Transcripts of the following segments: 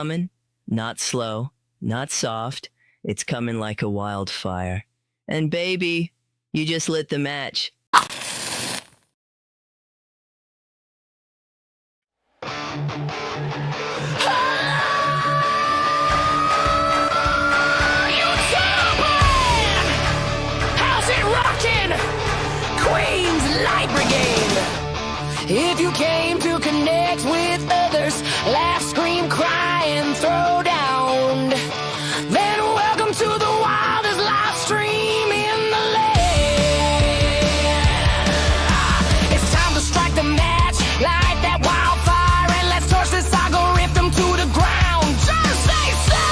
Coming, not slow, not soft. It's coming like a wildfire. And baby, you just lit the match. Queen's Light Brigade. If you came to connect with others, laugh, scream, cry, and throw down, then welcome to the wildest live stream in the land. It's time to strike the match, light that wildfire, and let's torch this algorithm to the ground. Just say so!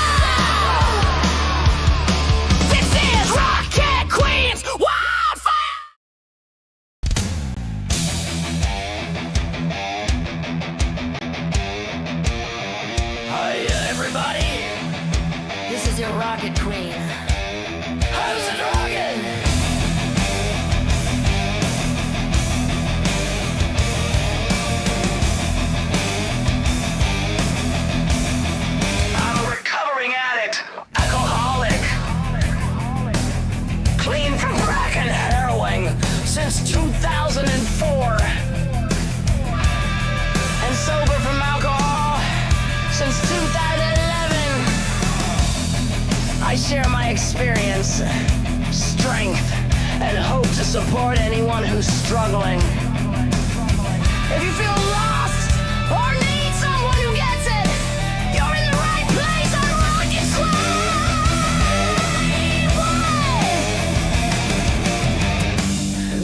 This is Rocket Queen's Wildfire! Hi, everybody. This is your Rocket Queen. How's it rockin'? I'm a recovering addict, alcoholic, clean from crack and heroin since 2004, and sober from alcohol since 2011. I share my experience, strength, and hope to support anyone who's struggling. If you feel lost or need someone who gets it, you're in the right place on Rocket Queen's.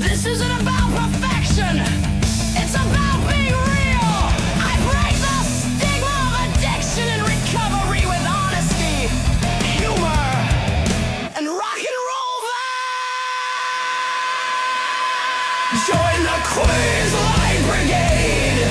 This isn't about perfection. It's about being real. I break the stigma of addiction and recovery with honesty, humor, and rock and roll vibes. Join the Queen's Light Brigade.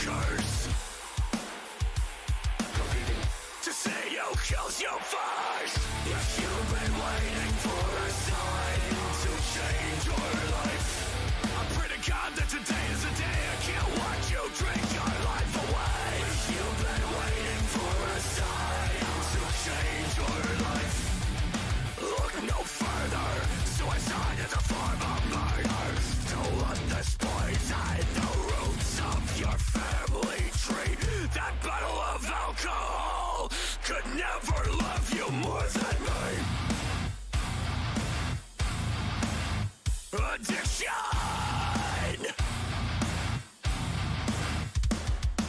curse to see who kills you first. If you've been waiting for a sign to change your life, I pray to God that today is the day I can't watch you drink your life away. If you've been waiting for a sign to change your life, look no further. Suicide is a form of murder. Don't let this poison the roots of your family tree. That bottle of alcohol could never love you more than me. Addiction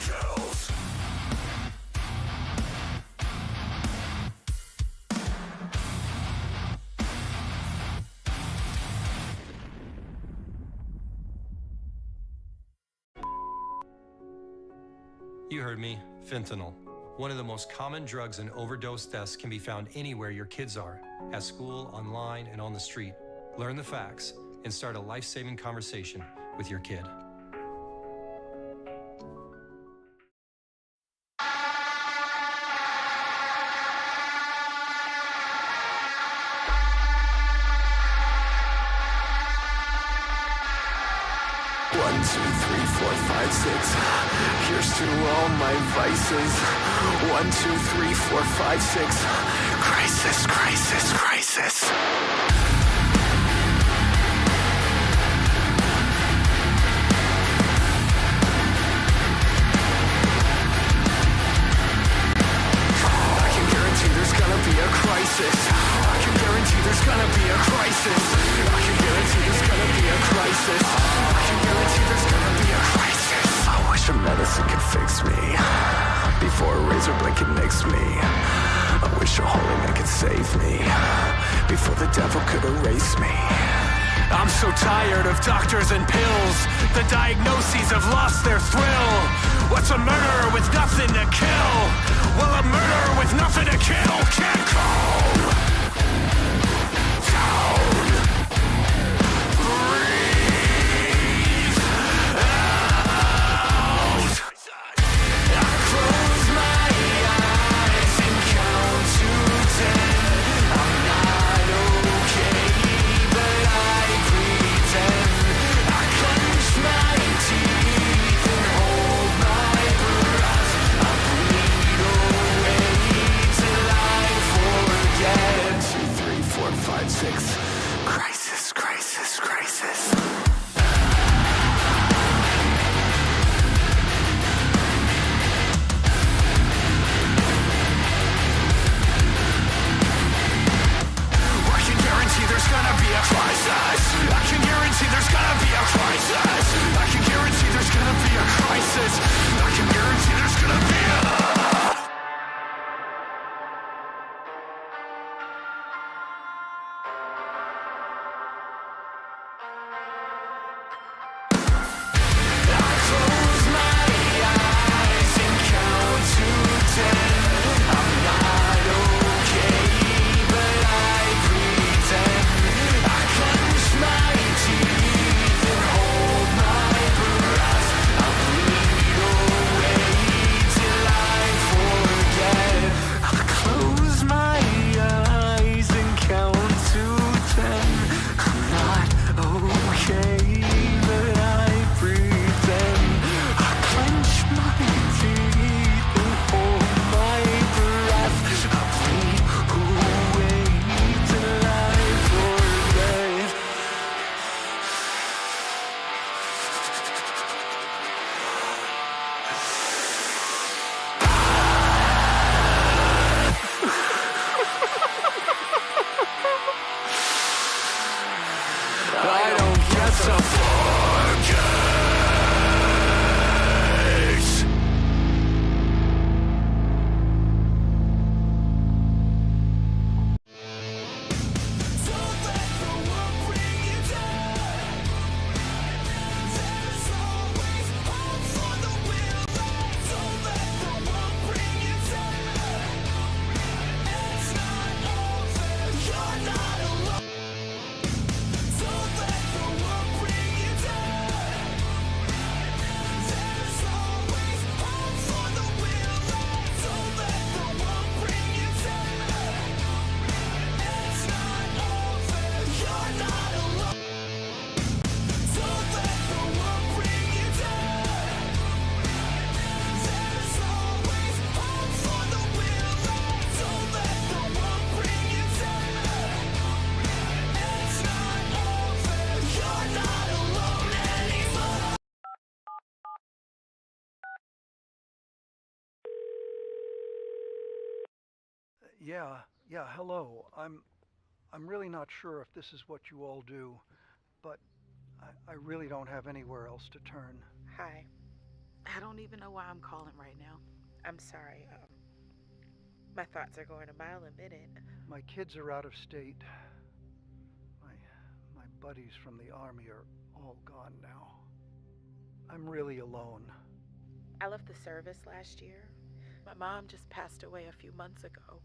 kills. You heard me, fentanyl. One of the most common drugs and overdose deaths can be found anywhere your kids are, at school, online, and on the street. Learn the facts and start a life-saving conversation with your kid. One, two, three, four, five, six. Here's to all my vices. 1, 2, 3, 4, 5, 6. Crisis, crisis, crisis. I can guarantee there's gonna be a crisis. I can guarantee there's gonna be a crisis. I can guarantee there's gonna be a crisis. I can guarantee there's gonna be a crisis. I wish a medicine could fix me before a razor blade could nix me. I wish a holy man could save me before the devil could erase me. I'm so tired of doctors and pills. The diagnoses have lost their thrill. What's a murderer with nothing to kill? Well, a murderer with nothing to kill can't calm down. Breathe out. I close my eyes and count to 10. I'm not okay, but I pretend. I clench my teeth and hold my breath. I bleed away till I Yeah, hello. I'm really not sure if this is what you all do, but I really don't have anywhere else to turn. Hi. I don't even know why I'm calling right now. I'm sorry. My thoughts are going a mile a minute. My kids are out of state. My buddies from the army are all gone now. I'm really alone. I left the service last year. My mom just passed away a few months ago.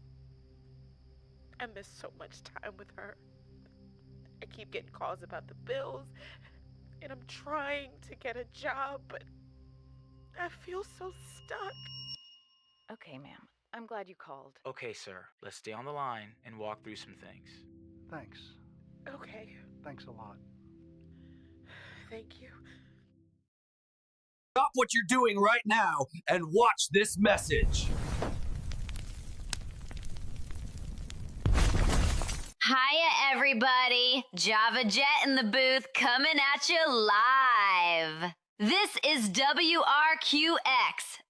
I miss so much time with her. I keep getting calls about the bills, and I'm trying to get a job, but I feel so stuck. Okay, ma'am. I'm glad you called. Okay, sir. Let's stay on the line and walk through some things. Thanks. Okay, Thanks a lot. thank you. Stop what you're doing right now and watch this message. Hiya, everybody. Java Jet in the booth coming at you live. This is WRQX,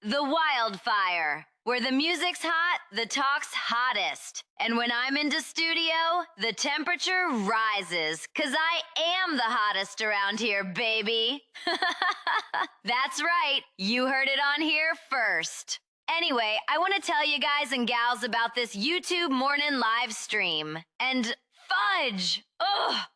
the Wildfire, where the music's hot, the talk's hottest. And when I'm into studio, the temperature rises, 'cause I am the hottest around here, baby. That's right, you heard it on here first. Anyway, I want to tell you guys and gals about this YouTube morning live stream. And fudge! Ugh!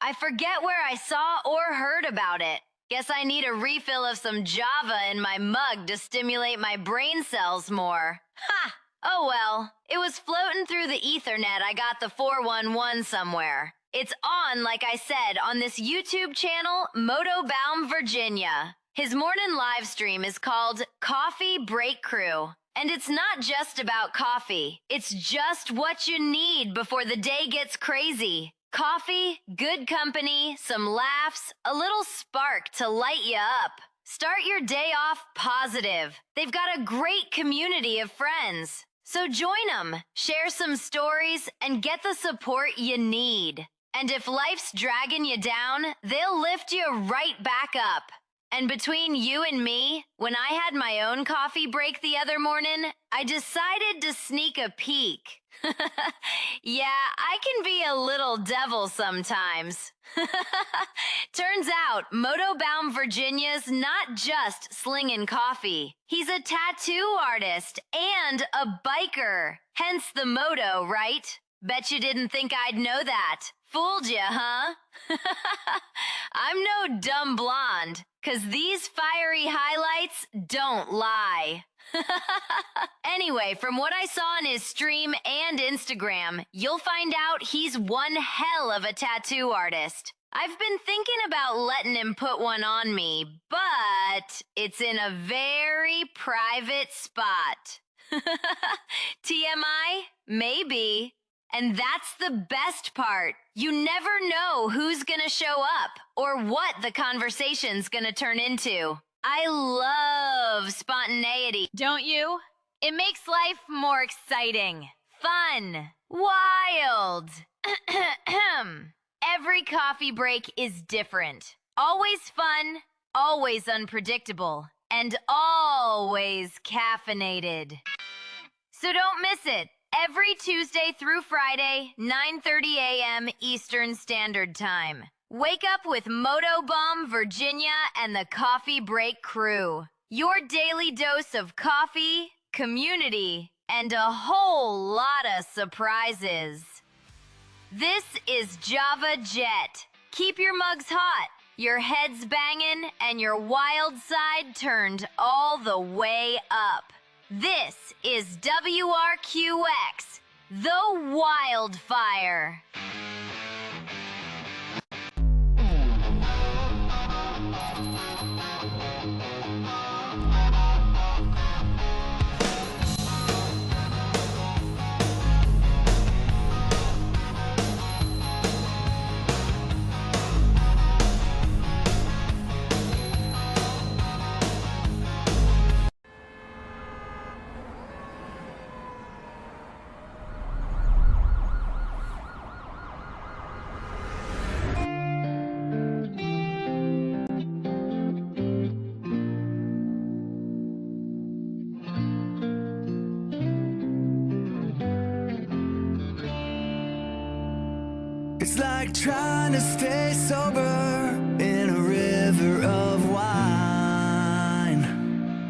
I forget where I saw or heard about it. Guess I need a refill of some Java in my mug to stimulate my brain cells more. Ha! Oh well, it was floating through the Ethernet. I got the 411 somewhere. It's on, like I said, on this YouTube channel, Motobaum, Virginia. His morning live stream is called Coffee Break Crew. And it's not just about coffee. It's just what you need before the day gets crazy. Coffee, good company, some laughs, a little spark to light you up. Start your day off positive. They've got a great community of friends. So join them, share some stories, and get the support you need. And if life's dragging you down, they'll lift you right back up. And between you and me, when I had my own coffee break the other morning, I decided to sneak a peek. Yeah, I can be a little devil sometimes. Turns out, Motobaum, Virginia's not just slinging coffee. He's a tattoo artist and a biker. Hence the moto, right? Bet you didn't think I'd know that. Fooled ya, huh? I'm no dumb blonde, 'cause these fiery highlights don't lie. Anyway, from what I saw on his stream and Instagram, you'll find out he's one hell of a tattoo artist. I've been thinking about letting him put one on me, but it's in a very private spot. TMI? Maybe. And that's the best part. You never know who's gonna show up or what the conversation's gonna turn into. I love spontaneity. Don't you? It makes life more exciting, fun, wild. Every coffee break is different. Always fun, always unpredictable, and always caffeinated. So don't miss it. Every Tuesday through Friday, 9:30 a.m. Eastern Standard Time. Wake up with Motobaum, Virginia, and the Coffee Break Crew. Your daily dose of coffee, community, and a whole lot of surprises. This is Java Jet. Keep your mugs hot, your heads banging, and your wild side turned all the way up. This is WRQX, the Wildfire. like trying to stay sober in a river of wine,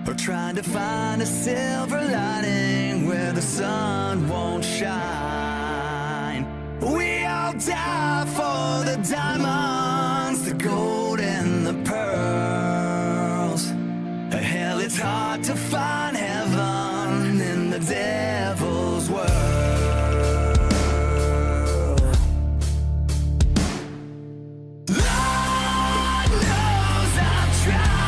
or trying to find a silver lining where the sun won't shine. We all die for the diamonds, the gold and the pearls. Hell, it's hard to find heaven in the devil's world. Lord knows I've tried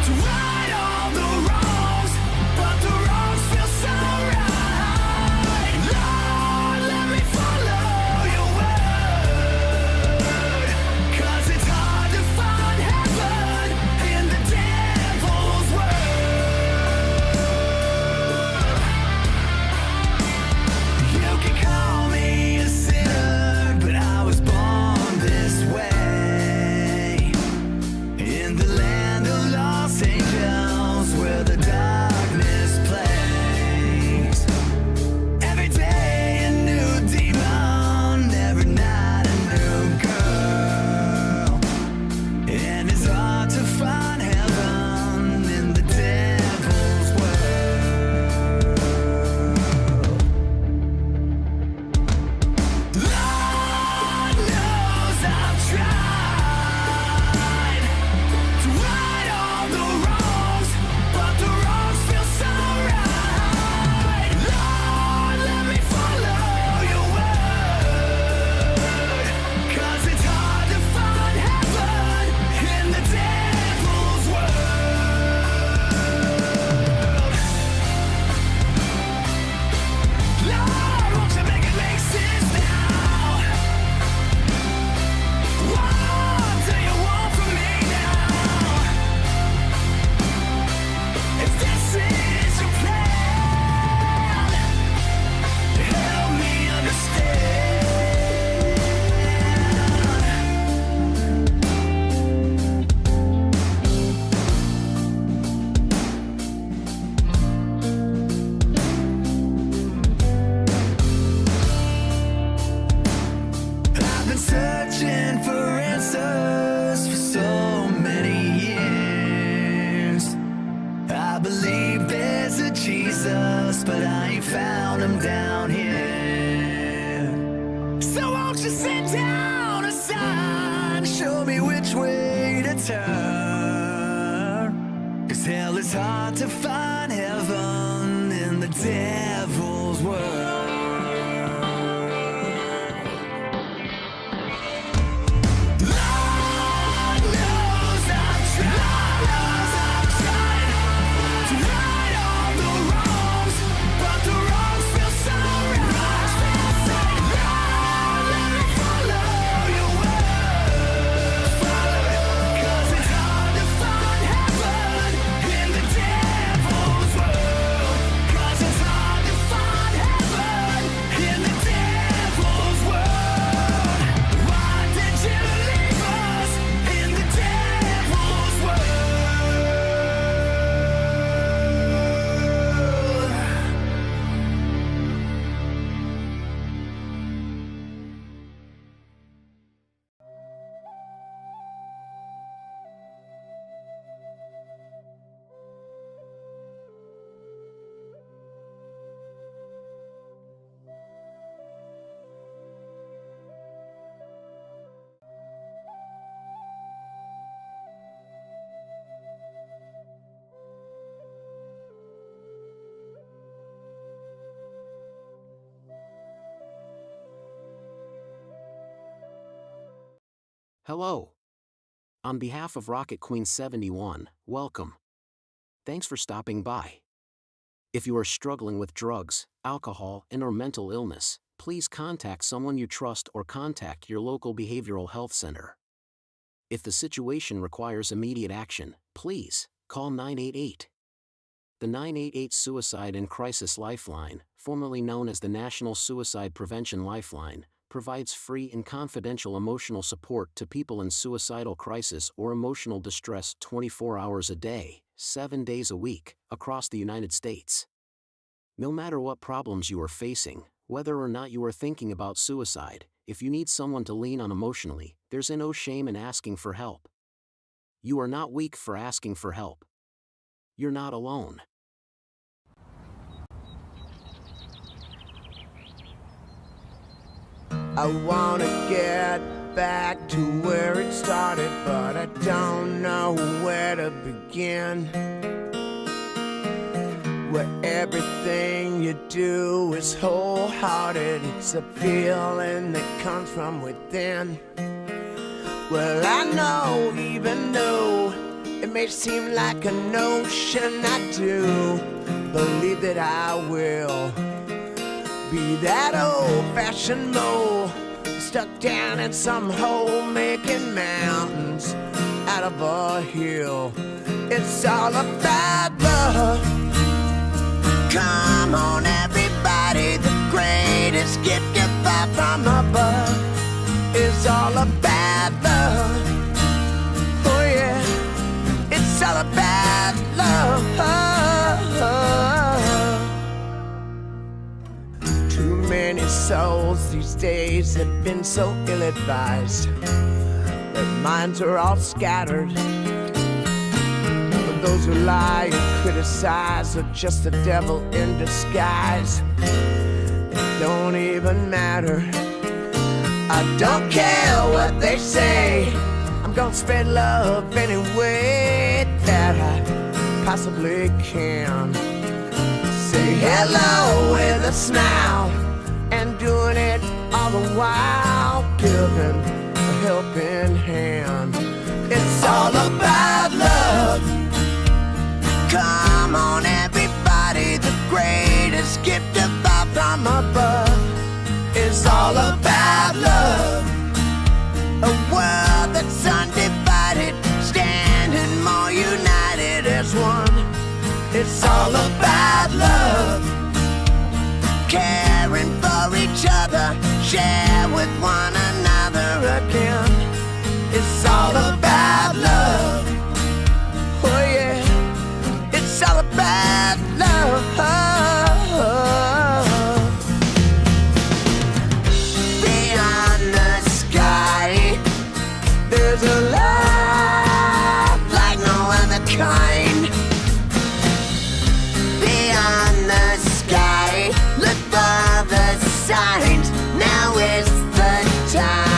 to right all the wrongs, but the wrongs feel so right. Lord, let me follow your word, 'cause it's hard to find heaven in the devil's world. You can call me a sinner, but I was born this way, in the land of Los Angeles, where the darkness plays. Every day a new demon, every night a new girl, and it's hard to find heaven in the devil's world. Lord knows I've tried to right all the wrongs, but the wrongs feel so right. Lord, let me follow your word, 'cause it's hard to find heaven in the devil's world. Lord, won't you make it make sense now? What do you want from me now? If this is your plan, help me understand. I've been searching for answers for so many years. I believe there's a Jesus, but I ain't found him down here. So won't you sit down a sign, show me which way to turn, 'cause hell, it's hard to find heaven in the devil's world. Lord knows I've tried to right all the wrongs, but the wrongs feel so right. Lord, let me follow your word, 'cause it's hard to find heaven in the devil's world. 'Cause it's hard to find heaven in the devil's world. Why did you leave us in the devil's world? Hello. On behalf of RocketQueen's 71, welcome. Thanks for stopping by. If you are struggling with drugs, alcohol, and/or mental illness, please contact someone you trust or contact your local behavioral health center. If the situation requires immediate action, please call 988. The 988 Suicide and Crisis Lifeline, formerly known as the National Suicide Prevention Lifeline, provides free and confidential emotional support to people in suicidal crisis or emotional distress 24 hours a day, 7 days a week, across the United States. No matter what problems you are facing, Whether or not you are thinking about suicide, if you need someone to lean on emotionally, there's no shame in asking for help. You are not weak for asking for help. You're not alone. I wanna get back to where it started, but I don't know where to begin. Where everything you do is wholehearted, it's a feeling that comes from within. Well, I know, even though it may seem like a notion, I do believe that I will be that old-fashioned mole stuck down in some hole, making mountains out of a hill. It's all about love. Come on, everybody, the greatest gift of all from above is all about love. Oh yeah, it's all about love. Too many souls these days have been so ill-advised. Their minds are all scattered. Those who lie and criticize are just the devil in disguise. It don't even matter. I don't care what they say. I'm gonna spread love any way that I possibly can. Say hello with a smile, and doing it all the while giving a helping hand. It's all about love. Come on, everybody, the greatest gift of all from above is all about love. A world that's undivided, standing more united as one. It's all about love. Caring for each other, share with one another again. It's all about love. Oh yeah. It's all about love. Beyond the sky, there's a light like no other kind. Beyond the sky, look for the signs. Now is the time.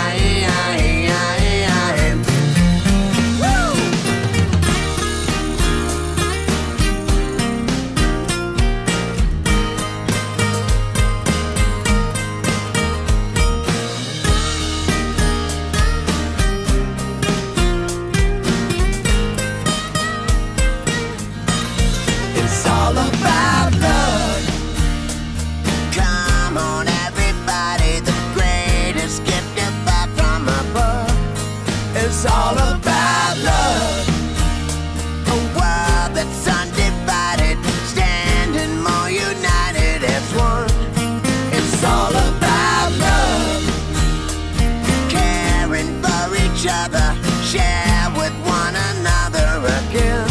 It's all about love. A world that's undivided, standing more united as one. It's all about love. Caring for each other, share with one another again.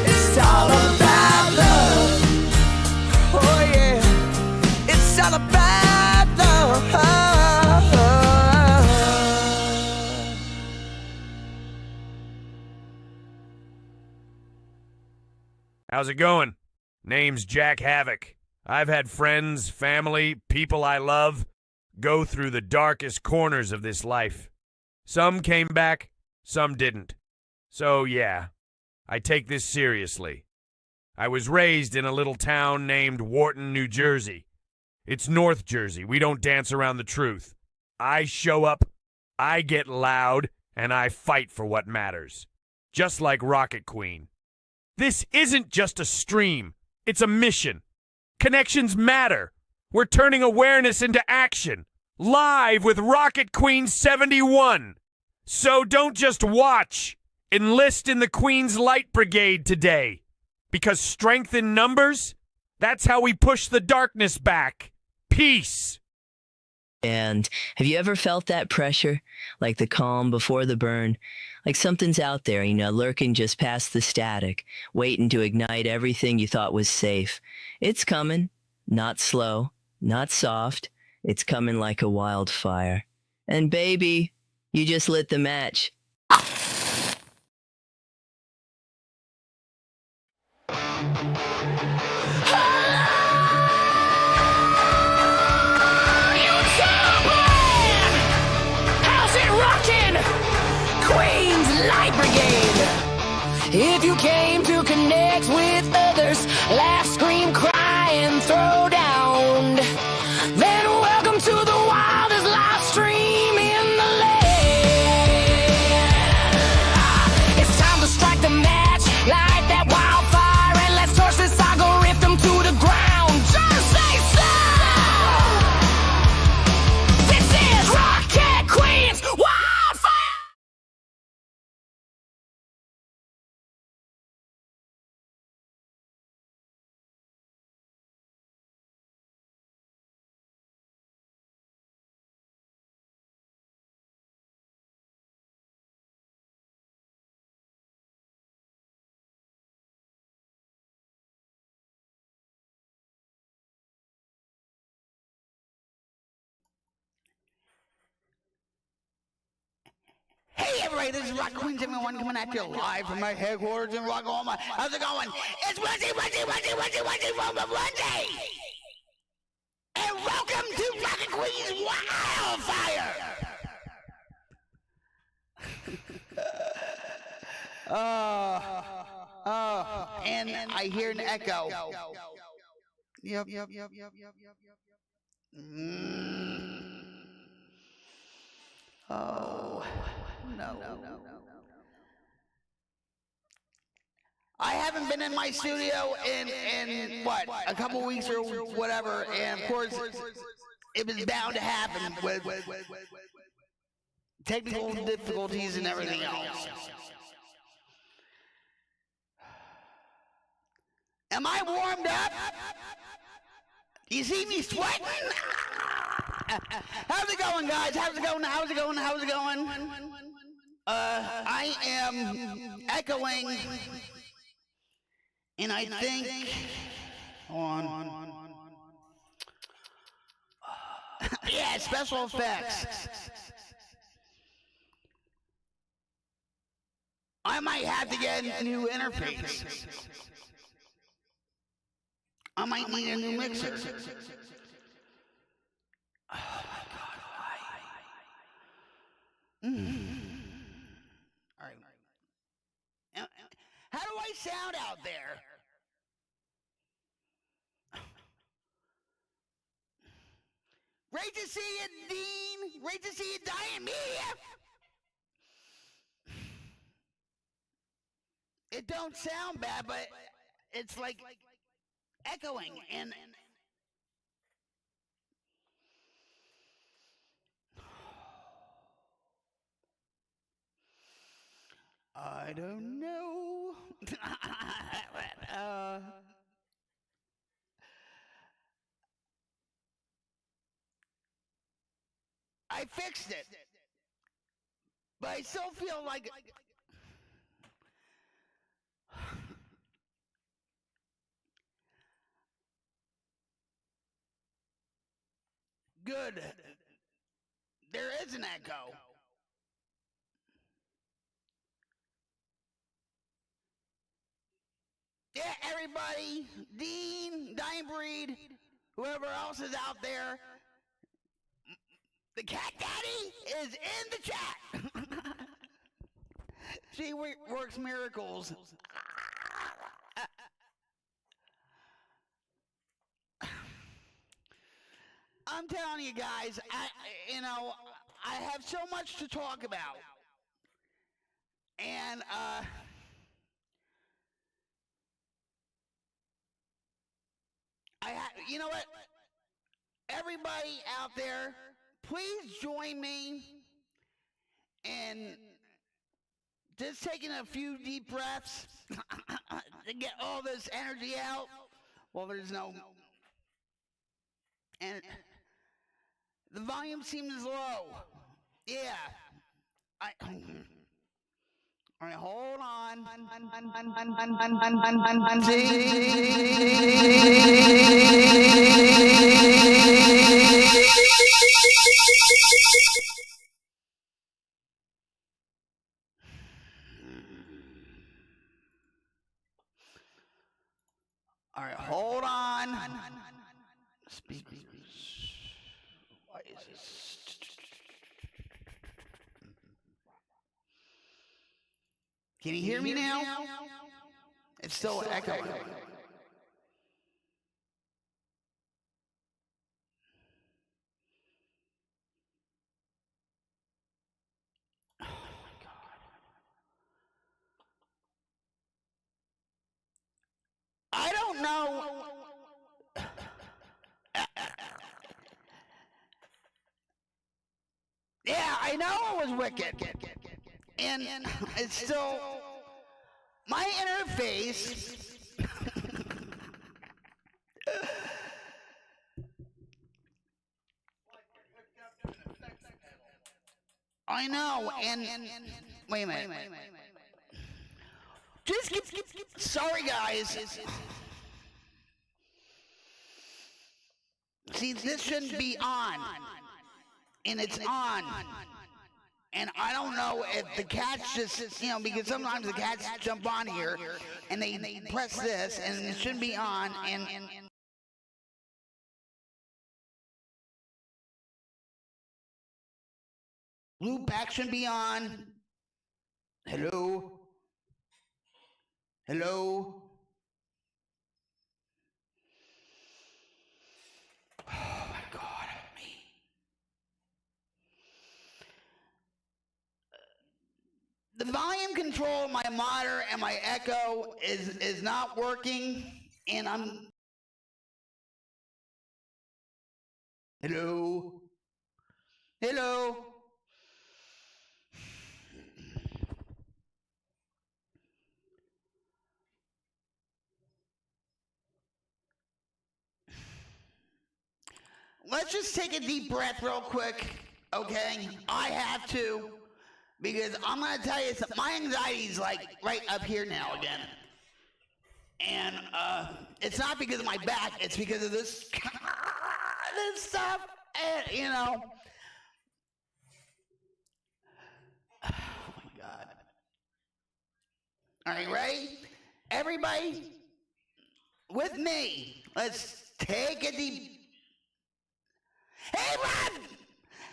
It's all about love. Oh yeah, it's all about love. How's it going? Name's Jack Havoc. I've had friends, family, people I love go through the darkest corners of this life. Some came back, some didn't. So yeah, I take this seriously. I was raised in a little town named Wharton, New Jersey. It's North Jersey. We don't dance around the truth. I show up, I get loud, and I fight for what matters. Just like Rocket Queen. This isn't just a stream. It's a mission. Connections matter. We're turning awareness into action. Live with RocketQueen's 71. So don't just watch. Enlist in the Queen's Light Brigade today. Because strength in numbers, that's how we push the darkness back. Peace. And have you ever felt that pressure? Like the calm before the burn? Like something's out there, lurking just past the static, waiting to ignite everything you thought was safe. It's coming. Not slow, Not soft. It's coming like a wildfire. And baby, you just lit the match. How's it rockin'? Queen's Light Brigade. If you came to connect with others, laugh, scream, cry, and throw down, then welcome to the wildest live stream in the land. It's time to strike the match, light that wildfire, and let's torch this algorithm to the ground. Just say so! This is Rocket Queen's Wildfire! Hey everybody, this is RocketQueen's everyone coming at you live from my headquarters in Rocklahoma. How's it going? It's Wednesday from Monday! And welcome to RocketQueen's Wildfire! And I hear an echo. Yep. Oh, no. I haven't been in my studio in what, a couple weeks or whatever, and of course, it was bound to happen with technical difficulties and everything else. Am I warmed up? You see me sweating? How's it going, guys? How's it going? I am echoing, and I think, hold on. Yeah, special effects. I might have to get a new interface. I might need a new mixer. Oh my God, why? All right. How do I sound out there? Great to see you, Dean. Great to see you, Diane Media. It don't sound bad, but it's like echoing and I don't know. I fixed it, but I still feel like good. There is an echo. Yeah, everybody, Dean, Dying Breed, whoever else is out there, the Cat Daddy is in the chat. She works miracles. I'm telling you guys, I have so much to talk about. And, you know what? Everybody out there, please join me in just taking a few deep breaths to get all this energy out. Well, there's no... And the volume seems low. Yeah. All right, hold on. All right, hold on. Why is this? Can you hear me now? It's still echoing. Oh my God. I don't know. Yeah, I know it was wicked. And it's still my interface. I know, and wait a minute. Just keep. Sorry, guys. See, this shouldn't be on, and it's on. And I don't know if the cats just, because sometimes the cats jump on here and they press this and it shouldn't be on. And loop back shouldn't be on. Hello? Hello? Oh my God. The volume control of my monitor and my echo is not working, and I'm... Hello? Hello? Let's just take a deep breath real quick, okay? I have to, because I'm going to tell you something. My anxiety is like right up here now again. And it's not because of my back, it's because of this, this stuff, and, Oh my God. All right, ready? Everybody with me. Let's take a deep... Hey, Rod!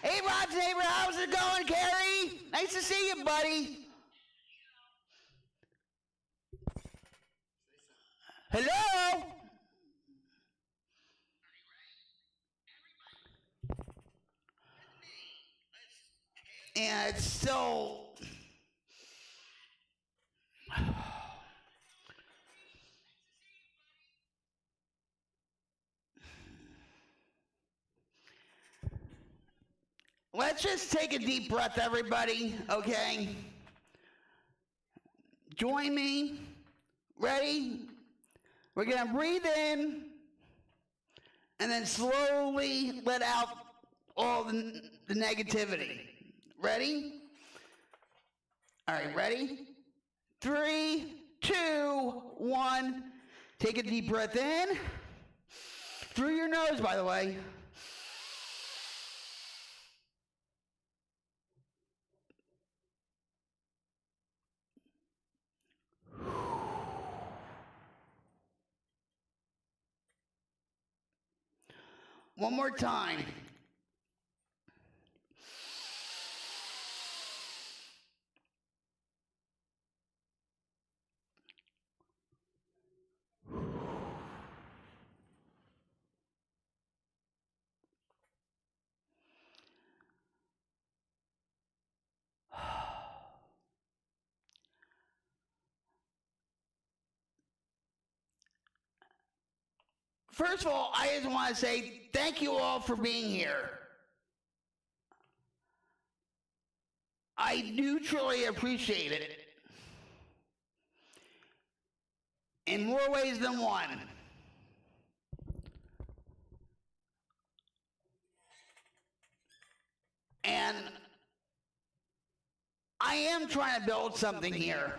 Hey, Rod's neighbor, how's it going, Carrie? Nice to see you, buddy. Hello? And it's still... Let's just take a deep breath, everybody, okay? Join me. Ready? We're going to breathe in and then slowly let out all the negativity. Ready? All right, ready? 3, 2, 1. Take a deep breath in. Through your nose, by the way. One more time. First of all, I just want to say thank you all for being here. I do truly appreciate it. In more ways than one. And I am trying to build something here.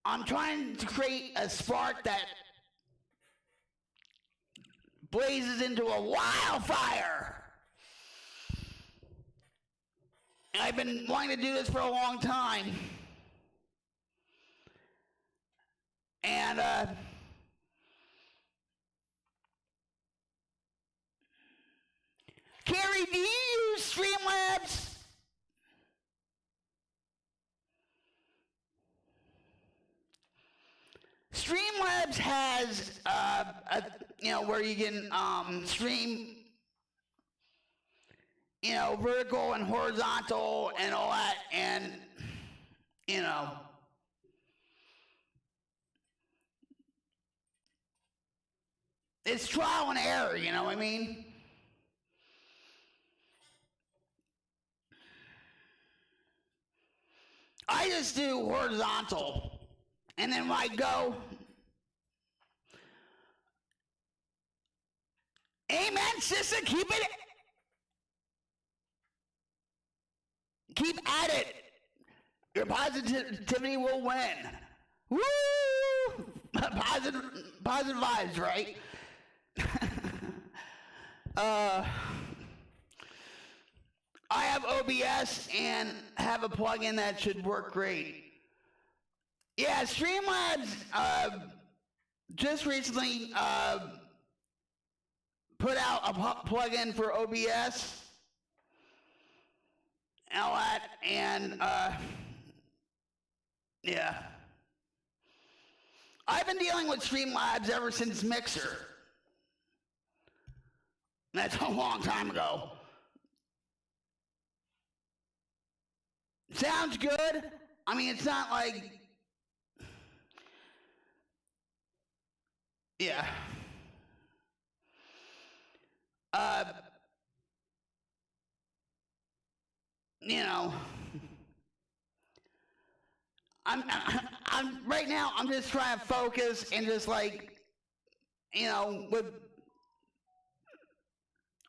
I'm trying to create a spark that blazes into a wildfire. And I've been wanting to do this for a long time. And Carrie, do you use Streamlabs? Streamlabs has, where you can stream, vertical and horizontal and all that, and, it's trial and error, you know what I mean? I just do horizontal, and then when I go, amen, sister, keep at it. Your positivity will win. Woo! Positive vibes, right? I have OBS and have a plugin that should work great. Yeah, Streamlabs just recently put out a plugin for OBS and all that, and yeah. I've been dealing with Streamlabs ever since Mixer. That's a long time ago. Sounds good. I mean, it's not like, yeah. I'm right now, I'm just trying to focus and just like, with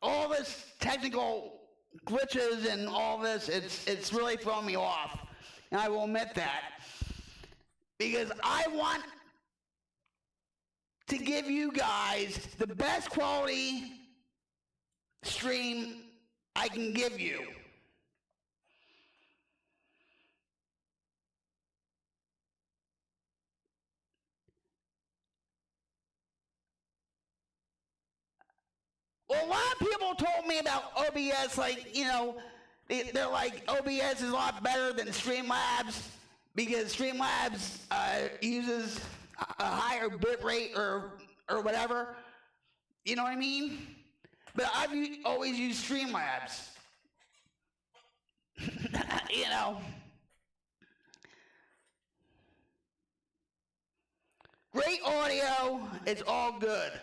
all this technical glitches and all this, it's really throwing me off. And I will admit that. Because I want to give you guys the best quality stream I can give you. Well, a lot of people told me about OBS, like, they're like, OBS is a lot better than Streamlabs because Streamlabs uses a higher bit rate or whatever. You know what I mean? But I've always used Streamlabs. Great audio, it's all good.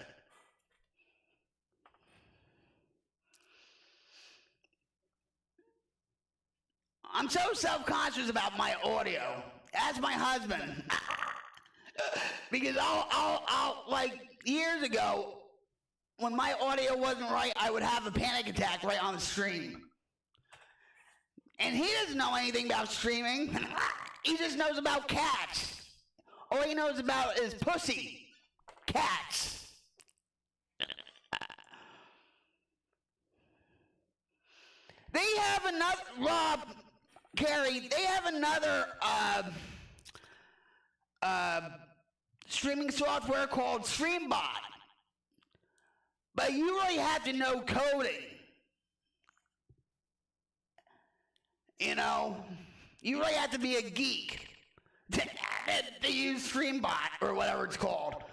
I'm so self-conscious about my audio. As my husband. Because I'll like years ago, when my audio wasn't right, I would have a panic attack right on the stream. And he doesn't know anything about streaming. He just knows about cats. All he knows about is pussy. Cats. They have another, Rob, Carrie, they have another streaming software called StreamBot. But you really have to know coding. You really have to be a geek to use StreamBot or whatever it's called.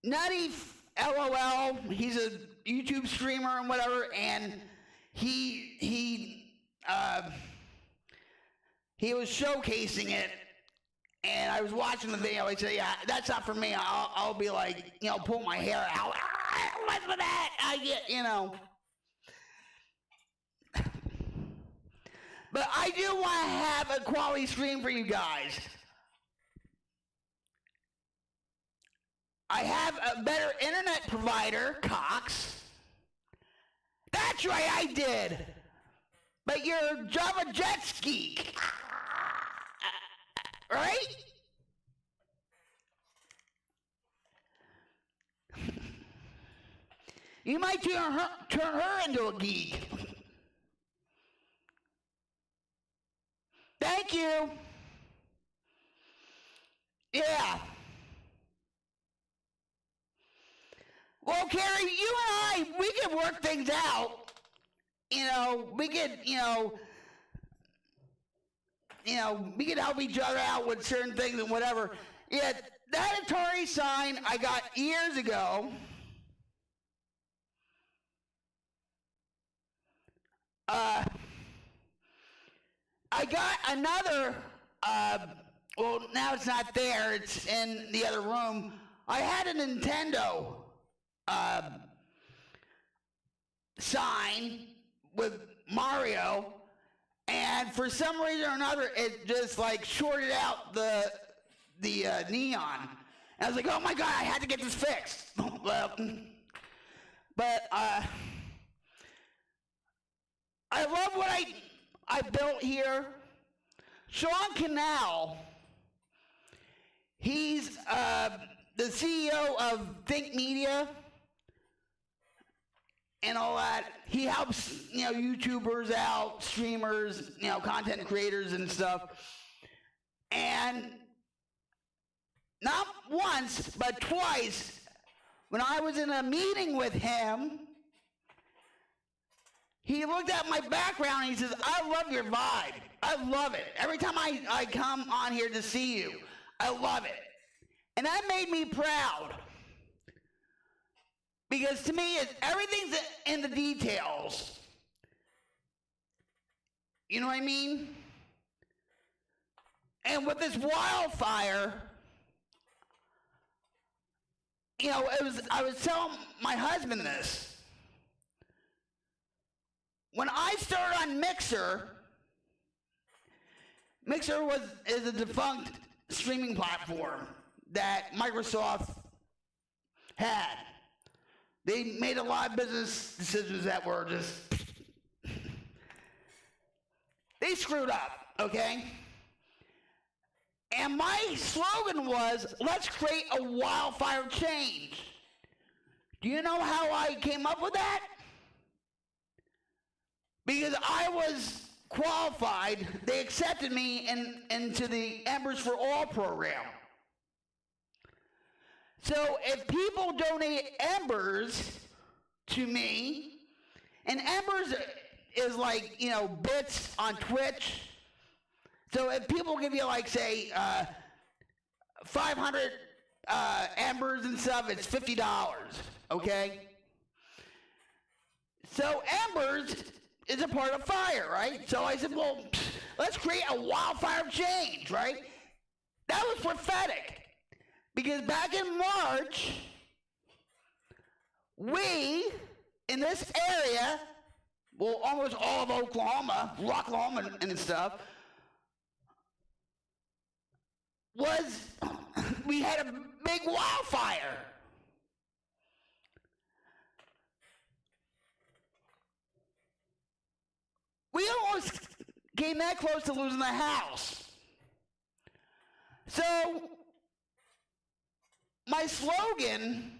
Nutty LOL, he's a YouTube streamer and whatever, and he was showcasing it, and I was watching the video. I said, "Yeah, that's not for me." I'll be like, pull my hair out. What's with that? I get, But I do want to have a quality stream for you guys. I have a better internet provider, Cox. That's right, I did. But you're Java Jet geek. Right? You might turn her into a geek. Thank you. Yeah. Well, Carrie, you and I, we can work things out. We could, we could help each other out with certain things and whatever. Yeah, that Atari sign I got years ago. I got another, well, now it's not there, it's in the other room. I had a Nintendo sign with Mario, and for some reason or another, it just like shorted out the neon. And I was like, oh my God, I had to get this fixed. But I love what I built here. Sean Canal, he's the CEO of Think Media and all that. He helps, YouTubers out, streamers, content creators and stuff. And not once, but twice, when I was in a meeting with him, he looked at my background and he says, I love your vibe. I love it. Every time I come on here to see you, I love it. And that made me proud. Because to me, everything's in the details. You know what I mean? And with this Wildfire, I was telling my husband this. When I started on Mixer is a defunct streaming platform that Microsoft had. They made a lot of business decisions that were just, they screwed up, okay? And my slogan was, let's create a wildfire change. Do you know how I came up with that? Because I was qualified, they accepted me into the Embers for All program. So if people donate Embers to me, and Embers is like, bits on Twitch. So if people give you like, say, 500 Embers and stuff, it's $50, okay? So Embers is a part of fire, right? So I said, well, let's create a wildfire change, right? That was prophetic. Because back in March, we, in this area, well, almost all of Oklahoma, Rocklahoma and stuff, we had a big wildfire. We almost came that close to losing the house. So, my slogan,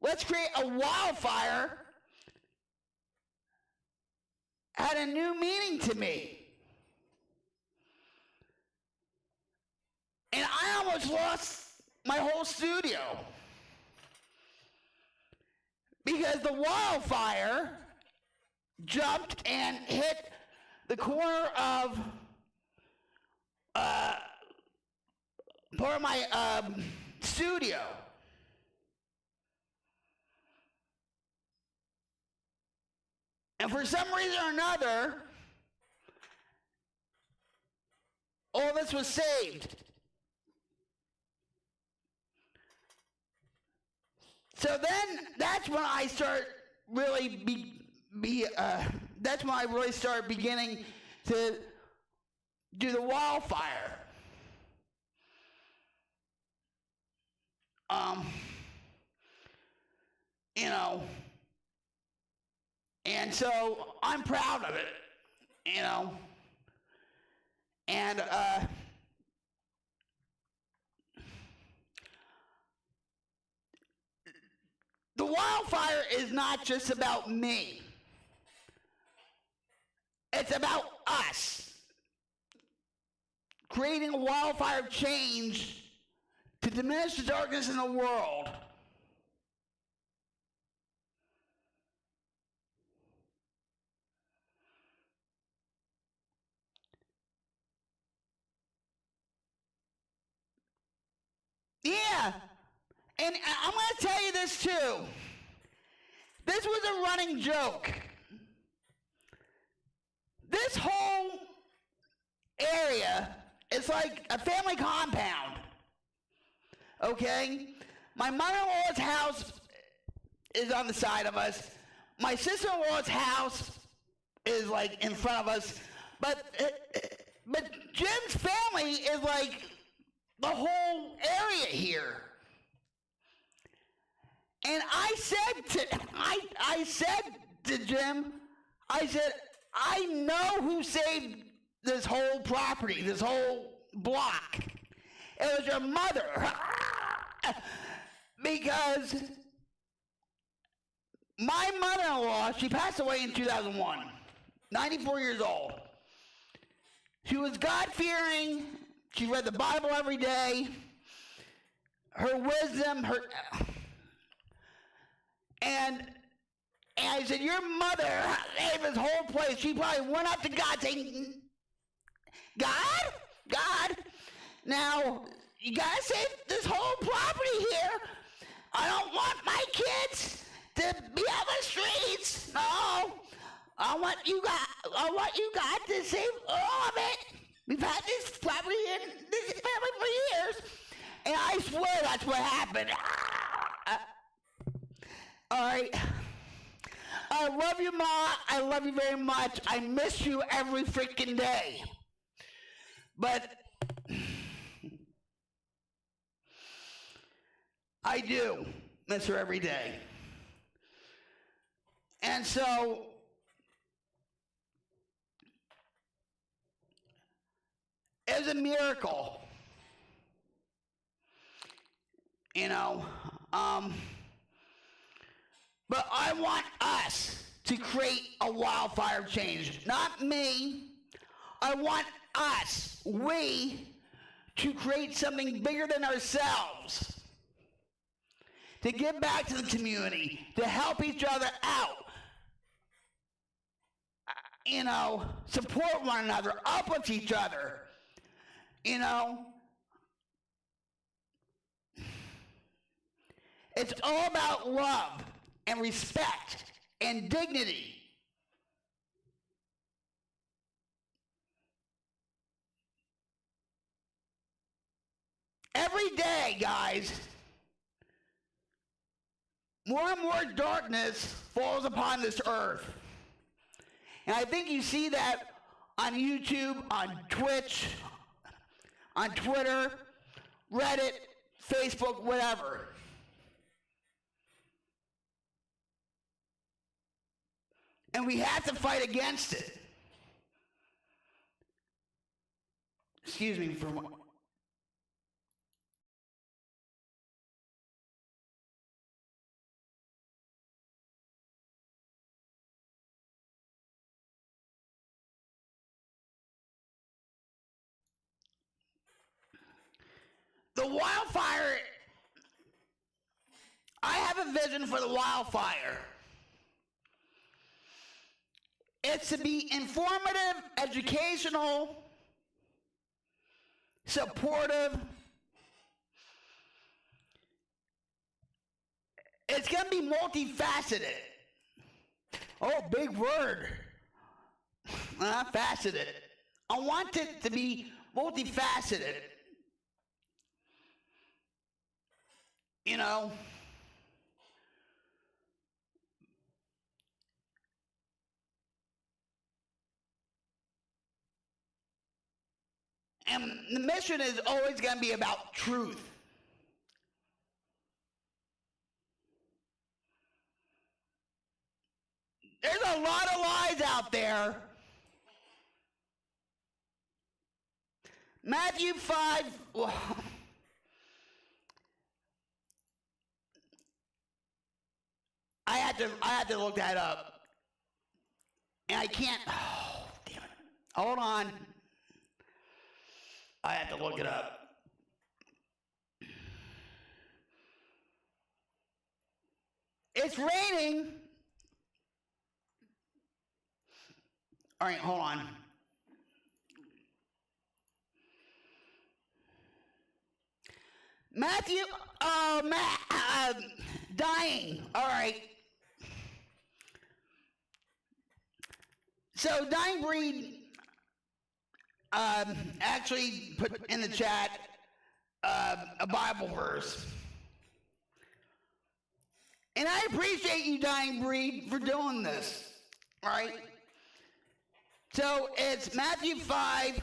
let's create a wildfire, had a new meaning to me. And I almost lost my whole studio. Because the wildfire jumped and hit the corner of part of my studio. And for some reason or another, all this was saved. So then that's when I start really that's when I really started beginning to do the wildfire. You know, and so I'm proud of it, you know, and the wildfire is not just about me. It's about us creating a wildfire change to diminish the darkness in the world. Yeah, and I'm going to tell you this too. This was a running joke. This whole area is like a family compound. Okay? My mother-in-law's house is on the side of us. My sister-in-law's house is like in front of us. But Jim's family is like the whole area here. And I said to Jim, I said, I know who saved this whole property, this whole block. It was your mother. Because my mother-in-law, she passed away in 2001, 94 years old. She was God-fearing. She read the Bible every day. Her wisdom, and I said, your mother gave this whole place. She probably went up to God saying, God, now you gotta save this whole property here. I don't want my kids to be on the streets. No, I want you God to save all of it. We've had this property in this family for years, and I swear that's what happened. All right. I love you, Ma. I love you very much. I miss you every freaking day. But I do miss her every day. And so it was a miracle. You know, but I want us to create a wildfire change. Not me. I want us, we, to create something bigger than ourselves. To give back to the community. To help each other out. You know, support one another. Uplift each other. You know. It's all about love and respect and dignity. Every day, guys, more and more darkness falls upon this earth. And I think you see that on YouTube, on Twitch, on Twitter, Reddit, Facebook, whatever. And we have to fight against it. Excuse me for a moment. The wildfire, I have a vision for the wildfire. It's to be informative, educational, supportive. It's going to be multifaceted. Oh, big word. Faceted. I want it to be multifaceted. You know, and the mission is always going to be about truth. There's a lot of lies out there. Matthew 5. I had to look that up. And I can't. Oh, damn it. Hold on. I had to look it up. It's raining. All right, hold on. Matthew, dying. All right. So Dying Breed actually put in the chat a Bible verse. And I appreciate you, Dying Breed, for doing this. All right? So it's Matthew 5,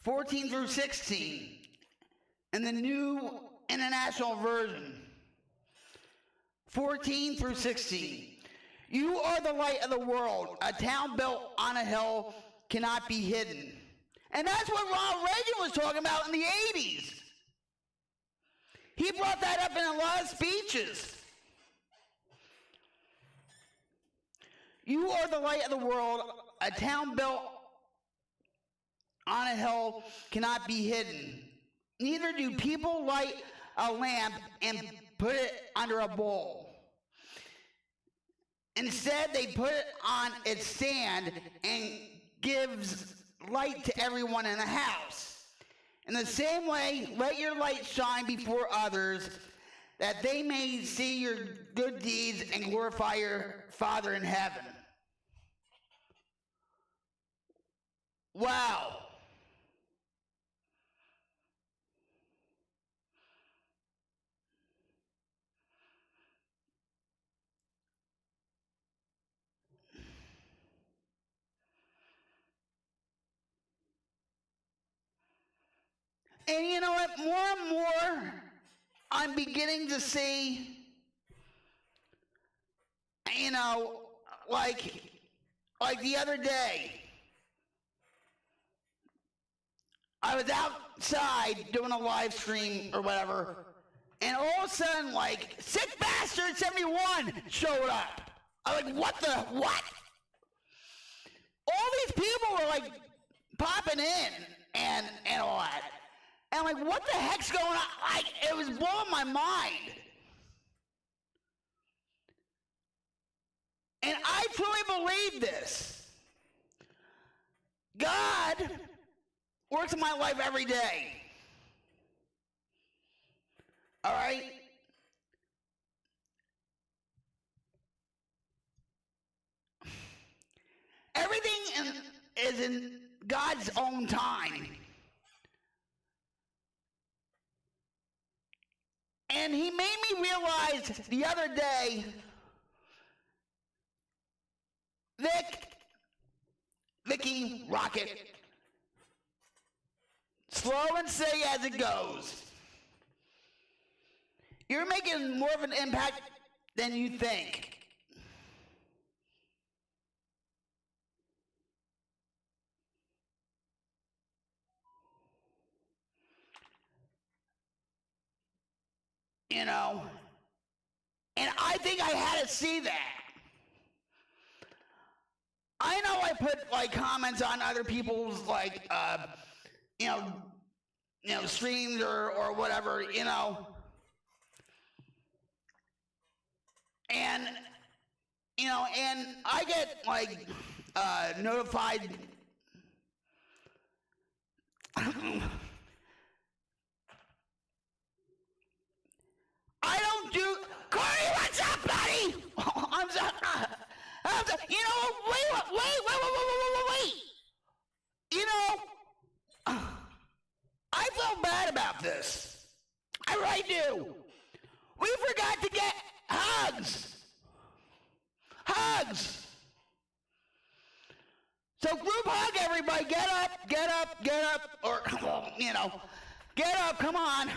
14 through 16 in the New International Version. 14 through 16. You are the light of the world. A town built on a hill cannot be hidden. And that's what Ronald Reagan was talking about in the 80s. He brought that up in a lot of speeches. You are the light of the world. A town built on a hill cannot be hidden. Neither do people light a lamp and put it under a bowl. Instead, they put it on its stand and gives light to everyone in the house. In the same way, let your light shine before others, that they may see your good deeds and glorify your Father in heaven. Wow. And you know what? More and more, I'm beginning to see, you know, like the other day, I was outside doing a live stream or whatever, and all of a sudden, like, Sick Bastard 71 showed up. I'm like, what? All these people were, like, popping in and all that. And I'm like, what the heck's going on? It was blowing my mind. And I truly believe this. God works in my life every day. All right? Everything is in God's own time. And he made me realize the other day, Vicky, Rocket, slow and steady as it goes. You're making more of an impact than you think. You know, and I think I had to see that. I know I put like comments on other people's like, you know, streams or whatever, you know, and you know, and I get like notified. I don't do. Corey, what's up, buddy? I'm sorry. You know, wait. You know, I feel bad about this. I really do. We forgot to get hugs. Hugs. So group hug, everybody. Get up. Or, you know, get up. Come on.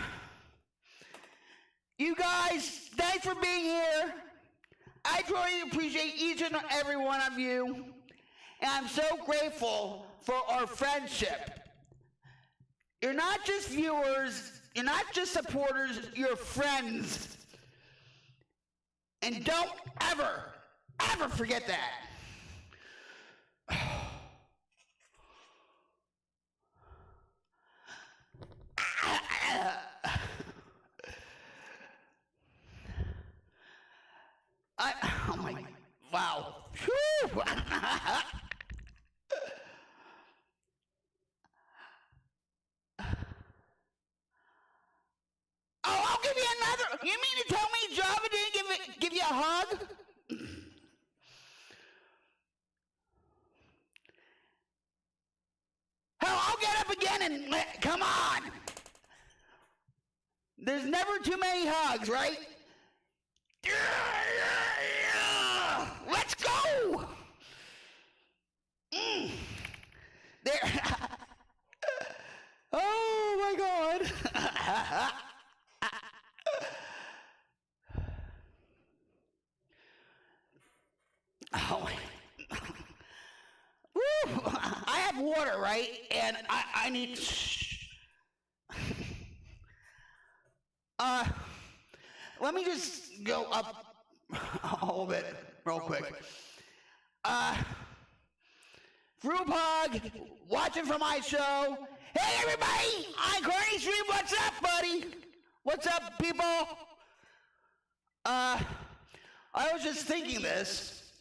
You guys, thanks for being here. I truly appreciate each and every one of you, and I'm so grateful for our friendship. You're not just viewers, you're not just supporters, you're friends. And don't ever, ever forget that. Oh my, wow. Whew. Oh, I'll give you another. You mean to tell me Java didn't give you a hug? Hell, I'll get up again and come on. There's never too many hugs, right? Let's go. There. Oh my God. Oh my. Woo. I have water, right? And I need. Let me just go up a little bit real quick. Group hug, watching for my show. Hey everybody, I'm Corny Stream. What's up, buddy? What's up, people? I was just thinking this.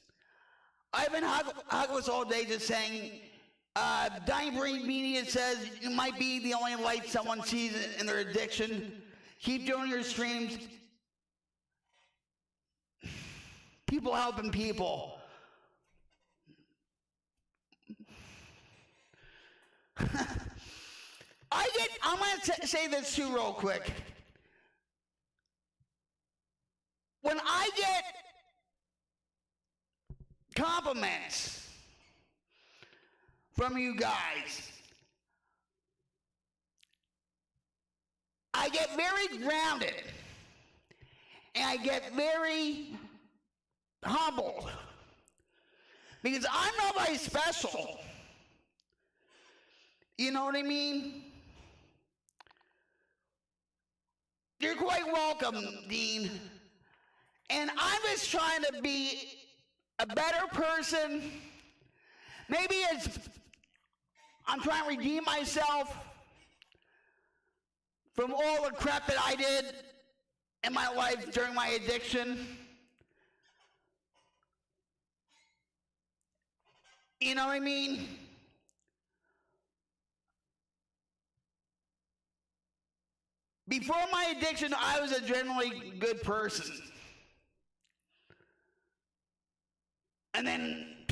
I've been hugless all day just saying, Dying Breed Media says you might be the only light someone sees in their addiction. Keep doing your streams. People helping people. I'm gonna say this too real quick. When I get compliments from you guys, I get very grounded and I get very humbled because I'm nobody special. You know what I mean? You're quite welcome, Dean. And I'm just trying to be a better person. Maybe I'm trying to redeem myself from all the crap that I did in my life during my addiction. You know what I mean? Before my addiction, I was a generally good person. And then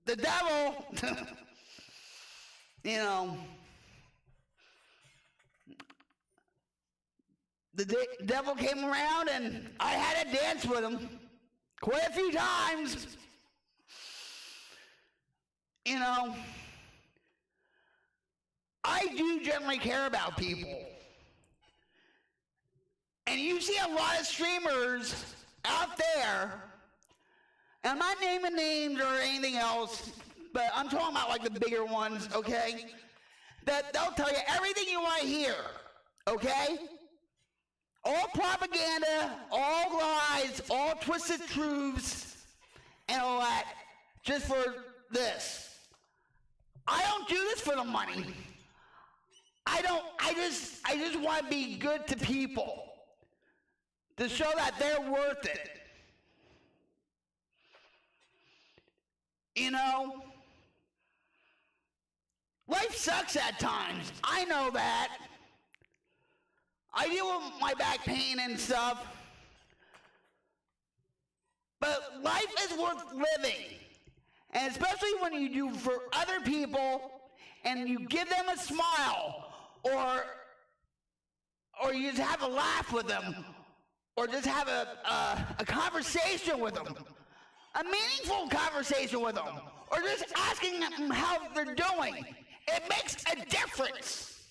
the devil, you know, the devil came around and I had to dance with him quite a few times. You know, I do generally care about people. And you see a lot of streamers out there, and I'm not naming names or anything else, but I'm talking about like the bigger ones, okay? That they'll tell you everything you want to hear, okay? All propaganda, all lies, all twisted truths, and all that, just for this. I don't do this for the money. I just want to be good to people. To show that they're worth it. You know? Life sucks at times. I know that. I deal with my back pain and stuff. But life is worth living. And especially when you do for other people and you give them a smile or you just have a laugh with them. Or just have a conversation with them. A meaningful conversation with them. Or just asking them how they're doing. It makes a difference.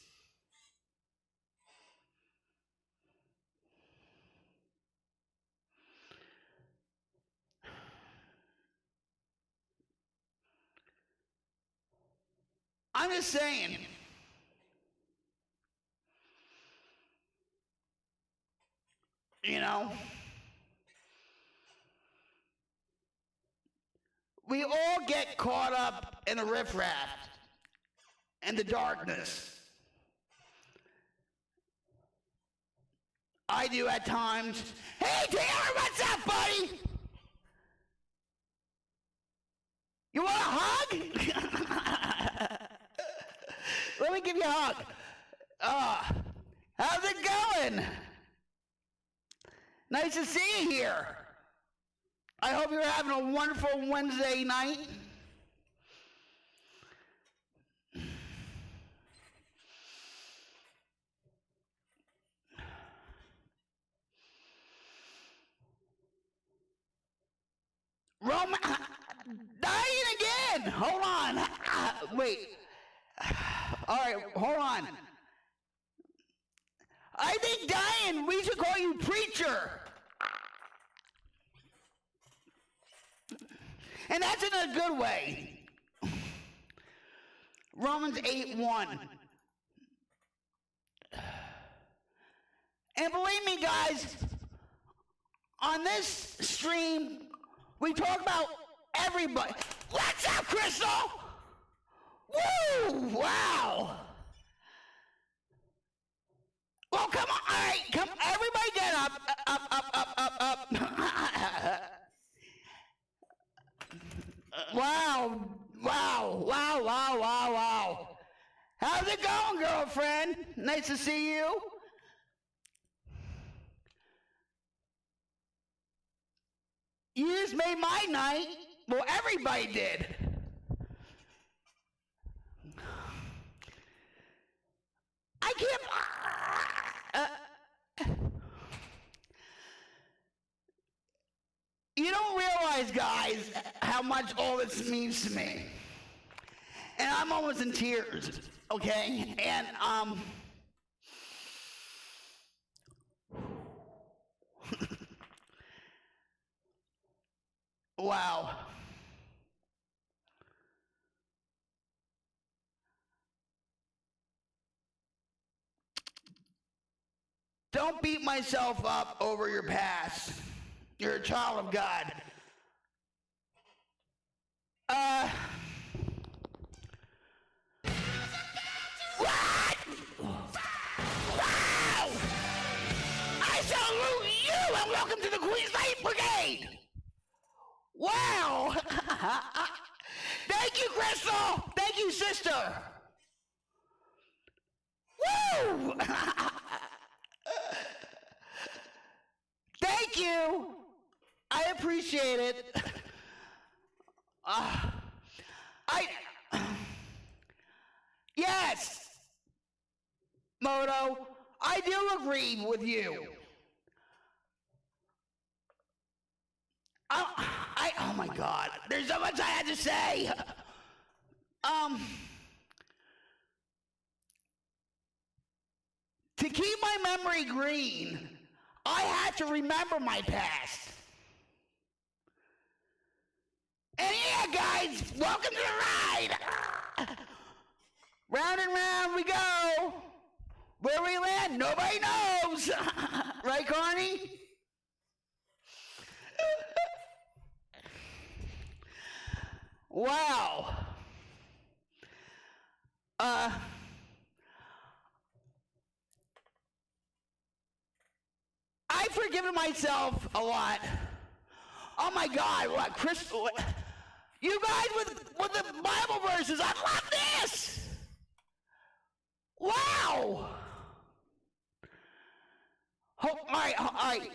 I'm just saying. You know? We all get caught up in the riffraff and the darkness. I do at times. Hey, Taylor, what's up, buddy? You want a hug? Let me give you a hug. How's it going? Nice to see you here. I hope you're having a wonderful Wednesday night. Roman, dying again. Hold on. Wait. All right, hold on. I think Diane, we should call you preacher. And that's in a good way. Romans 8:1. And believe me, guys, on this stream, we talk about everybody. What's up, Crystal? Woo! Wow! Well, come on. All right, come. Everybody get up. Up. Wow. How's it going, girlfriend? Nice to see you. You just made my night. Well, everybody did. I can't. You don't realize, guys, how much all this means to me. And I'm almost in tears, okay? And, wow. Don't beat myself up over your past. You're a child of God. What? Wow! I salute you and welcome to the Queen's Light Brigade! Wow! Thank you, Crystal! Thank you, sister! Woo! Thank you! I appreciate it. Yes! Moto, I do agree with you. Oh my God, there's so much I had to say. To keep my memory green, I had to remember my past. And yeah, guys, welcome to the ride. Round and round we go. Where we land, nobody knows. Right, Carney? Wow. I've forgiven myself a lot. Oh my God, what, Chris? What, you guys with the Bible verses, I love this. Wow. All right.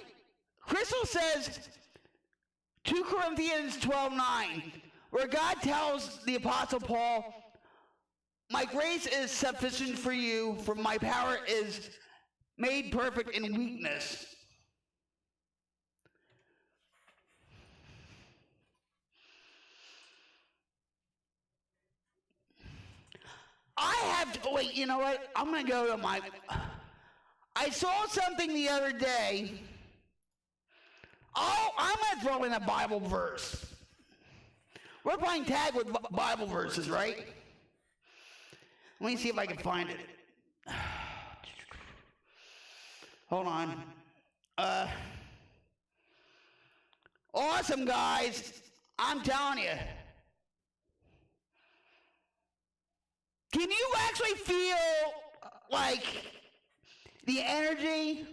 Crystal says 2 Corinthians 12:9, where God tells the Apostle Paul, my grace is sufficient for you, for my power is made perfect in weakness. I have to, wait, you know what? I'm going to go to my, I saw something the other day. Oh, I'm going to throw in a Bible verse. We're playing tag with Bible verses, right? Let me see if I can find it. Hold on. Awesome, guys. I'm telling you. Can you actually feel like the energy,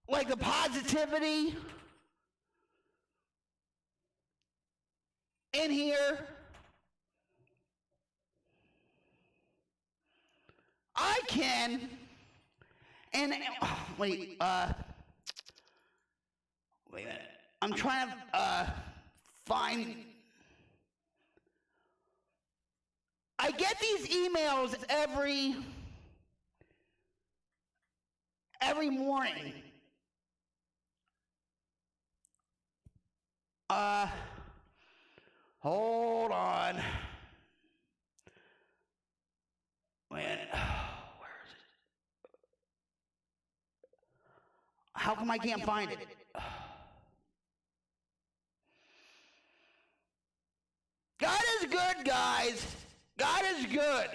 like the positivity in here? I can. And wait a minute. I'm trying to find. I get these emails every morning. Hold on. Wait a minute. Where is it? How come I can't find it? God is good, guys. God is good.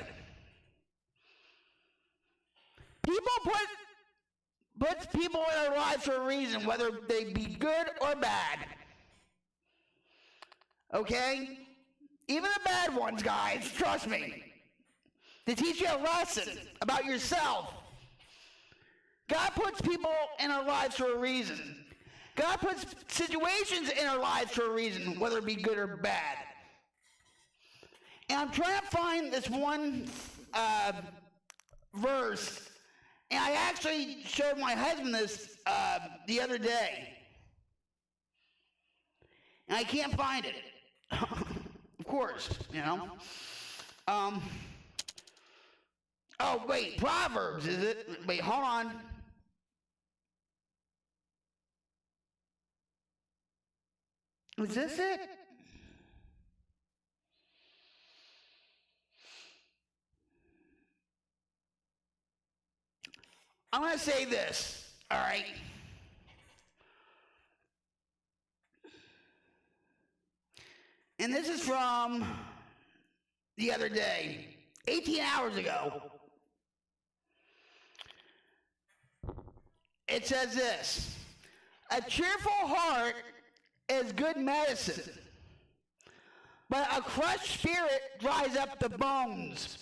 People puts people in their lives for a reason, whether they be good or bad. Okay? Even the bad ones, guys, trust me. To teach you a lesson about yourself. God puts people in our lives for a reason. God puts situations in our lives for a reason, whether it be good or bad. And I'm trying to find this one verse, and I actually showed my husband this the other day. And I can't find it. Of course, you know. Oh, wait, Proverbs, is it? Wait, hold on. Is this it? I'm going to say this, all right? And this is from the other day, 18 hours ago. It says this: a cheerful heart is good medicine, but a crushed spirit dries up the bones.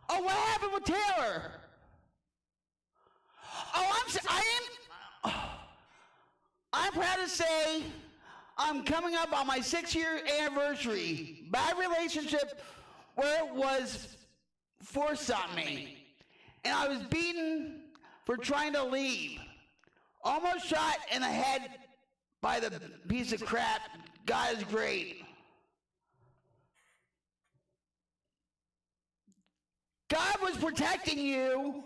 Oh, what happened with Taylor? Oh, I'm proud to say I'm coming up on my 6-year anniversary. Bad relationship where it was forced on me. And I was beaten for trying to leave. Almost shot in the head by the piece of crap. God is great. God was protecting you.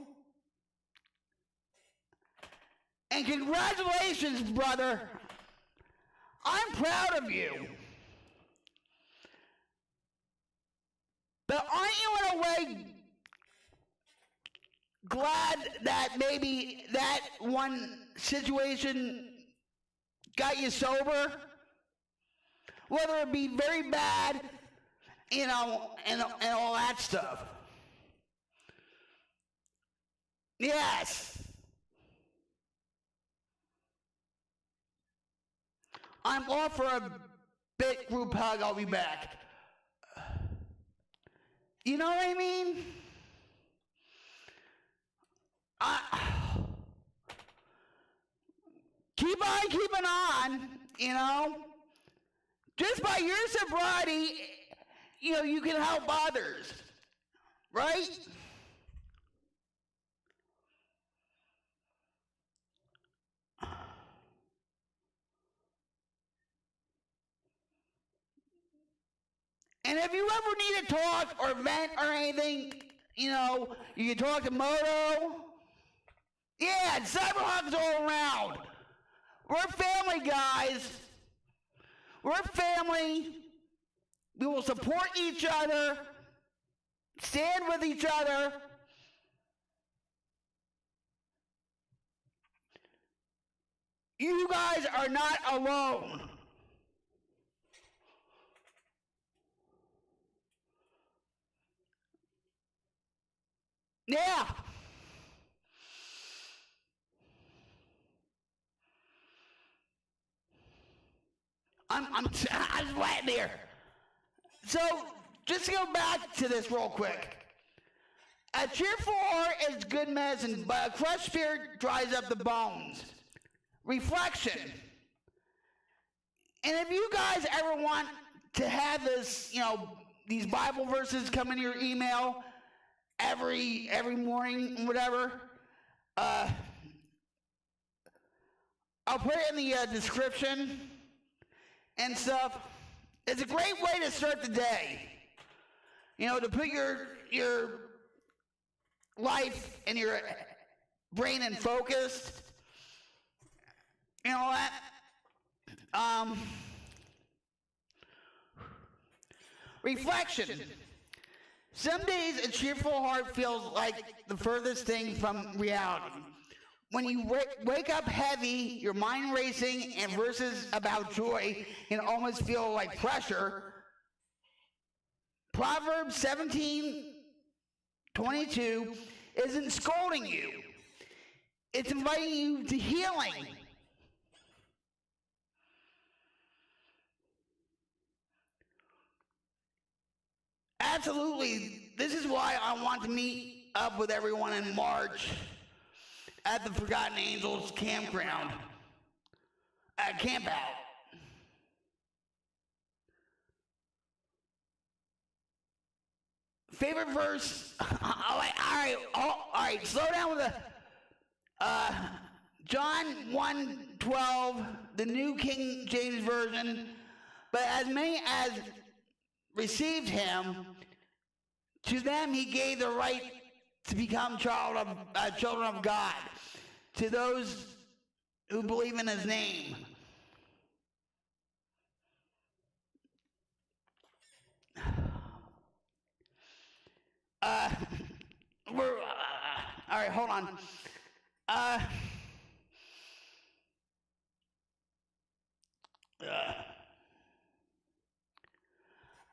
And congratulations, brother. I'm proud of you. But aren't you in a way glad that maybe that one situation got you sober? Whether it be very bad, you know, and all that stuff. Yes. I'm off for a big group hug. I'll be back. You know what I mean? Keep on keeping on, you know? Just by your sobriety, you know, you can help others. Right? And if you ever need to talk or vent or anything, you know, you can talk to Moto. Yeah, Cyberhawk's all around. We're family, guys. We're family. We will support each other, stand with each other. You guys are not alone. Yeah. I'm sweating here. So, just to go back to this real quick. A cheerful heart is good medicine, but a crushed spirit dries up the bones. Reflection. And if you guys ever want to have this, these Bible verses come in your email every morning, whatever, I'll put it in the description and stuff. It's a great way to start the day. To put your life and your brain in focus. You know what? Reflection. Some days a cheerful heart feels like the furthest thing from reality. When you wake up heavy, your mind racing, and verses about joy can almost feel like pressure. Proverbs 17:22 isn't scolding you. It's inviting you to healing. Absolutely. This is why I want to meet up with everyone in March at the Forgotten Angels campground. Camp out. Favorite verse? All right, slow down with the John 1:12, the New King James Version. But as many as received him, to them he gave the right to become children of God, to those who believe in his name. All right, hold on.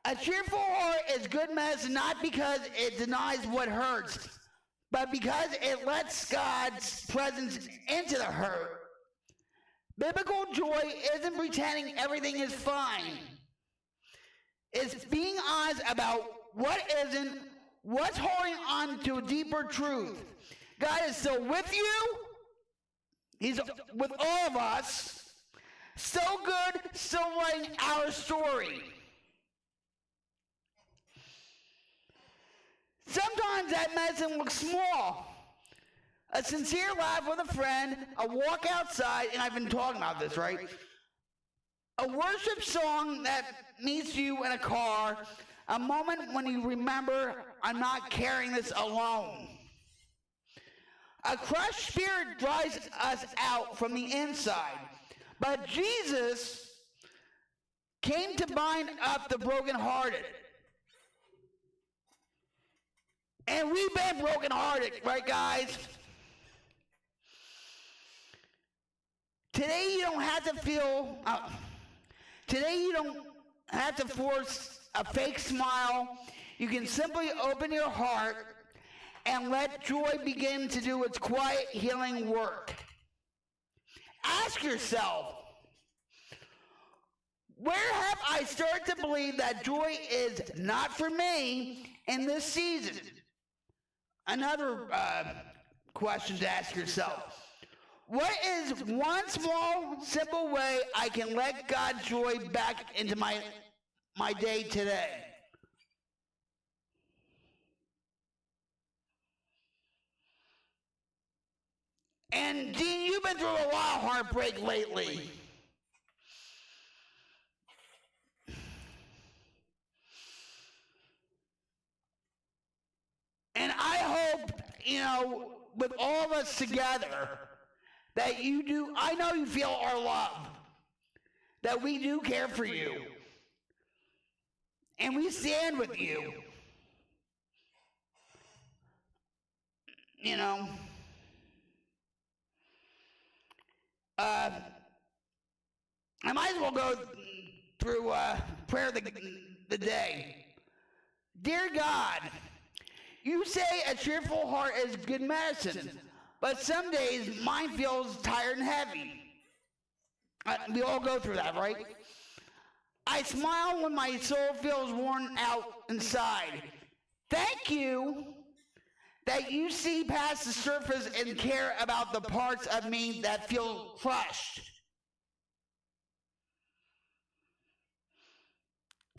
A cheerful heart is good medicine not because it denies what hurts, but because it lets God's presence into the hurt. Biblical joy isn't pretending everything is fine. It's being honest about what isn't, what's holding on to a deeper truth. God is still with you. He's with all of us. So good, still writing our story. Sometimes that medicine looks small. A sincere laugh with a friend, a walk outside, and I've been talking about this, right? A worship song that meets you in a car, a moment when you remember, I'm not carrying this alone. A crushed spirit dries us out from the inside, but Jesus came to bind up the brokenhearted. And we've been brokenhearted, right, guys? Today you don't have to feel, today you don't have to force a fake smile. You can simply open your heart and let joy begin to do its quiet healing work. Ask yourself, where have I started to believe that joy is not for me in this season? Another question to ask yourself. What is one small, simple way I can let God's joy back into my day today? And Dean, you've been through a lot of heartbreak lately. And I hope, with all of us together, that you do, I know you feel our love, that we do care for you, and we stand with you. I might as well go through prayer of the day. Dear God, you say a cheerful heart is good medicine, but some days mine feels tired and heavy. We all go through that, right? I smile when my soul feels worn out inside. Thank you that you see past the surface and care about the parts of me that feel crushed.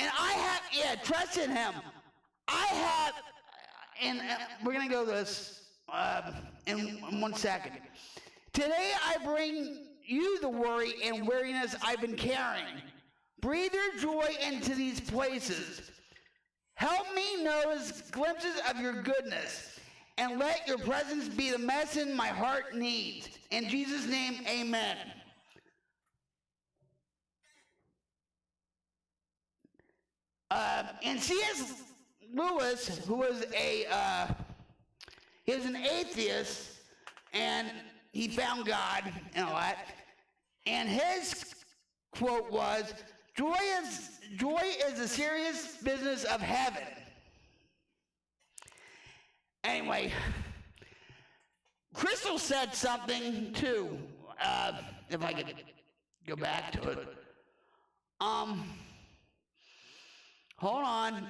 And I have, trust in him. I have, and we're going to go this in 1 second. Today I bring you the worry and weariness I've been carrying. Breathe your joy into these places. Help me notice glimpses of your goodness, and let your presence be the medicine my heart needs. In Jesus' name, amen. And C.S. Lewis, who was he was an atheist, and he found God and all that. And his quote was, joy is the serious business of heaven. Anyway, Crystal said something too, if I could go back to it. Hold on.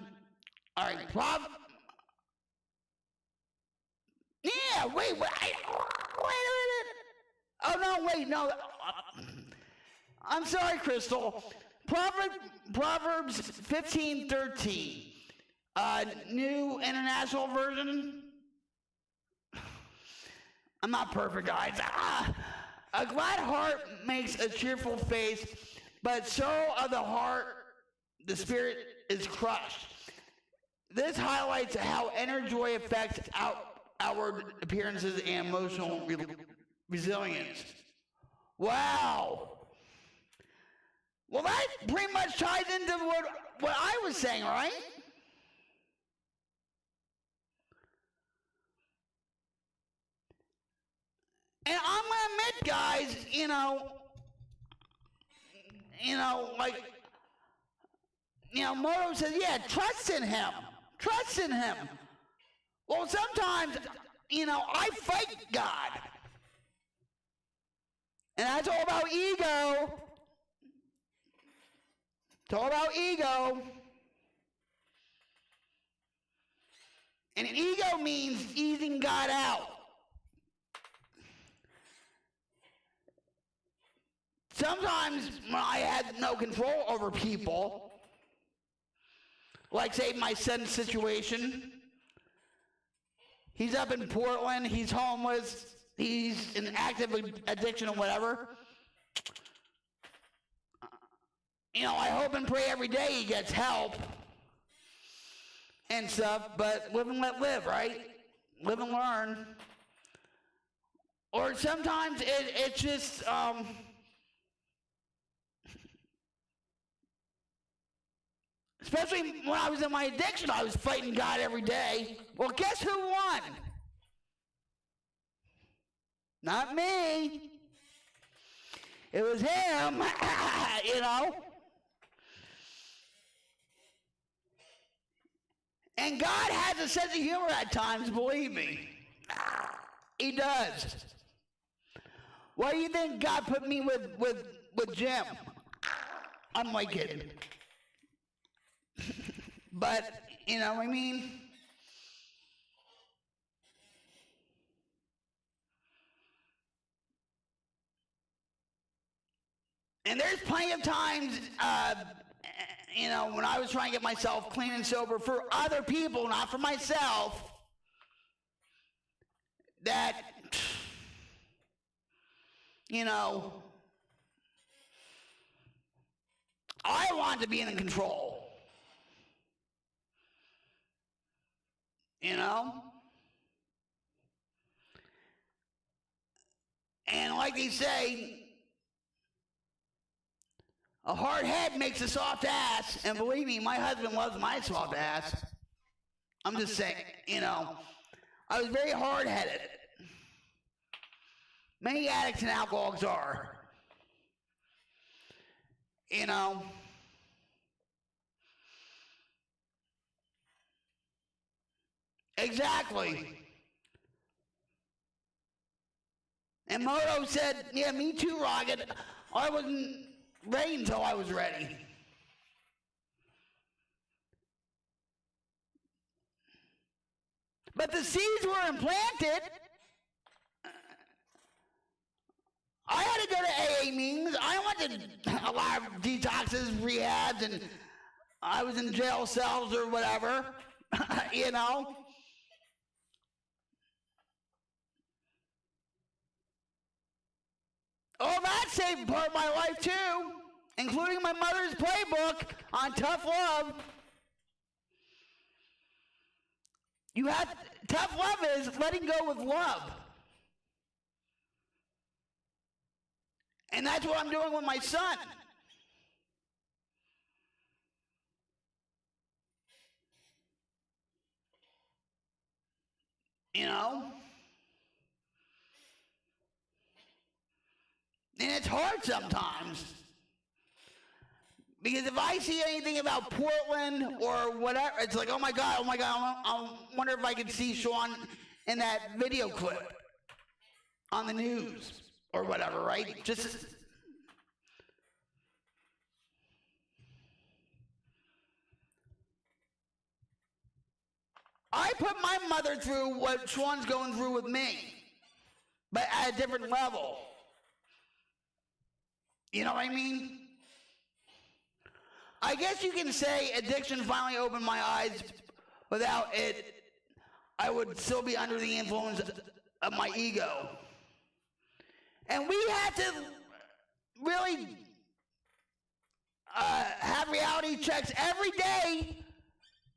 All right, yeah, wait a minute. Oh, no, wait, no. I'm sorry, Crystal. Proverbs 15:13. New International Version. I'm not perfect, guys. A glad heart makes a cheerful face, but sorrow of the heart, the spirit is crushed. This highlights how inner joy affects outward appearances and emotional resilience. Wow. Well, that pretty much ties into what I was saying, right? And I'm going to admit, guys, Moto says, yeah, trust in him. Trust in him. Well, sometimes, I fight God. And that's all about ego. It's all about ego. And ego means easing God out. Sometimes when I had no control over people, like say my son's situation, he's up in Portland, he's homeless, he's in active addiction or whatever. I hope and pray every day he gets help and stuff, but live and let live, right? Live and learn. Or sometimes it's just, especially when I was in my addiction, I was fighting God every day. Well, guess who won? Not me. It was him, And God has a sense of humor at times, believe me. He does. Why do you think God put me with Jim? I'm like kidding. But, you know what I mean? And there's plenty of times, when I was trying to get myself clean and sober for other people, not for myself, that, I wanted to be in control. And like they say, a hard head makes a soft ass, and believe me, my husband loves my soft ass. I'm just saying, I was very hard-headed. Many addicts and alcoholics are. You know? Exactly. And Moto said, yeah, me too, Rocket. I wasn't ready until I was ready. But the seeds were implanted. I had to go to AA meetings. I went to a lot of detoxes, rehabs, and I was in jail cells or whatever, you know. Oh, that saved part of my life too, including my mother's playbook on tough love. Tough love is letting go with love. And that's what I'm doing with my son. You know? And it's hard sometimes. Because if I see anything about Portland or whatever, it's like, oh my God, I wonder if I could see Sean in that video clip on the news or whatever, right? Just I put my mother through what Sean's going through with me, but at a different level. You know what I mean? I guess you can say addiction finally opened my eyes. Without it, I would still be under the influence of my ego. And we have to really have reality checks every day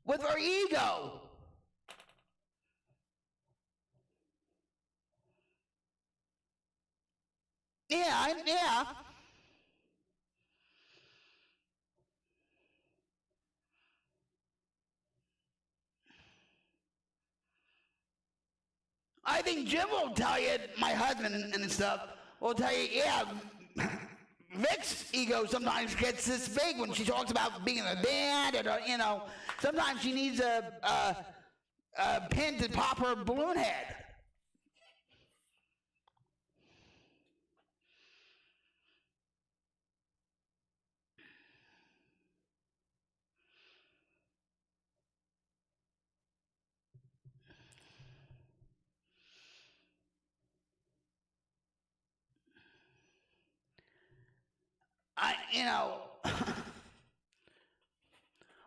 with our ego. Yeah. I think Jim will tell you, my husband and stuff, will tell you, yeah, Vic's ego sometimes gets this big when she talks about being in a band, or, you know, sometimes she needs a pin to pop her balloon head.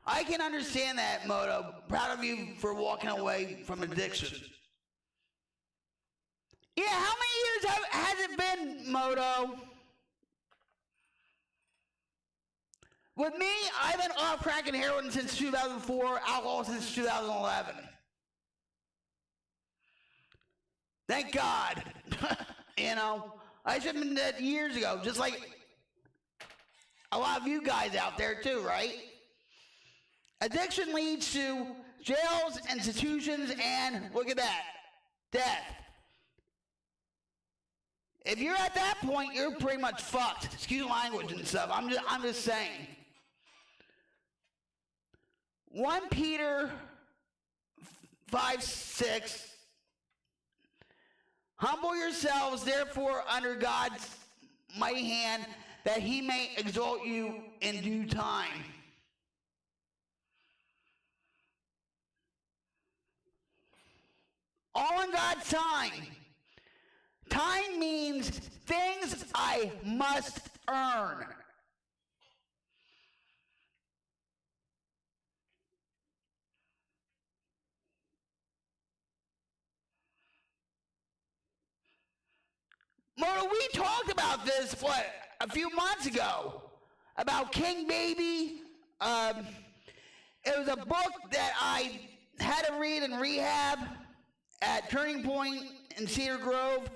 I can understand that, Moto. Proud of you for walking away from addiction. Yeah, how many years has it been, Moto? With me, I've been off crack and heroin since 2004, alcohol since 2011. Thank God. I should have been dead years ago, just like a lot of you guys out there too, right? Addiction leads to jails, institutions, and look at that, death. If you're at that point, you're pretty much fucked. Excuse language and stuff. I'm just saying. 1 Peter 5:6. Humble yourselves, therefore, under God's mighty hand, that he may exalt you in due time. All in God's time. Time means things I must earn. Moto, we talked about this, a few months ago, about King Baby. It was a book that I had to read in rehab at Turning Point in Cedar Grove.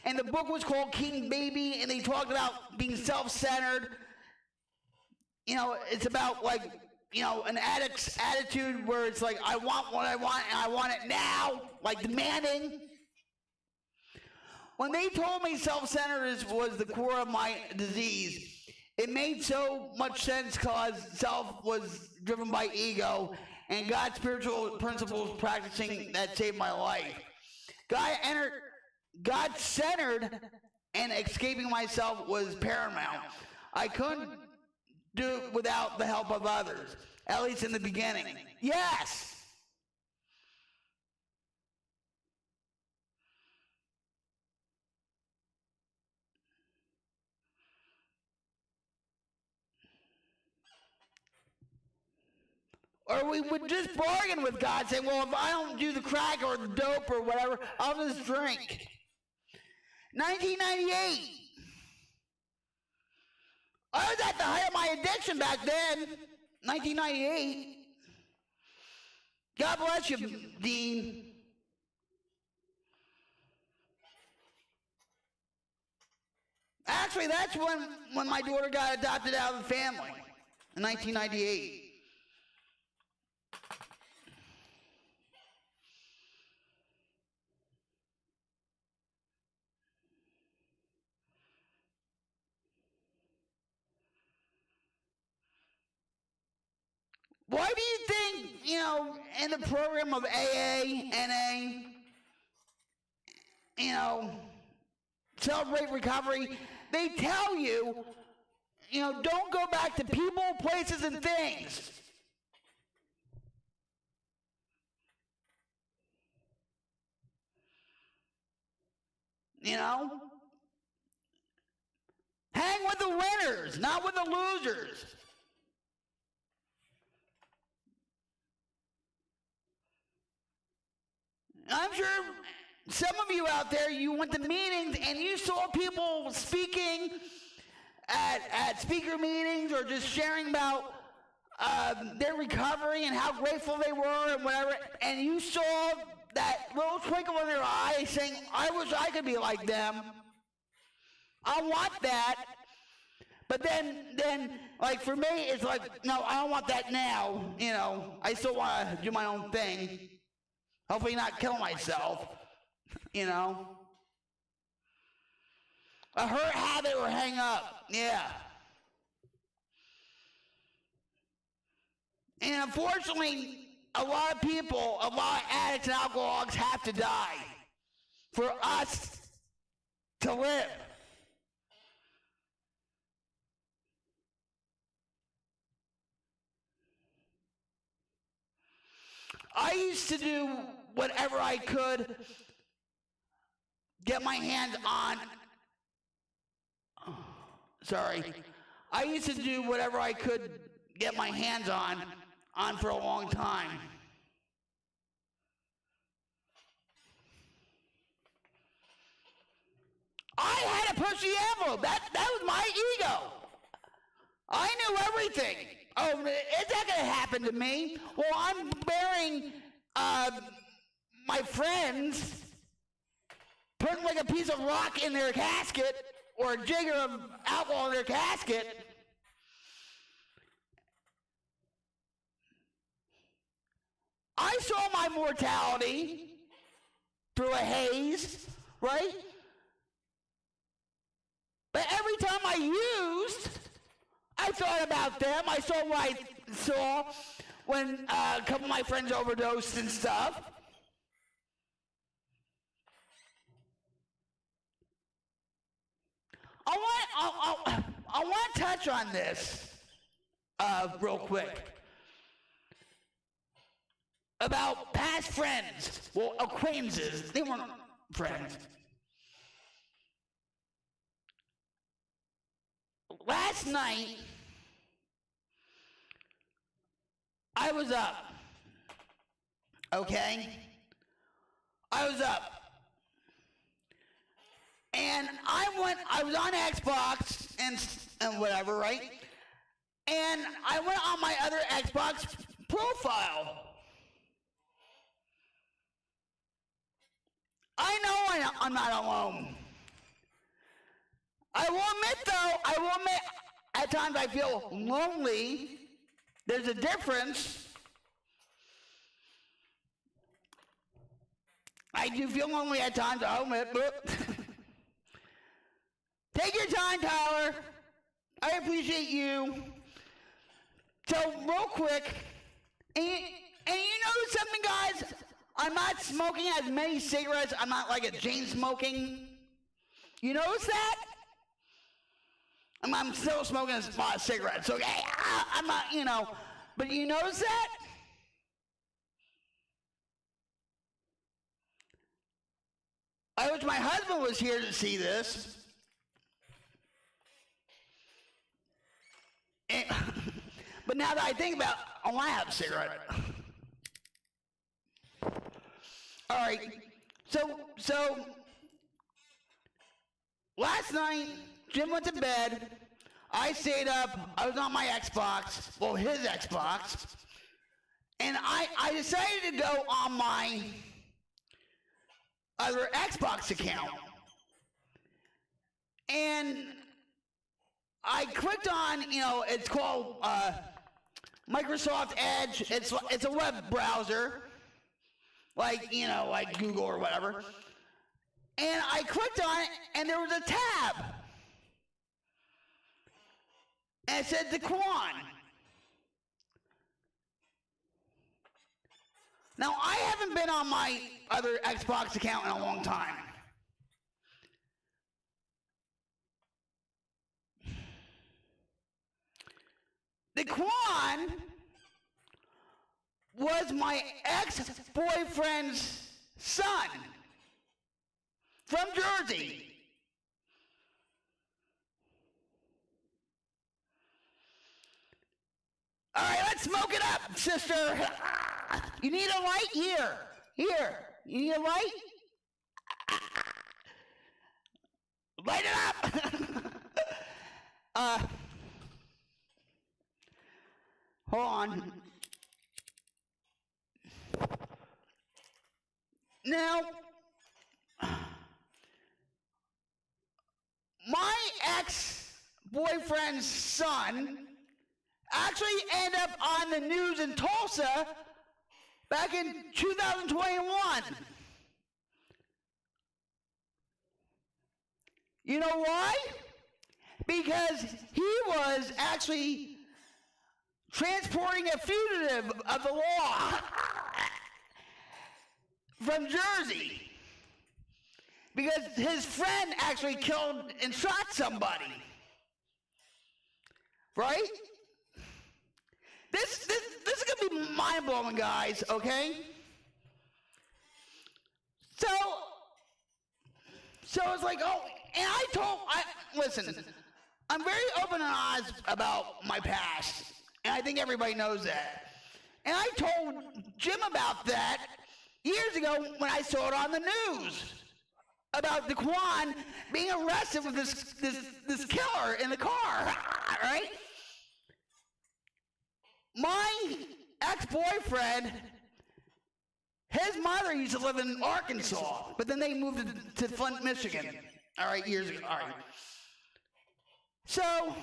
And the book was called King Baby, and they talked about being self-centered. It's about, an addict's attitude where it's like, I want what I want, and I want it now, like demanding. When they told me self-centeredness was the core of my disease, It made so much sense because self was driven by ego, and God's spiritual principles practicing that saved my life. God-centered and escaping myself was paramount. I couldn't do it without the help of others, at least in the beginning. Yes! Or we would just bargain with God, say, well, if I don't do the crack or the dope or whatever, I'll just drink. 1998. I was at the height of my addiction back then. 1998. God bless you, Dean. Actually, that's when my daughter got adopted out of the family, in 1998. Why do you think, in the program of AA, NA, Celebrate Recovery, they tell you, don't go back to people, places, and things. Hang with the winners, not with the losers. I'm sure some of you out there, you went to meetings and you saw people speaking at speaker meetings or just sharing about their recovery and how grateful they were and whatever, and you saw that little twinkle in their eye saying, I wish I could be like them. I want that. But then, like for me, it's like, no, I don't want that now. I still want to do my own thing. Hopefully not kill myself, A hurt habit or hang up, yeah. And unfortunately, a lot of people, a lot of addicts and alcoholics have to die for us to live. I used to do whatever I could get my hands on. I used to do whatever I could get my hands on for a long time. I had to push the envelope. That was my ego. I knew everything. Oh, is that going to happen to me? Well, I'm burying my friends, putting like a piece of rock in their casket or a jigger of alcohol in their casket. I saw my mortality through a haze, right? But every time I used, I thought about them. I saw what I saw when a couple of my friends overdosed and stuff. I want to touch on this real quick. About past friends. Well, acquaintances. They weren't friends. Last night, I was up. Okay? I was up. And I was on Xbox and whatever, right? And I went on my other Xbox profile. I know I'm not alone. I will admit, at times I feel lonely. There's a difference. I do feel lonely at times, I'll admit, but take your time, Tyler. I appreciate you. So, real quick, and you know something, guys? I'm not smoking as many cigarettes. I'm not like a chain smoking. You notice that? I'm still smoking a lot of cigarettes. So, I'm not, but you notice that? I wish my husband was here to see this. But now that I think about it, I want to have a cigarette. All right. So last night, Jim went to bed. I stayed up. I was on my Xbox. Well, his Xbox. And I decided to go on my other Xbox account. And I clicked on, it's called Microsoft Edge. It's a web browser, like Google or whatever. And I clicked on it, and there was a tab. And it said Daquan. Now, I haven't been on my other Xbox account in a long time. Daquan was my ex-boyfriend's son from Jersey. All right, let's smoke it up, sister. You need a light? Here. You need a light? Light it up. Hold on. Now, my ex-boyfriend's son actually ended up on the news in Tulsa back in 2021. You know why? Because he was actually transporting a fugitive of the law from Jersey. Because his friend actually killed and shot somebody. Right? This is going to be mind-blowing, guys, okay? So it's like, listen, I'm very open and honest about my past, and I think everybody knows that. And I told Jim about that years ago when I saw it on the news about Daquan being arrested with this killer in the car, right? My ex-boyfriend, his mother used to live in Arkansas, but then they moved to Flint, Michigan, all right, years ago, all right. So,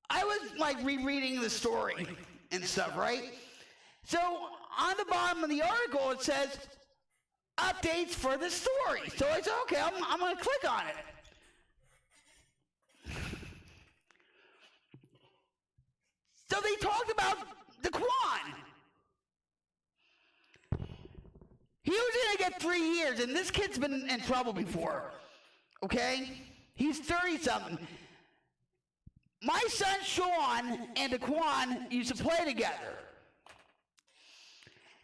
I was like rereading the story and stuff, right? So, on the bottom of the article, it says, updates for the story. So I said, okay, I'm going to click on it. So they talked about Daquan. He was going to get 3 years, and this kid's been in trouble before. Okay? He's 30-something. My son Sean and Daquan used to play together.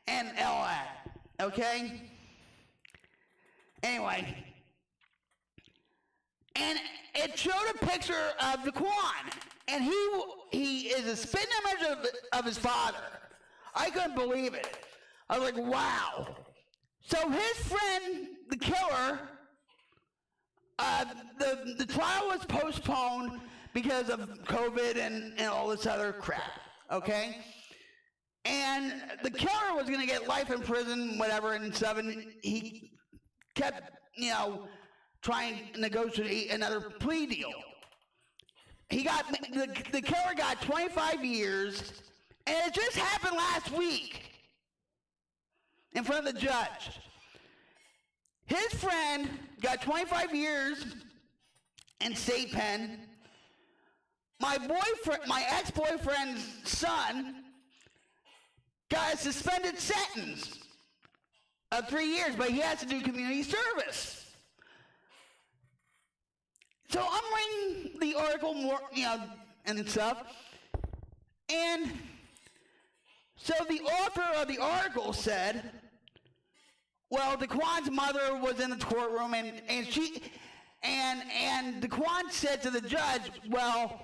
And all that. Okay? Anyway. And it showed a picture of Daquan. And he is a spitting image of his father. I couldn't believe it. I was like, wow. So his friend, the killer, the trial was postponed because of COVID and all this other crap, okay? And the killer was going to get life in prison, whatever, and stuff, and he kept, trying to negotiate another plea deal. The killer got 25 years, and it just happened last week in front of the judge. His friend got 25 years and state pen. My ex-boyfriend's son got a suspended sentence of 3 years, but he has to do community service. So I'm reading the article more, and stuff. And so the author of the article said, well, Daquan's mother was in the courtroom, and Daquan said to the judge, well,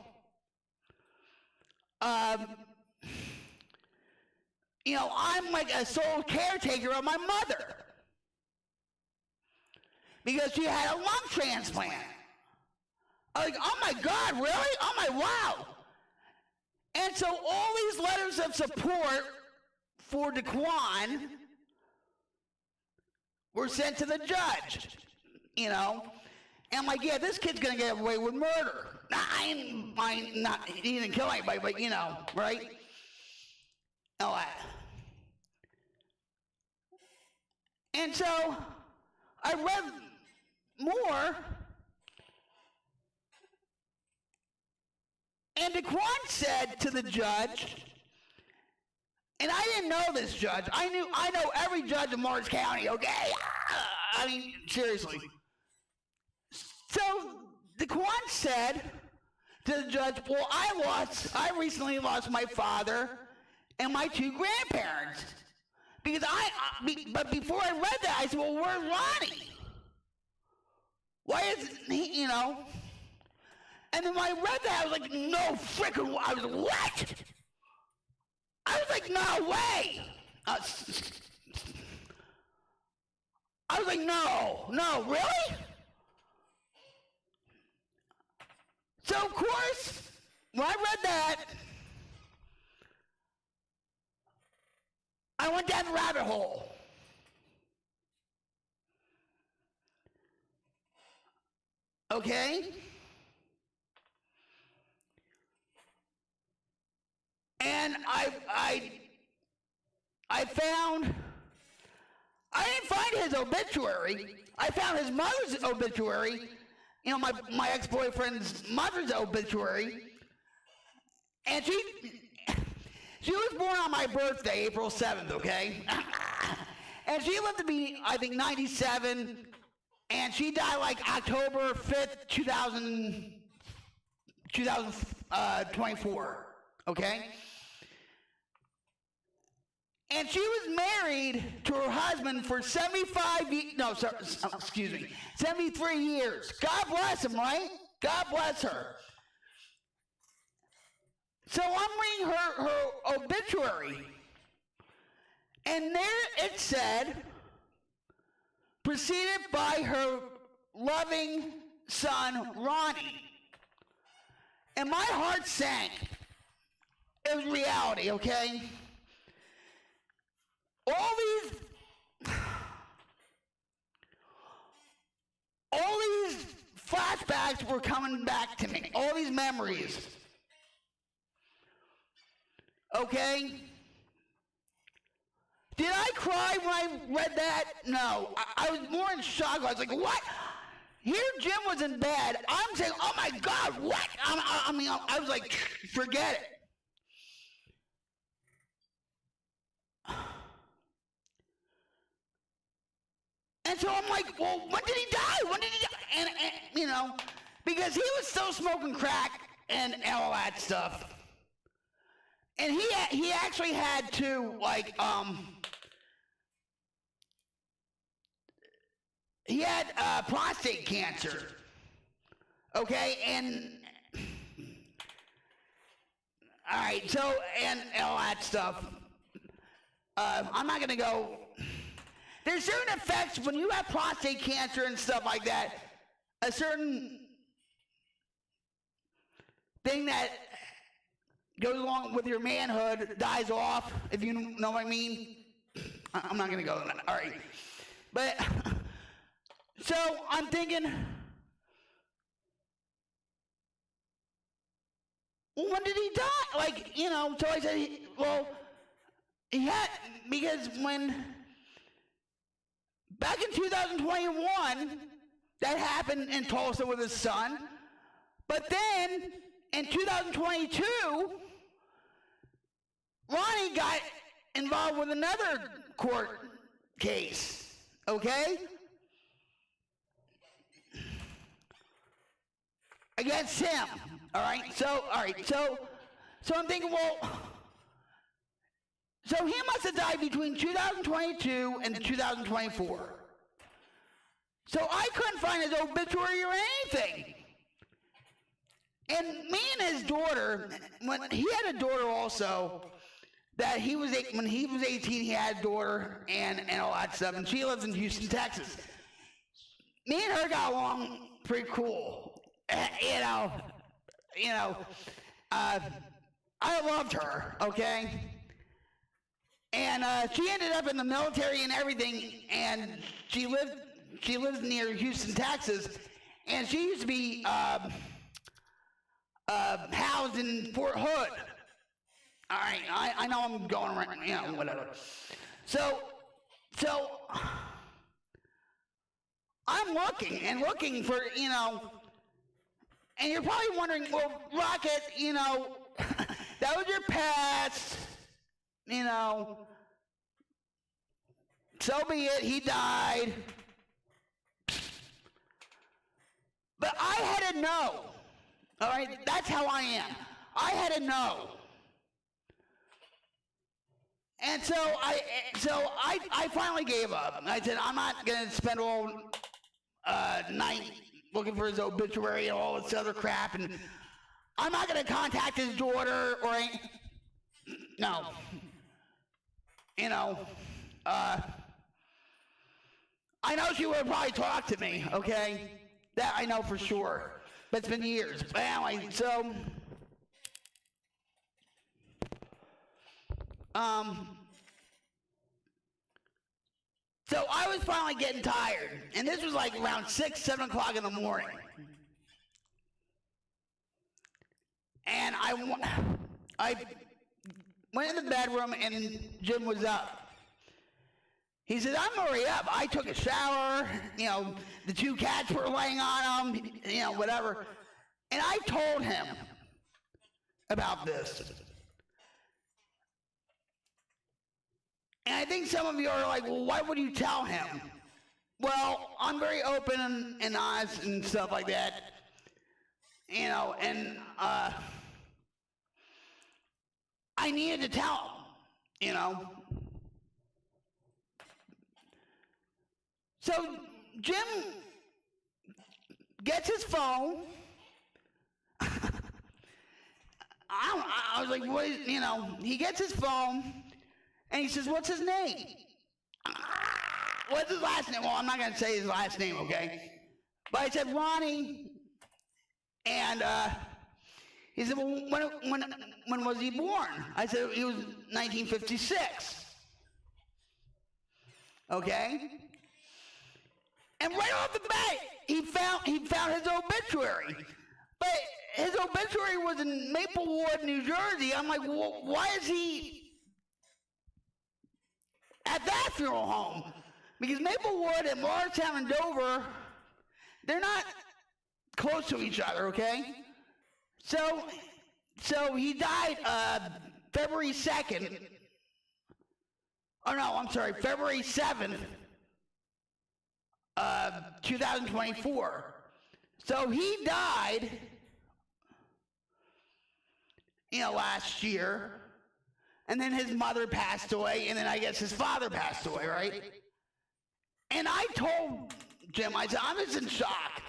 I'm like a sole caretaker of my mother because she had a lung transplant. I'm like, oh my God, really? Oh my, wow. And so all these letters of support for Daquan were sent to the judge, And I'm like, yeah, this kid's gonna get away with murder. He didn't kill anybody, but right? All that. And so I read more, and Daquan said to the judge, and I didn't know this judge. I know every judge in Morris County, okay? I mean, seriously. So Daquan said to the judge, well, I recently lost my father and my 2 grandparents. Because but before I read that, I said, well, where's Ronnie? Why isn't he, And then when I read that, I was like, no frickin', I was, what? I was like, no way. I was like, no, really? So, of course, when I read that, I went down the rabbit hole. Okay? And I found, I didn't find his obituary. I found his mother's obituary, my ex-boyfriend's mother's obituary. And she was born on my birthday, April 7th, okay? And she lived to be, I think, 97, and she died like October 5th, 2024, okay? And she was married to her husband for 73 years. God bless him, right? God bless her. So I'm reading her obituary, and there it said, preceded by her loving son, Ronnie. And my heart sank. It was reality, okay? All these flashbacks were coming back to me. All these memories. Okay? Did I cry when I read that? No. I was more in shock. I was like, what? Here Jim was in bed. I'm saying, oh my God, what? I was like, forget it. And so I'm like, well, when did he die? When did he die? And because he was still smoking crack and all that stuff. And he actually had to, he had prostate cancer. Okay, and all right, so, and all that stuff. I'm not gonna go. There's certain effects when you have prostate cancer and stuff like that. A certain thing that goes along with your manhood dies off, if you know what I mean. I'm not gonna go there. All right, but so I'm thinking, well, when did he die? So I said, well, he had, because back in 2021, that happened in Tulsa with his son. But then, in 2022, Ronnie got involved with another court case, okay? Against him, all right? So I'm thinking, well, so he must have died between 2022 and 2024. So I couldn't find his obituary or anything. And me and his daughter, when he had a daughter also, that when he was 18, he had a daughter and all that stuff, and she lives in Houston, Texas. Me and her got along pretty cool. I loved her, okay? And she ended up in the military and everything, and she lives near Houston, Texas, and she used to be housed in Fort Hood. All right, I know I'm going around, whatever. So I'm looking for, and you're probably wondering, well, Rocket, that was your past, so be it, he died. But I had to know, all right? That's how I am. I had to know. And so I finally gave up. I said, I'm not going to spend all night looking for his obituary and all this other crap, and I'm not going to contact his daughter or any, no. I know she would probably talk to me, okay? That I know for sure. But it's been years. But anyway, so I was finally getting tired, and this was like around 6, 7 o'clock in the morning. And I went in the bedroom, and Jim was up. He said, I'm already up. I took a shower, the 2 cats were laying on him, whatever. And I told him about this. And I think some of you are like, well, why would you tell him? Well, I'm very open and honest and stuff like that. And I needed to tell him, So Jim gets his phone. I was like, what is, he gets his phone, and he says, what's his name? What's his last name? Well, I'm not going to say his last name, okay? But I said, Ronnie, and he said, well, when was he born? I said, he was 1956. Okay? And right off the bat, he found his obituary. But his obituary was in Maplewood, New Jersey. I'm like, well, why is he at that funeral home? Because Maplewood and Morristown and Dover, they're not close to each other, okay? So he died February 2nd. Oh no, I'm sorry, February 7th. 2024. So he died, last year, and then his mother passed away, and then I guess his father passed away, right? And I told Jim, I said, I'm just in shock.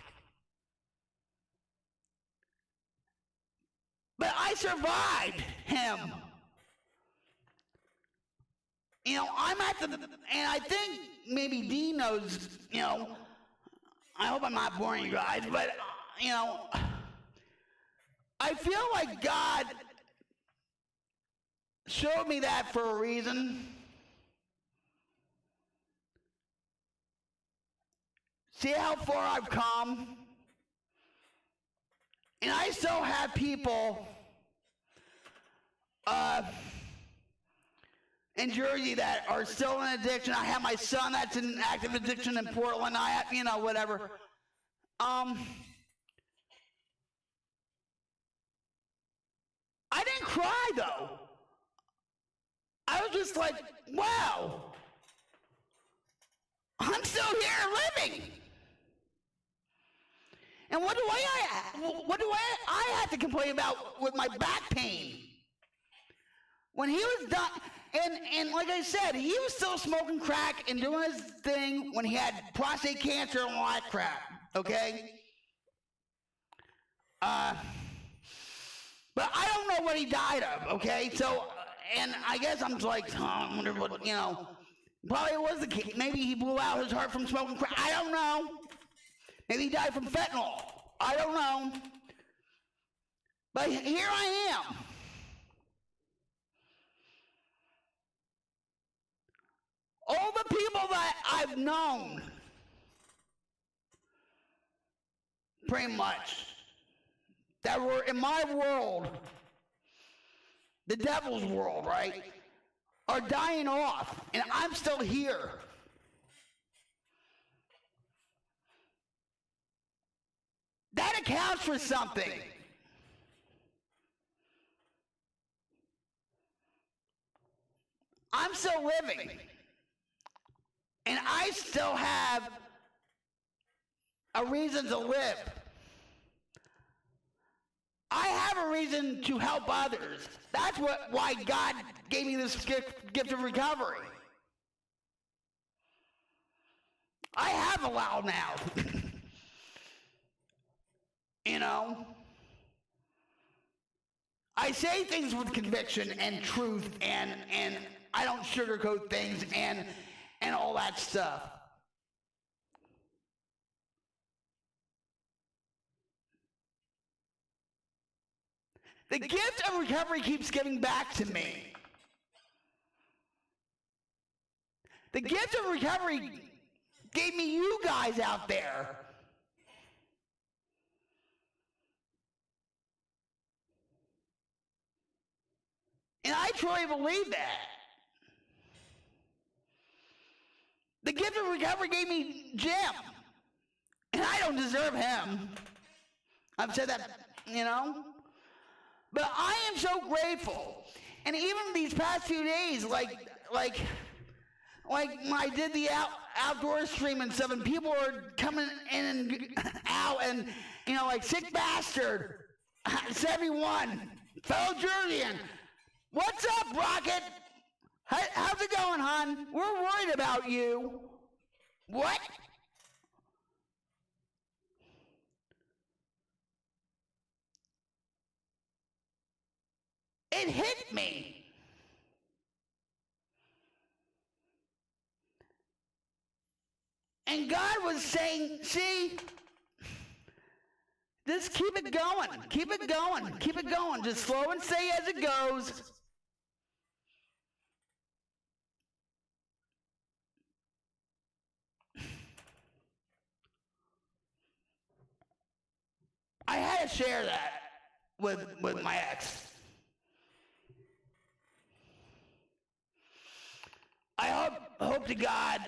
But I survived him. I'm at the, and I think maybe Dean knows, I hope I'm not boring you guys, but, I feel like God showed me that for a reason. See how far I've come? And I still have people, in Jersey that are still in addiction. I have my son that's in active addiction in Portland. I have, whatever. just like, wow, I'm still here living. And what do I have to complain about with my back pain? When he was done, and like I said, he was still smoking crack and doing his thing when he had prostate cancer and all that crap, okay? But I don't know what he died of, okay? So, and I guess I'm just like, I wonder what, probably it was the case. Maybe he blew out his heart from smoking crack. I don't know. Maybe he died from fentanyl. I don't know. But here I am. All the people that I've known, pretty much, that were in my world, the devil's world, right, are dying off, and I'm still here. That accounts for something. I'm still living. And I still have a reason to live. I have a reason to help others. That's why God gave me this gift of recovery. I have a loud mouth. I say things with conviction and truth, and I don't sugarcoat things and all that stuff. The gift of recovery keeps giving back to me. The gift of recovery gave me you guys out there. And I truly believe that. The gift of recovery gave me Jim. And I don't deserve him. I've said that, But I am so grateful. And even these past few days, like when I did the outdoor stream and stuff, and people are coming in and out, and, like Sick Bastard, 71, fellow Jerseyan. What's up, Rocket? How's it going, hon? We're worried about you. What? It hit me. And God was saying, see, just keep it going. Keep it going. Keep it going. Just slow and steady as it goes. I had to share that with my ex. I hope to God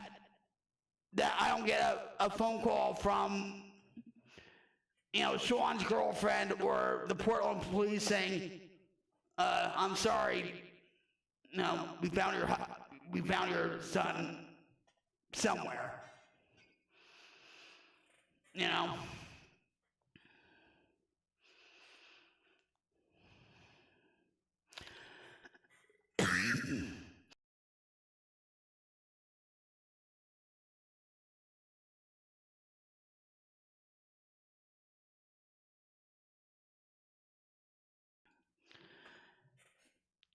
that I don't get a phone call from, Sean's girlfriend or the Portland police saying, I'm sorry, we found your son somewhere.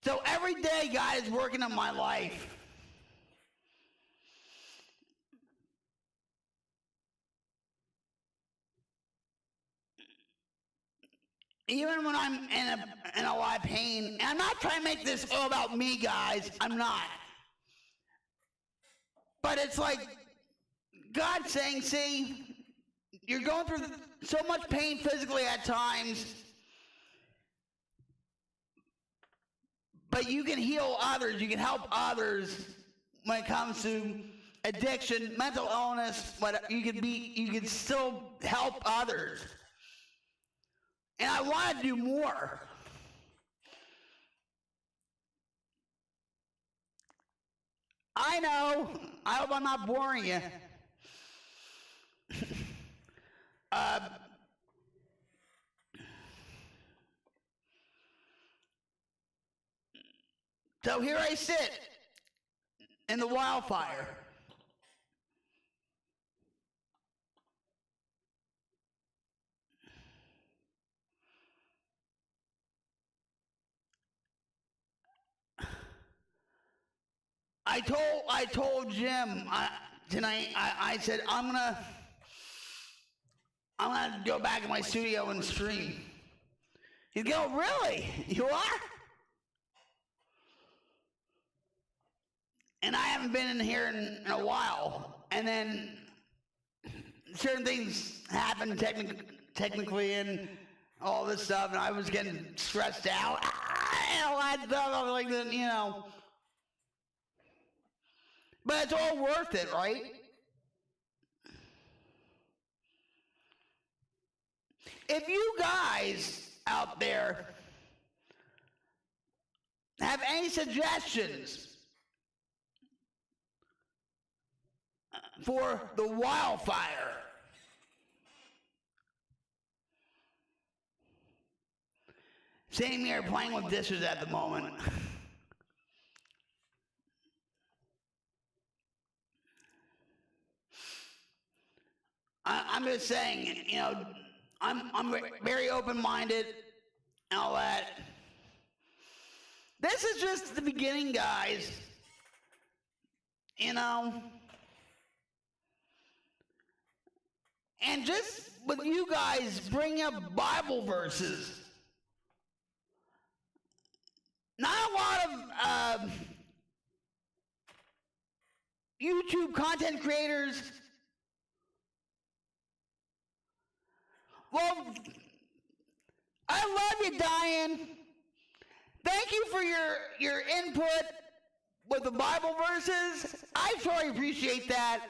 So every day God is working on my life. Even when I'm in a lot of pain, and I'm not trying to make this all about me, guys. I'm not. But it's like God saying, see, you're going through so much pain physically at times, but you can heal others, you can help others when it comes to addiction, mental illness, but you can still help others. And I want to do more. I know. I hope I'm not boring you. So here I sit in the wildfire. I told Jim tonight. I said I'm gonna go back in my studio and stream. He'd go, really? You are? And I haven't been in here in a while. And then certain things happened technically and all this stuff, and I was getting stressed out. I was like, you know. But it's all worth it, right? If you guys out there have any suggestions for the Wildfire, same here, playing with dishes at the moment. I'm just saying, you know, I'm very open-minded and all that. This is just the beginning, guys. You know. And just with you guys bringing up Bible verses, not a lot of YouTube content creators. Well, I love you, Diane. Thank you for your input with the Bible verses. I truly appreciate that.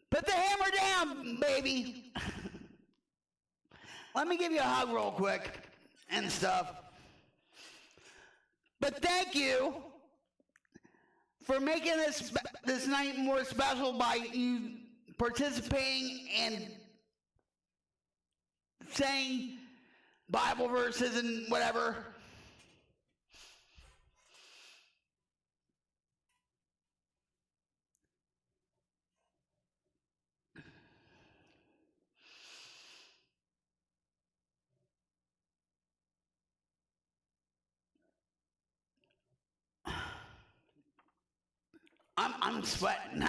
Put the hammer down, baby. Let me give you a hug real quick and stuff. But thank you for making this night more special by you participating and saying Bible verses and whatever. I'm sweating.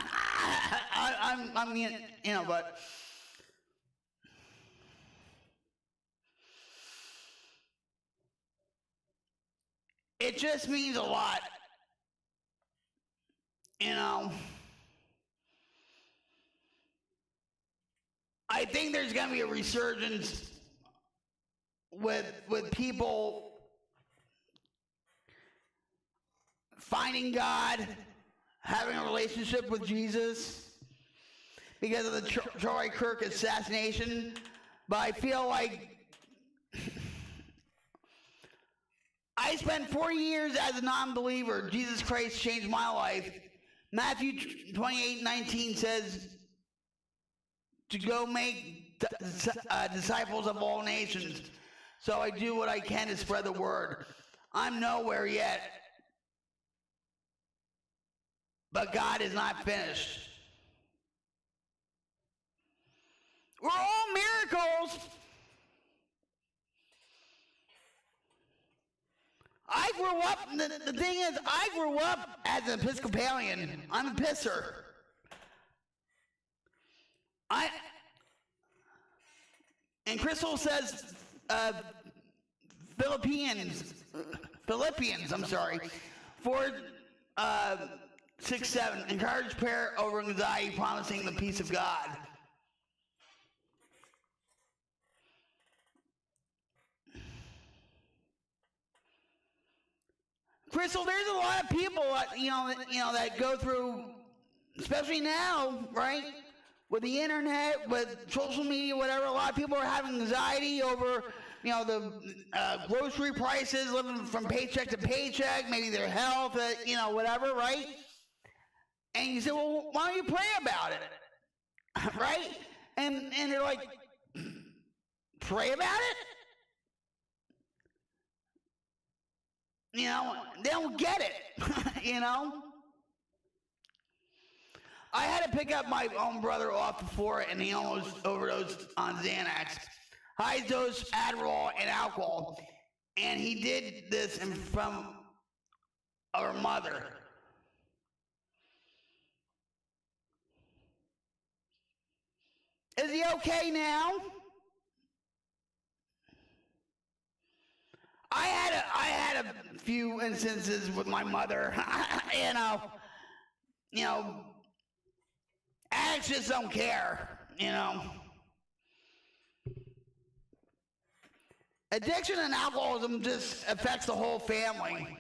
I'm you know, but it just means a lot. You know, I think there's going to be a resurgence with people finding God, having a relationship with Jesus because of the Charlie Kirk assassination. But I feel like I spent 40 years as a non-believer. Jesus Christ changed my life. Matthew 28:19 says to go make disciples of all nations. So I do what I can to spread the word. I'm nowhere yet. But God is not finished. We're all miracles. I grew up, the thing is, I grew up as an Episcopalian. I'm a pisser. And Crystal says, Philippians, I'm sorry, 4:6-7, encourage prayer over anxiety, promising the peace of God. Crystal, there's a lot of people, you know, that go through, especially now, right? with the internet, with social media, whatever, a lot of people are having anxiety over, the grocery prices, living from paycheck to paycheck, maybe their health, whatever, right? And you say, well, why don't you pray about it, right? And they're like, pray about it? They don't get it, I had to pick up my own brother off before, and he almost overdosed on Xanax, high dose Adderall, and alcohol. And he did this from our mother. Is he okay now? I had a few instances with my mother, addicts just don't care, Addiction and alcoholism just affects the whole family.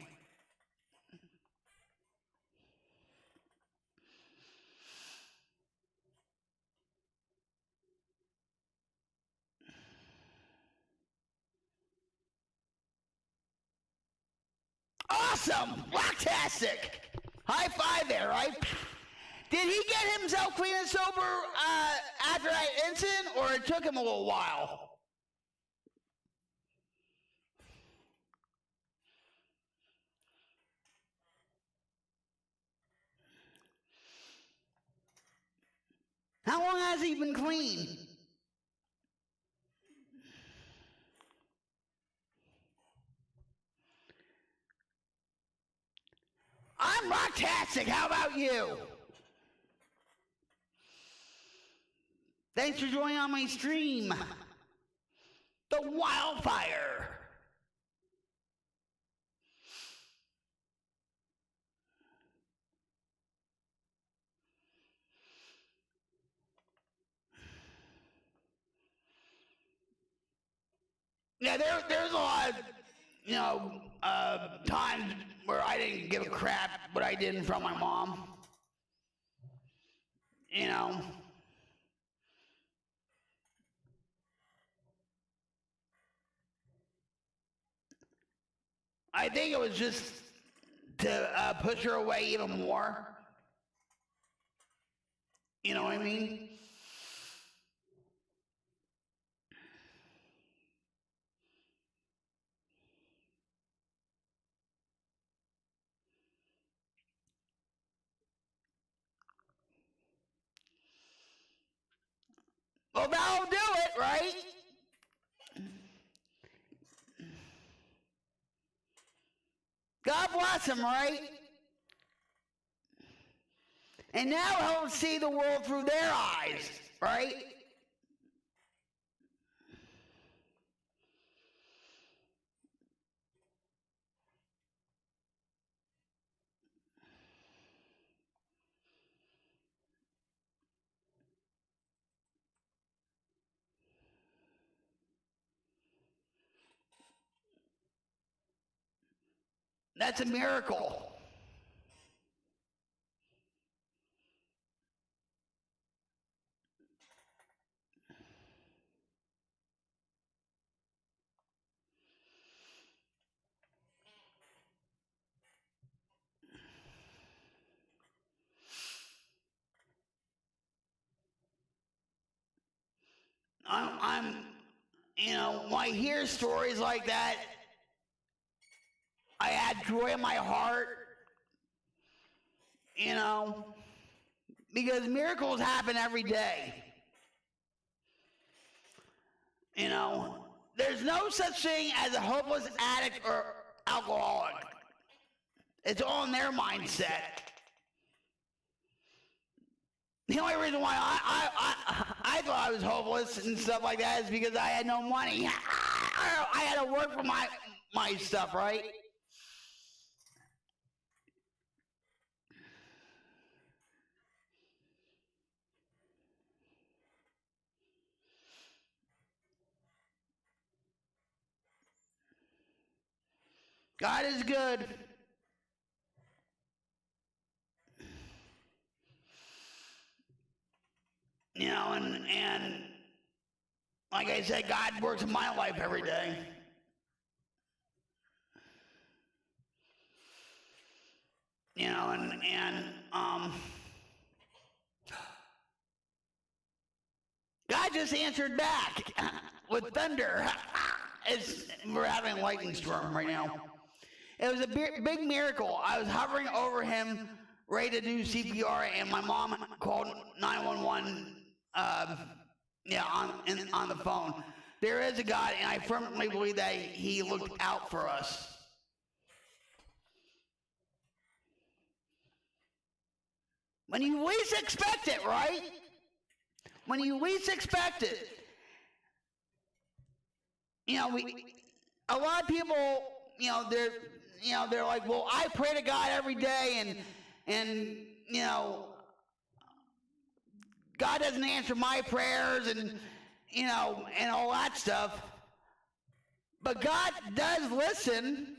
Awesome! Rocktastic! High five there, right? Did he get himself clean and sober after that incident, or it took him a little while? How long has he been clean? I'm Rocktastic. How about you? Thanks for joining on my stream. The Wildfire. Yeah, there's a lot of, times where I didn't give a crap what I did in front of my mom. I think it was just to push her away even more. You know what I mean? Well, that'll do it, right? God bless him, right? And now he'll see the world through their eyes, right? That's a miracle. When I hear stories like that, I add joy in my heart, because miracles happen every day. There's no such thing as a hopeless addict or alcoholic. It's all in their mindset. The only reason why I thought I was hopeless and stuff like that is because I had no money. I had to work for my stuff, right? God is good. You know, and like I said, God works in my life every day. You know, and God just answered back with thunder. We're having a lightning storm right now. It was a big miracle. I was hovering over him, ready to do CPR, and my mom called 911. On the phone. There is a God, and I firmly believe that He looked out for us. When you least expect it, right? When you least expect it. You know, a lot of people, they're like, well, I pray to God every day, and God doesn't answer my prayers, and all that stuff. But God does listen.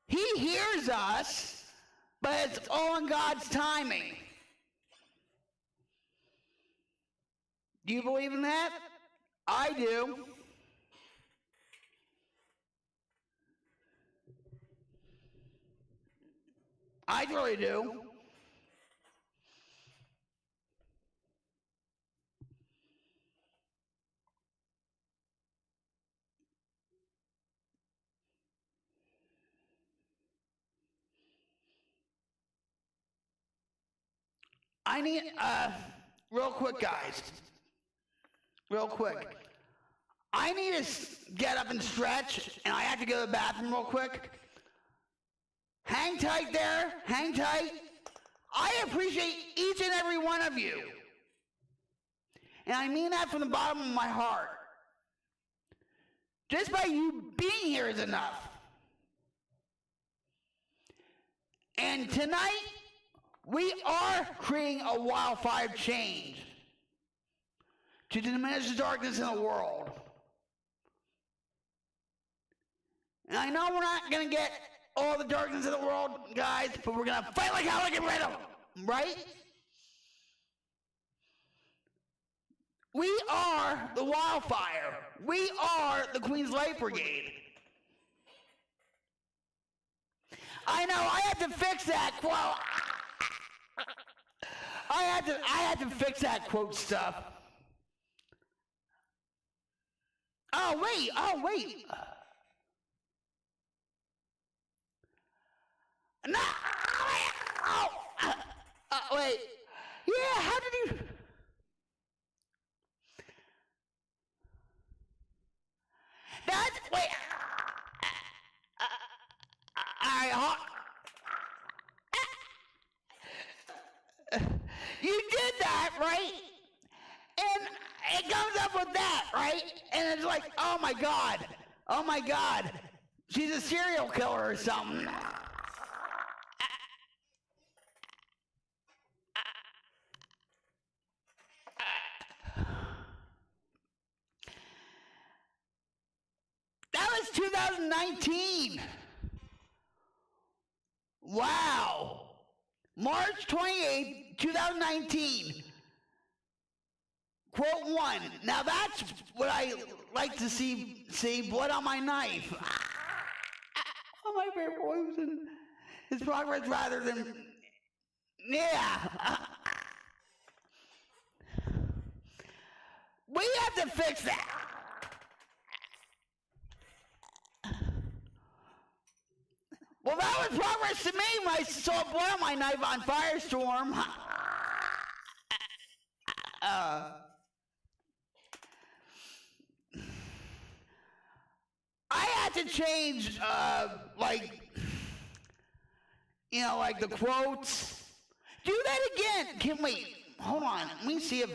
He hears us, but it's all in God's timing. Do you believe in that? I do. I really do. I need, real quick, guys. Real quick. I need to get up and stretch, and I have to go to the bathroom real quick. Hang tight there. Hang tight. I appreciate each and every one of you. And I mean that from the bottom of my heart. Just by you being here is enough. And tonight, we are creating a wildfire change to diminish the darkness in the world. And I know we're not going to get all the darkness in the world, guys, but we're going to fight like hell to get rid of them, right? We are the wildfire. We are the Queen's Light Brigade. I know, I had to fix that quote. I had to fix that quote stuff. Oh wait. No. Wait. Yeah. How did you? That's wait. You did that, right? And it comes up with that, right? And it's like, oh my God, she's a serial killer or something. That was 2019. Wow. March 28th, 2019. Quote 1. Now that's what I like to see blood on my knife. Oh, my favorite quotes in his progress rather than, yeah. We have to fix that. Well, that was progress to me when I saw blood on my knife on Firestorm. I had to change, like the quotes. Do that again. Can wait. Hold on. Let me see if.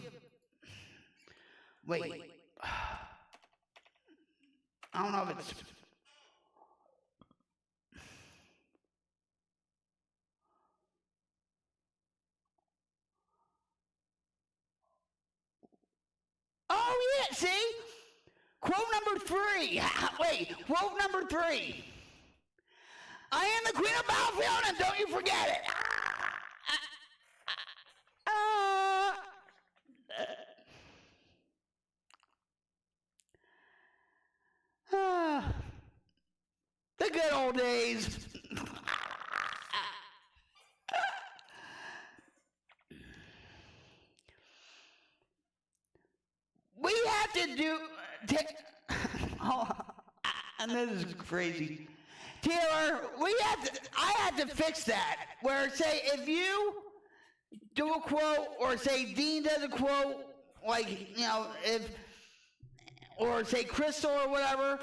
Wait. I don't know if it's. Oh, yeah, see? Quote number 3. Wait, quote number 3. I am the Queen of Battlefield, and don't you forget it. old days. We have to do. Oh, and this is crazy. Taylor, I have to fix that. Where, say, if you do a quote, or say Dean does a quote, like, you know, or say Crystal or whatever,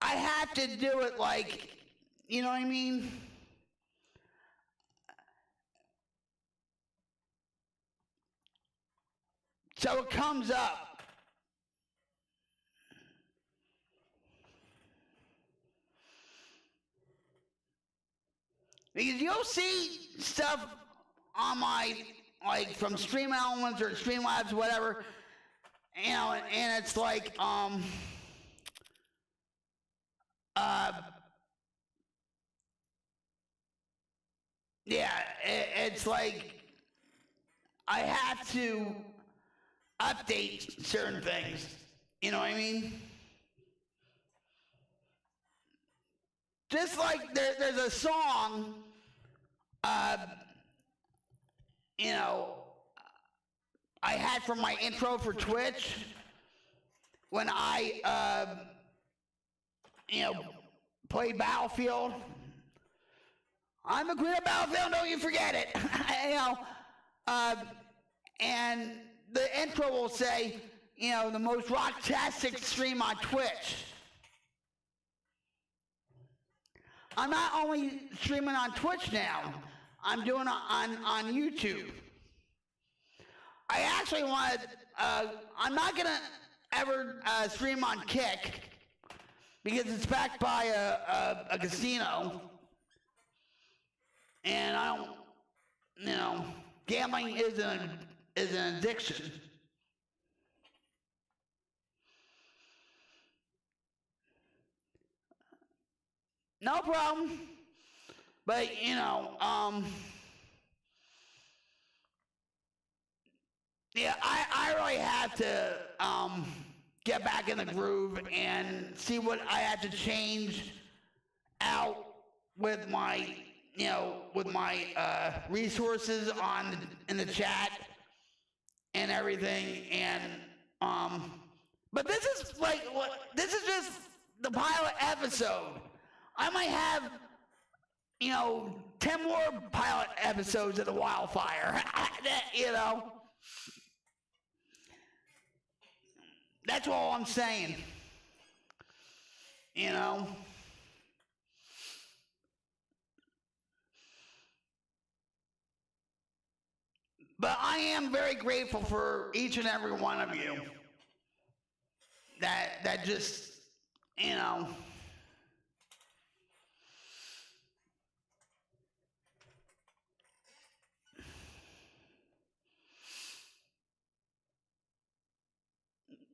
I have to do it like, you know what I mean? So it comes up. Because you'll see stuff on my, like, from Stream Elements or Streamlabs, whatever, you know, and it's like, yeah, it's like, I have to update certain things, you know what I mean? Just like there's a song, you know, I had for my intro for Twitch when I, you know, played Battlefield. I'm the queen of Battlefield, don't you forget it. You know, and the intro will say, you know, the most rocktastic stream on Twitch. I'm not only streaming on Twitch now, I'm doing it on YouTube. I actually wanted, I'm not going to ever stream on Kick because it's backed by a casino. And I don't, you know, gambling is an addiction. No problem. But, you know, yeah, I really have to get back in the groove and see what I have to change out with my, you know, with my resources in the chat and everything. And but this is like, this is just the pilot episode. I might have, you know, 10 more pilot episodes of the Wildfire. You know, that's all I'm saying. You know. But I am very grateful for each and every one of you that just, you know,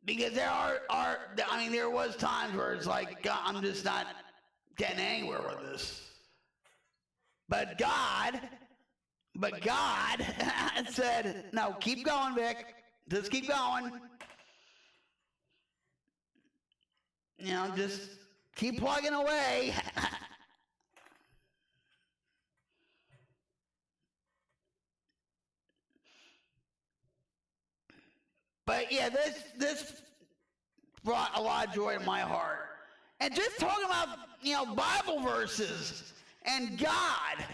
because there I mean, there was times where it's like, I'm just not getting anywhere with this. But God said, no, keep going, Vic. Just keep going. You know, just keep plugging away. But yeah, this brought a lot of joy to my heart. And just talking about, you know, Bible verses and God,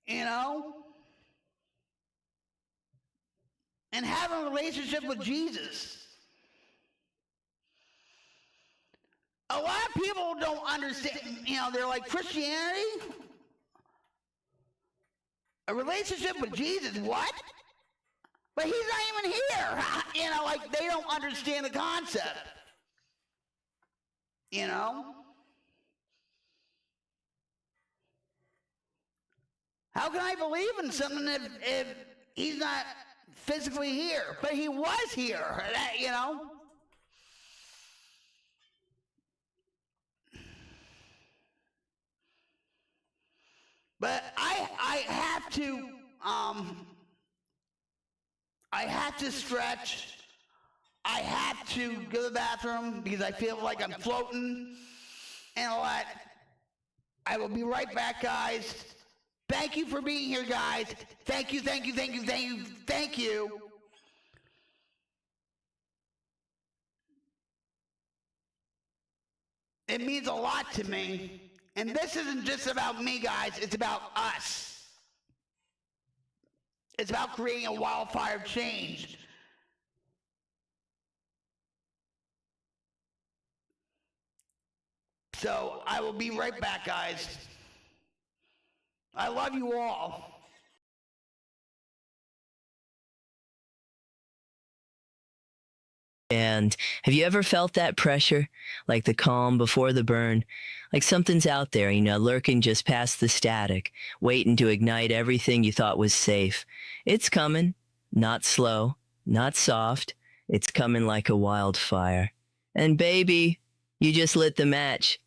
you know, and having a relationship with Jesus. A lot of people don't understand, you know, they're like, Christianity? A relationship with Jesus, what? But he's not even here. You know, like, they don't understand the concept. You know? How can I believe in something if he's not physically here? But he was here, you know? But I have to stretch I have to go to the bathroom because I feel like I'm floating and all that. I will be right back, guys. Thank you for being here, guys. Thank you, thank you, thank you, thank you, thank you. It means a lot to me. And this isn't just about me, guys. It's about us. It's about creating a wildfire change. So I will be right back, guys. I love you all. And have you ever felt that pressure? Like the calm before the burn? Like something's out there, lurking just past the static, waiting to ignite everything you thought was safe. It's coming. Not slow, not soft. It's coming like a wildfire. And baby, you just lit the match.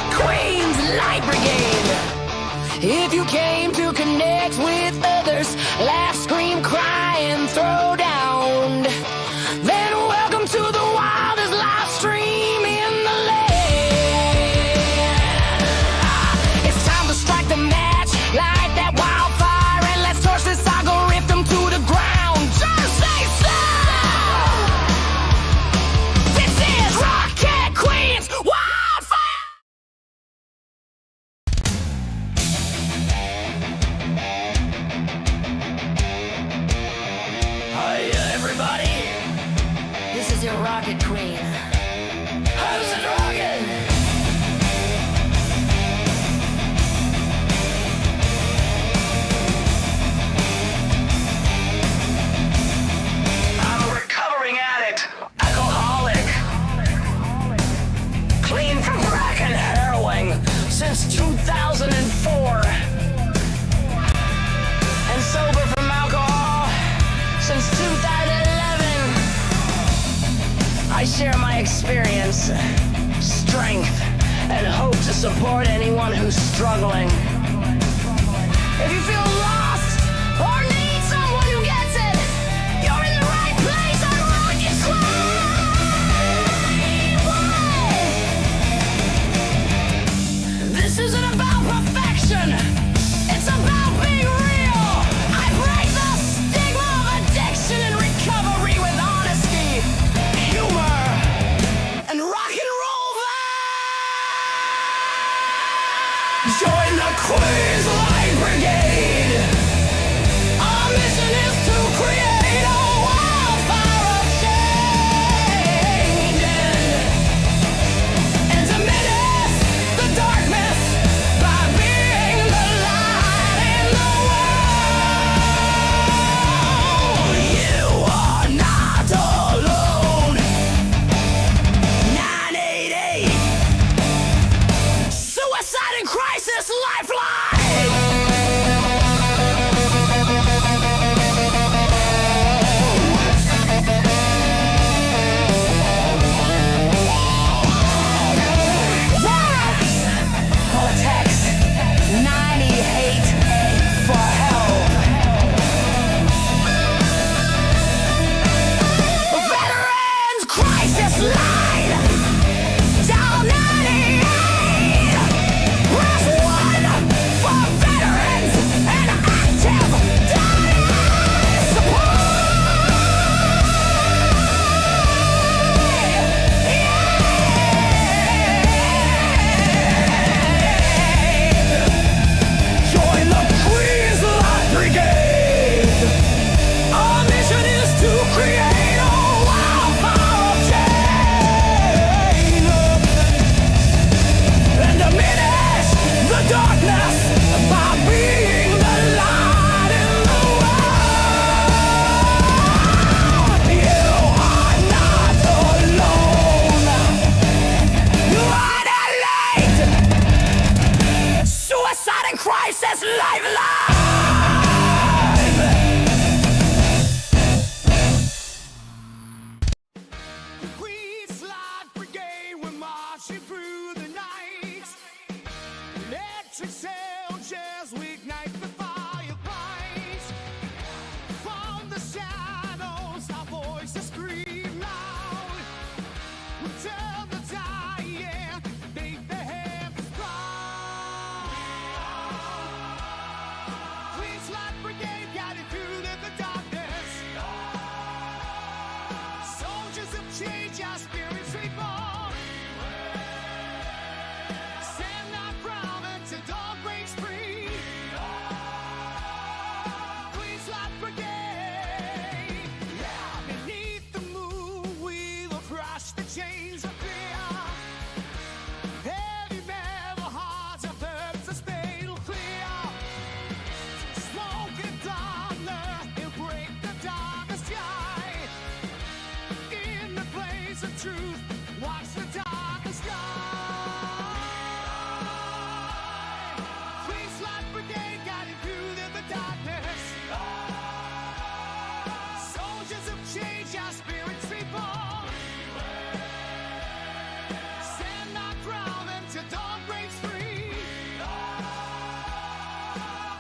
Queen's Light Brigade. If you came to connect with others, laugh, scream, cry, and throw down, then welcome to the wildest live stream in the land. It's time to strike the match, light that wildfire, and let's torch this algorithm to the ground. Just say so! This is Rocket Queen's Wildfire! Hi, everybody. This is your Rocket Queen. How's it rocking? I'm a recovering addict, alcoholic, clean from crack and heroin since 2004, and sober from alcohol since 2011. I share my experience, strength, and hope to support anyone who's struggling. If you feel lost or need someone who gets it, you're in the right place on Rocket Queen. This isn't about perfection. It's about being real. I break the stigma of addiction and recovery with honesty, humor, and rock and roll vibes. Join the Queen's Light Brigade. guiding through the darkness. Soldiers of change, our spirits reborn. Stand our ground until dawn breaks free. Queen's Life Brigade. Yeah, beneath the moon, we will crush the chains of fear. Heavy metal hearts of thirst, the spade will clear. Smoke and thunder, it'll break the darkest sky. In the place of truth, watch the darkest sky. Queen's Life Brigade guiding through the darkness. Soldiers of change, our spirits reborn. Stand our ground until dawn breaks free.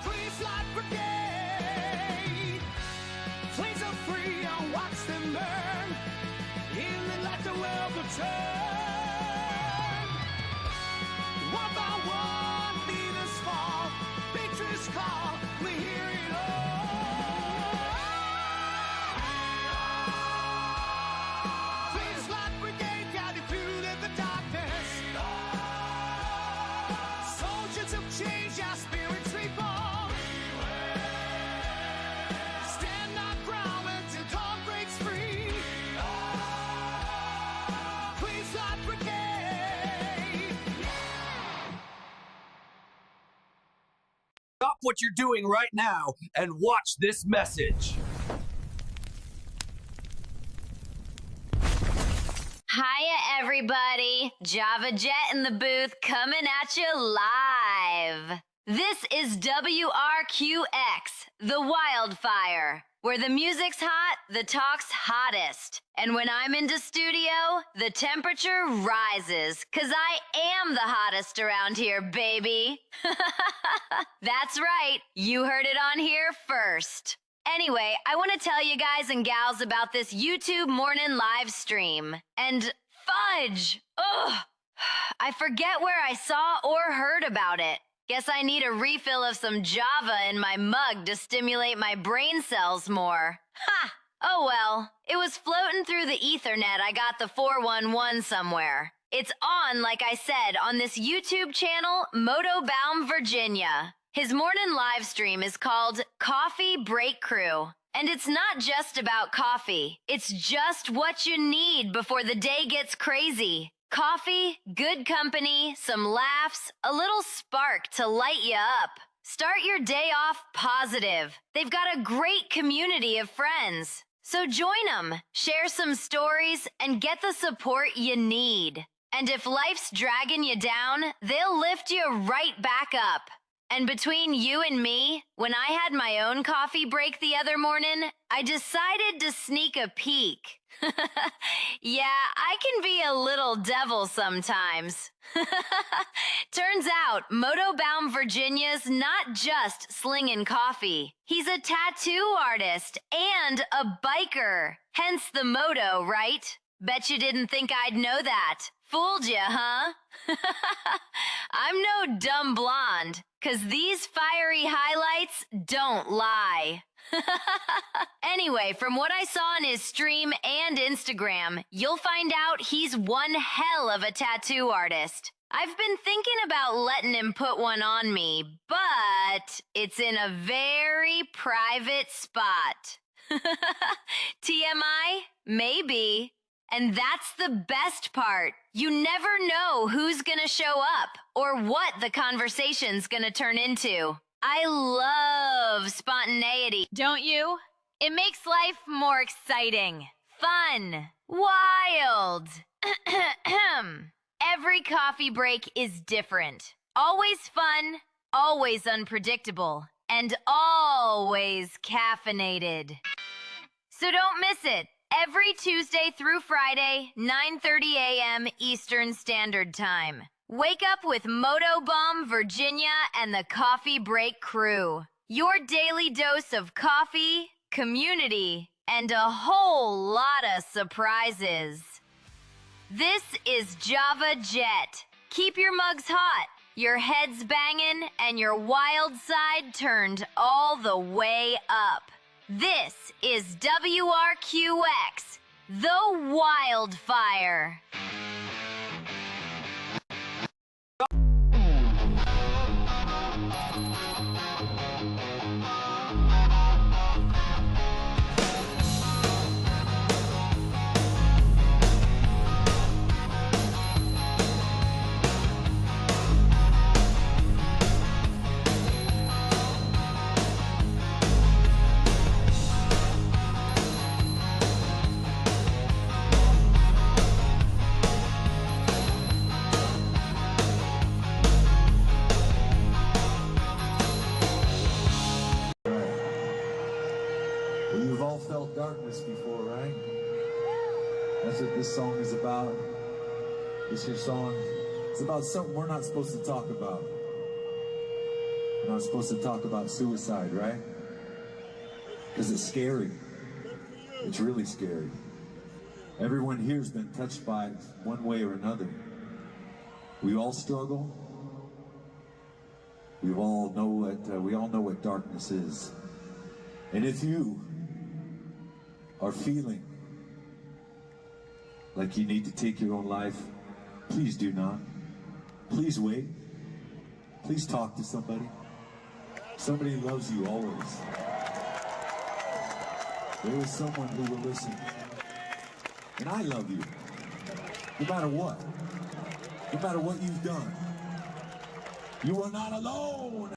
Queen's Life Brigade. Flames are free and watch them burn. Healing like the world will turn. One by one, leaders fall. Victory's call, we hear it all. Queen's Life Brigade guiding through the darkness. Soldiers of change, our spirits reborn. Stand our ground until dawn breaks free. Queen's Life Brigade. Stop what you're doing right now and watch this message. Hiya, everybody. Java Jet in the booth coming at you live. This is WRQX, the Wildfire, where the music's hot, the talk's hottest. And when I'm into studio, the temperature rises, 'cause I am the hottest around here, baby. That's right, you heard it on here first. Anyway, I want to tell you guys and gals about this YouTube morning live stream. And fudge! Ugh! I forget where I saw or heard about it. Guess I need a refill of some Java in my mug to stimulate my brain cells more. Ha! Oh well, it was floating through the Ethernet. I got the 411 somewhere. It's on, like I said, on this YouTube channel, Motobaum, Virginia. His morning live stream is called Coffee Break Crew. And it's not just about coffee. It's just what you need before the day gets crazy. Coffee, good company, some laughs, a little spark to light you up. Start your day off positive. They've got a great community of friends. So join them, share some stories, and get the support you need. And if life's dragging you down, they'll lift you right back up. And between you and me, when I had my own coffee break the other morning, I decided to sneak a peek. Yeah, I can be a little devil sometimes. Turns out, Motobaum, Virginia's not just slinging coffee. He's a tattoo artist and a biker. Hence the moto, right? Bet you didn't think I'd know that. Fooled ya, huh? I'm no dumb blonde, 'cause these fiery highlights don't lie. Anyway, from what I saw on his stream and Instagram, you'll find out he's one hell of a tattoo artist. I've been thinking about letting him put one on me, but it's in a very private spot. TMI? Maybe. And that's the best part. You never know who's gonna show up or what the conversation's gonna turn into. I love spontaneity. Don't you? It makes life more exciting, fun, wild. Every coffee break is different. Always fun, always unpredictable, and always caffeinated. So don't miss it. Every Tuesday through Friday, 9:30 a.m. Eastern Standard Time. Wake up with Motobaum, Virginia, and the Coffee Break Crew. Your daily dose of coffee, community, and a whole lot of surprises. This is Java Jet. Keep your mugs hot, Your head's banging and your wild side turned all the way up. This is WRQX, the Wildfire. You've all felt darkness before, right? That's what this song is about. This your song. It's about something we're not supposed to talk about. We're not supposed to talk about suicide, right? Because it's scary. It's really scary. Everyone here's been touched by it one way or another. We all struggle. We all know what darkness is. And if you are feeling like you need to take your own life, please do not. Please wait. Please talk to somebody. Somebody loves you always. There is someone who will listen. And I love you. No matter what. No matter what you've done. You are not alone.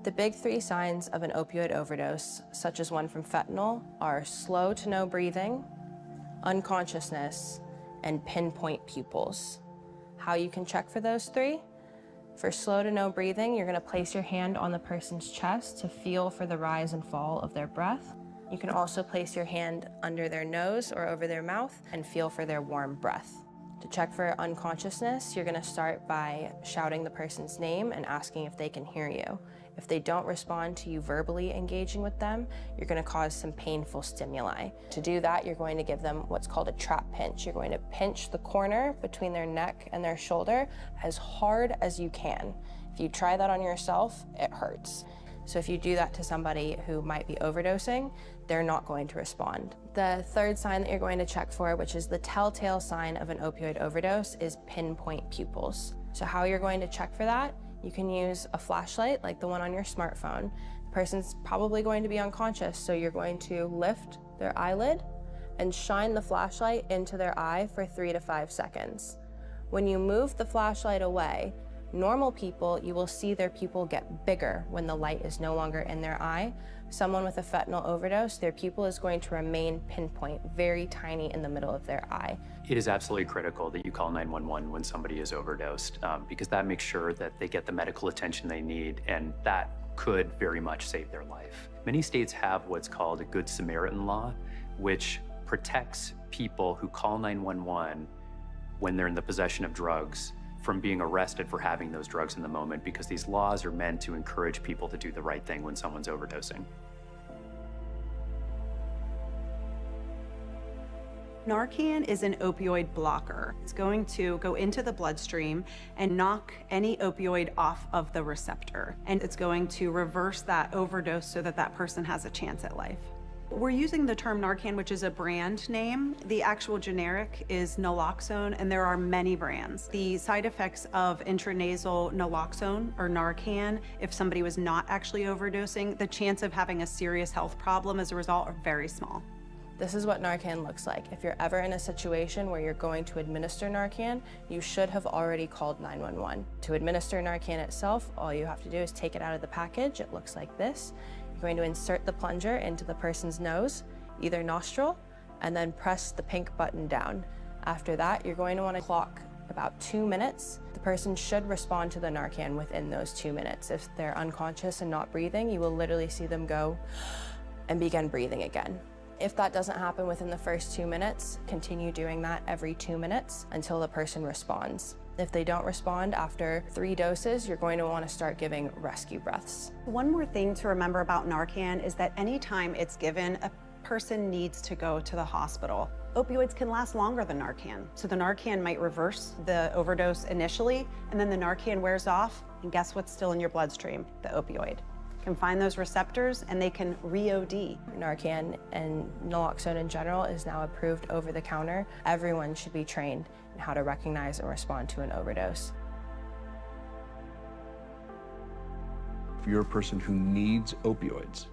The big three signs of an opioid overdose, such as one from fentanyl, are slow to no breathing, unconsciousness, and pinpoint pupils. How you can check for those three? For slow to no breathing, you're gonna place your hand on the person's chest to feel for the rise and fall of their breath. You can also place your hand under their nose or over their mouth and feel for their warm breath. To check for unconsciousness, you're gonna start by shouting the person's name and asking if they can hear you. If they don't respond to you verbally engaging with them, you're gonna cause some painful stimuli. To do that, you're going to give them what's called a trap pinch. You're going to pinch the corner between their neck and their shoulder as hard as you can. If you try that on yourself, it hurts. So if you do that to somebody who might be overdosing, they're not going to respond. The third sign that you're going to check for, which is the telltale sign of an opioid overdose, is pinpoint pupils. So how you're going to check for that? You can use a flashlight like the one on your smartphone. The person's probably going to be unconscious, so you're going to lift their eyelid and shine the flashlight into their eye for 3 to 5 seconds. When you move the flashlight away, normal people, you will see their pupil get bigger when the light is no longer in their eye. Someone with a fentanyl overdose, their pupil is going to remain pinpoint, very tiny in the middle of their eye. It is absolutely critical that you call 911 when somebody is overdosed, because that makes sure that they get the medical attention they need, and that could very much save their life. Many states have what's called a Good Samaritan law, which protects people who call 911 when they're in the possession of drugs from being arrested for having those drugs in the moment, because these laws are meant to encourage people to do the right thing when someone's overdosing. Narcan is an opioid blocker. It's going to go into the bloodstream and knock any opioid off of the receptor. And it's going to reverse that overdose so that that person has a chance at life. We're using the term Narcan, which is a brand name. The actual generic is naloxone, and there are many brands. The side effects of intranasal naloxone or Narcan, if somebody was not actually overdosing, the chance of having a serious health problem as a result are very small. This is what Narcan looks like. If you're ever in a situation where you're going to administer Narcan, you should have already called 911. To administer Narcan itself, all you have to do is take it out of the package. It looks like this. You're going to insert the plunger into the person's nose, either nostril, and then press the pink button down. After that, you're going to want to clock about 2 minutes. The person should respond to the Narcan within those 2 minutes. If they're unconscious and not breathing, you will literally see them go and begin breathing again. If that doesn't happen within the first 2 minutes, continue doing that every 2 minutes until the person responds. If they don't respond after 3 doses, you're going to want to start giving rescue breaths. One more thing to remember about Narcan is that anytime it's given, a person needs to go to the hospital. Opioids can last longer than Narcan. So the Narcan might reverse the overdose initially, and then the Narcan wears off, and guess what's still in your bloodstream? The opioid. Can find those receptors and they can re-OD. Narcan and naloxone in general is now approved over the counter. Everyone should be trained in how to recognize and respond to an overdose. If you're a person who needs opioids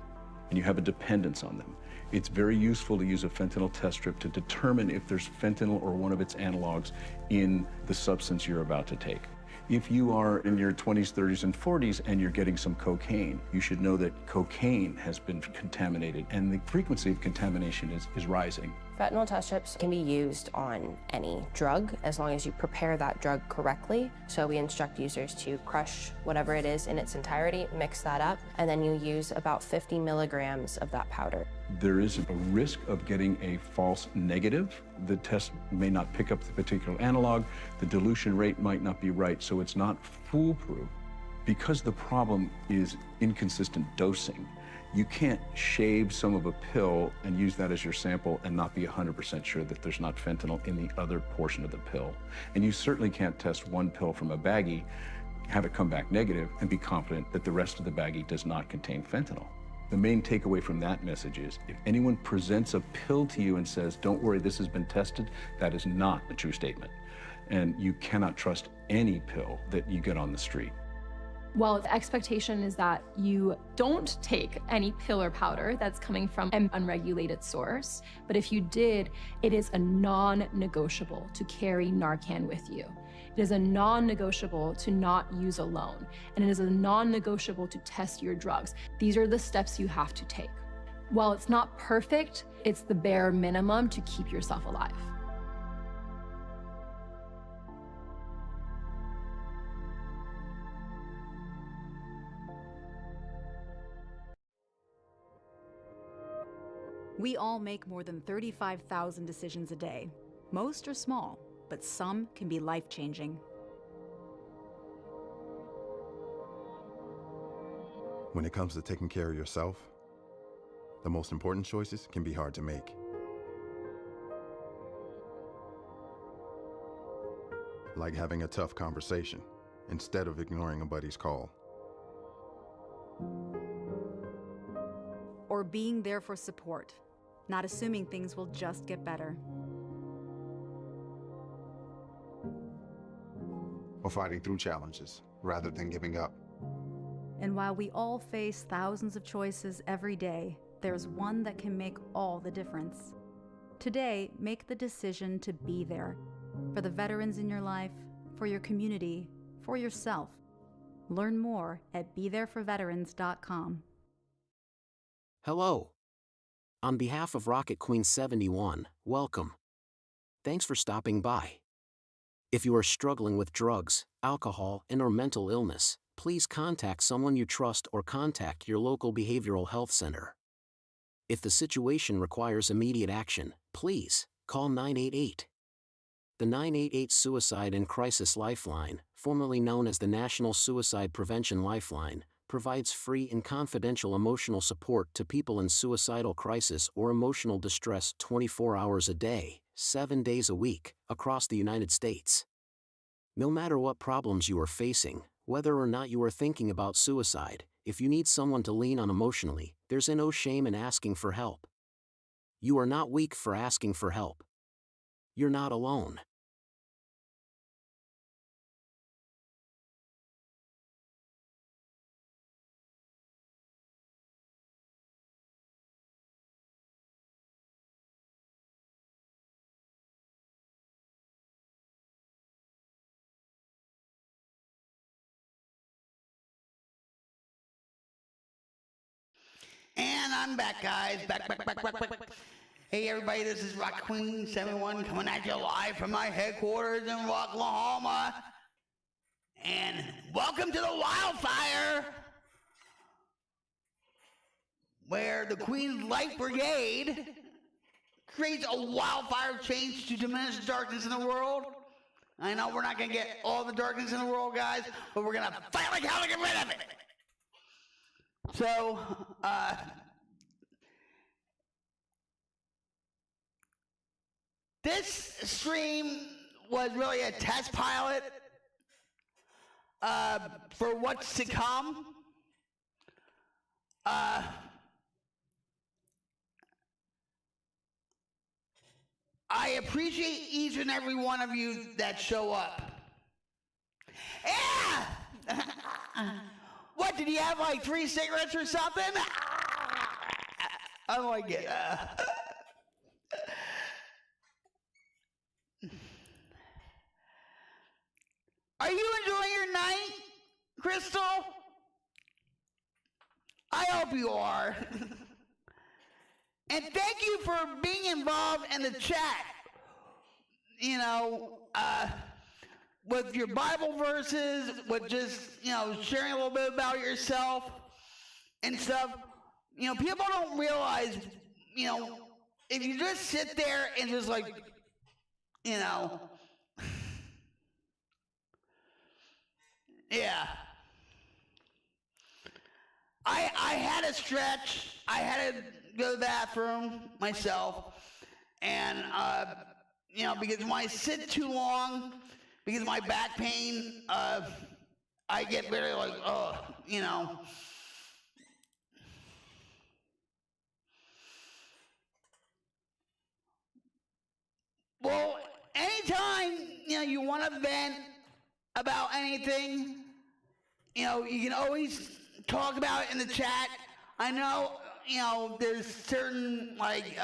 and you have a dependence on them, it's very useful to use a fentanyl test strip to determine if there's fentanyl or one of its analogs in the substance you're about to take. If you are in your 20s, 30s, and 40s and you're getting some cocaine, you should know that cocaine has been contaminated and the frequency of contamination is rising. Fentanyl test strips can be used on any drug as long as you prepare that drug correctly. So we instruct users to crush whatever it is in its entirety, mix that up, and then you use about 50 milligrams of that powder. There is a risk of getting a false negative. The test may not pick up the particular analog. The dilution rate might not be right, so it's not foolproof. Because the problem is inconsistent dosing, you can't shave some of a pill and use that as your sample and not be 100% sure that there's not fentanyl in the other portion of the pill. And you certainly can't test one pill from a baggie, have it come back negative, and be confident that the rest of the baggie does not contain fentanyl. The main takeaway from that message is, if anyone presents a pill to you and says, don't worry, this has been tested, that is not a true statement. And you cannot trust any pill that you get on the street. Well, the expectation is that you don't take any pill or powder that's coming from an unregulated source. But if you did, it is a non-negotiable to carry Narcan with you. It is a non-negotiable to not use alone. And it is a non-negotiable to test your drugs. These are the steps you have to take. While it's not perfect, it's the bare minimum to keep yourself alive. We all make more than 35,000 decisions a day. Most are small, but some can be life-changing. When it comes to taking care of yourself, the most important choices can be hard to make. Like having a tough conversation instead of ignoring a buddy's call. Or being there for support, not assuming things will just get better. Or fighting through challenges rather than giving up. And while we all face thousands of choices every day, there's one that can make all the difference. Today, make the decision to be there. For the veterans in your life, for your community, for yourself. Learn more at BeThereForVeterans.com. Hello. On behalf of RocketQueen's 71, welcome. Thanks for stopping by. If you are struggling with drugs, alcohol, and/or mental illness, please contact someone you trust or contact your local behavioral health center. If the situation requires immediate action, please call 988. The 988 Suicide and Crisis Lifeline, formerly known as the National Suicide Prevention Lifeline, provides free and confidential emotional support to people in suicidal crisis or emotional distress 24 hours a day, 7 days a week, across the United States. No matter what problems you are facing, whether or not you are thinking about suicide, if you need someone to lean on emotionally, there's no shame in asking for help. You are not weak for asking for help. You're not alone. And I'm back, guys. Back. Hey, everybody, this is RocketQueen's 71 coming at you live from my headquarters in Oklahoma. And welcome to the Wildfire, where the Queen's Light Brigade creates a wildfire change to diminish darkness in the world. I know we're not going to get all the darkness in the world, guys, but we're going to fight like hell to get rid of it. So, this stream was really a test pilot for what's to come. I appreciate each and every one of you that show up. Yeah! What, did you have like 3 cigarettes or something? I like it. Are you enjoying your night, Crystal? I hope you are. And thank you for being involved in the chat. You know, with your Bible verses, with just, you know, sharing a little bit about yourself and stuff. You know, people don't realize, you know, if you just sit there and just like, you know, yeah. I had a stretch. I had to go to the bathroom myself. And, you know, because when I sit too long, because of my back pain, I get very like, oh, you know. Well, anytime, you know, you want to vent about anything, you know, you can always talk about it in the chat. I know, you know, there's certain, like,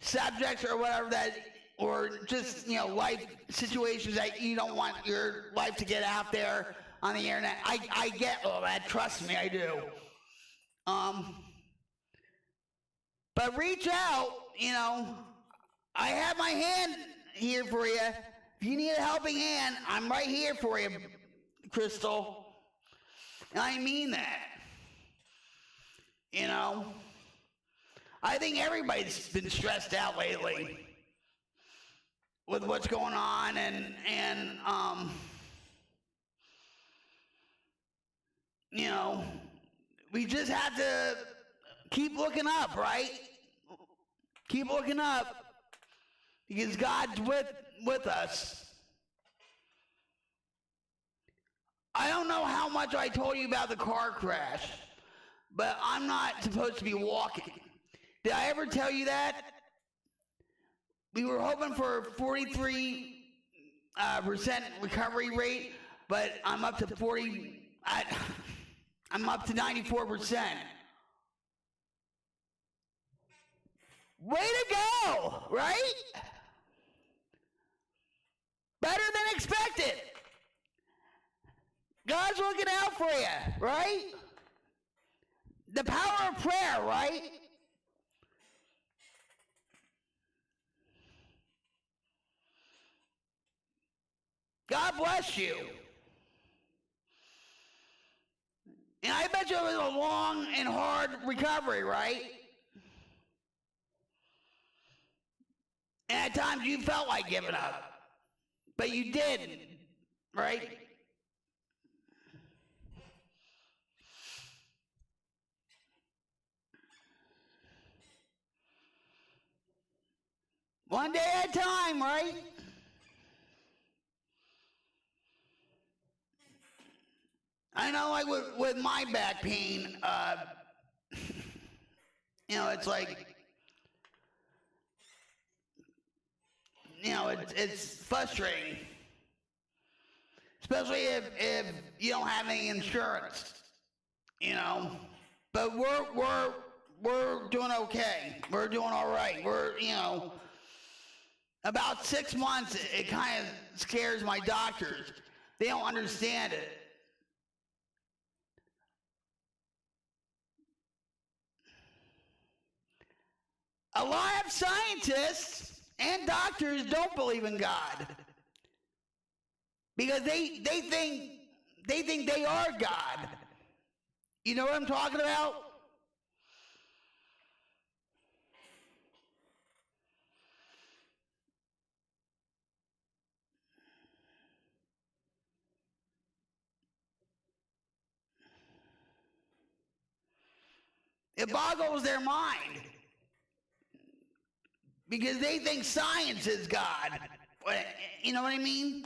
subjects or whatever that, or just, you know, life situations that you don't want your life to get out there on the internet. I get all that. Trust me, I do. But reach out, you know. I have my hand here for you. If you need a helping hand, I'm right here for you, Crystal. And I mean that. You know. I think everybody's been stressed out lately with what's going on, and you know, we just have to keep looking up, right? Keep looking up, because God's with us. I don't know how much I told you about the car crash, but I'm not supposed to be walking. Did I ever tell you that? We were hoping for a 43% recovery rate, but I'm up to 94%. Way to go, right? Better than expected. God's looking out for you, right? The power of prayer, right? God bless you. And I bet you it was a long and hard recovery, right? And at times you felt like giving up. But you didn't, right? One day at a time, right? I know, like with my back pain, you know, it's like, it's frustrating. Especially if you don't have any insurance, But we're doing okay. We're doing all right. We're, about 6 months, it kind of scares my doctors. They don't understand it. A lot of scientists and doctors don't believe in God because they think they are God. You know what I'm talking about? It boggles their mind because they think science is God. You know what I mean?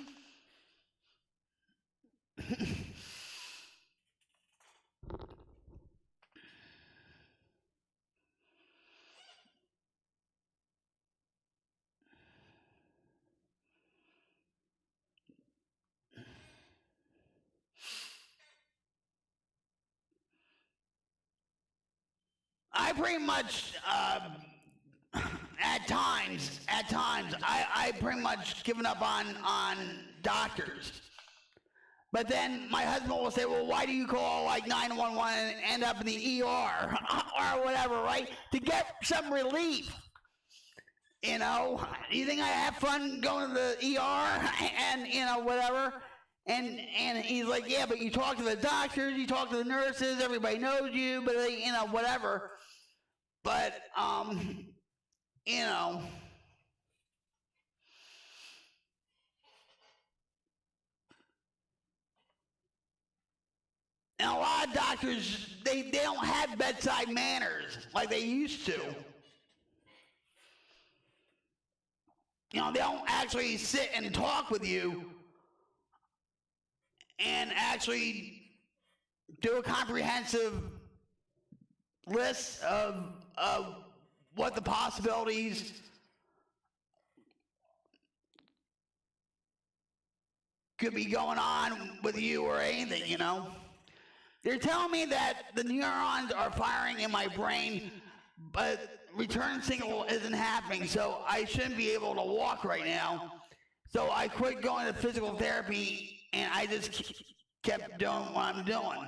I pretty much, at times, I pretty much given up on doctors. But then my husband will say, well, why do you call like 911 and end up in the ER or whatever, right? To get some relief. You think I have fun going to the ER and, whatever? And he's like, yeah, but you talk to the doctors, you talk to the nurses, everybody knows you, but they, whatever. But, and a lot of doctors, they don't have bedside manners like they used to. They don't actually sit and talk with you and actually do a comprehensive list of what the possibilities could be going on with you or anything, They're telling me that the neurons are firing in my brain, but return signal isn't happening, so I shouldn't be able to walk right now. So I quit going to physical therapy, and I just kept doing what I'm doing.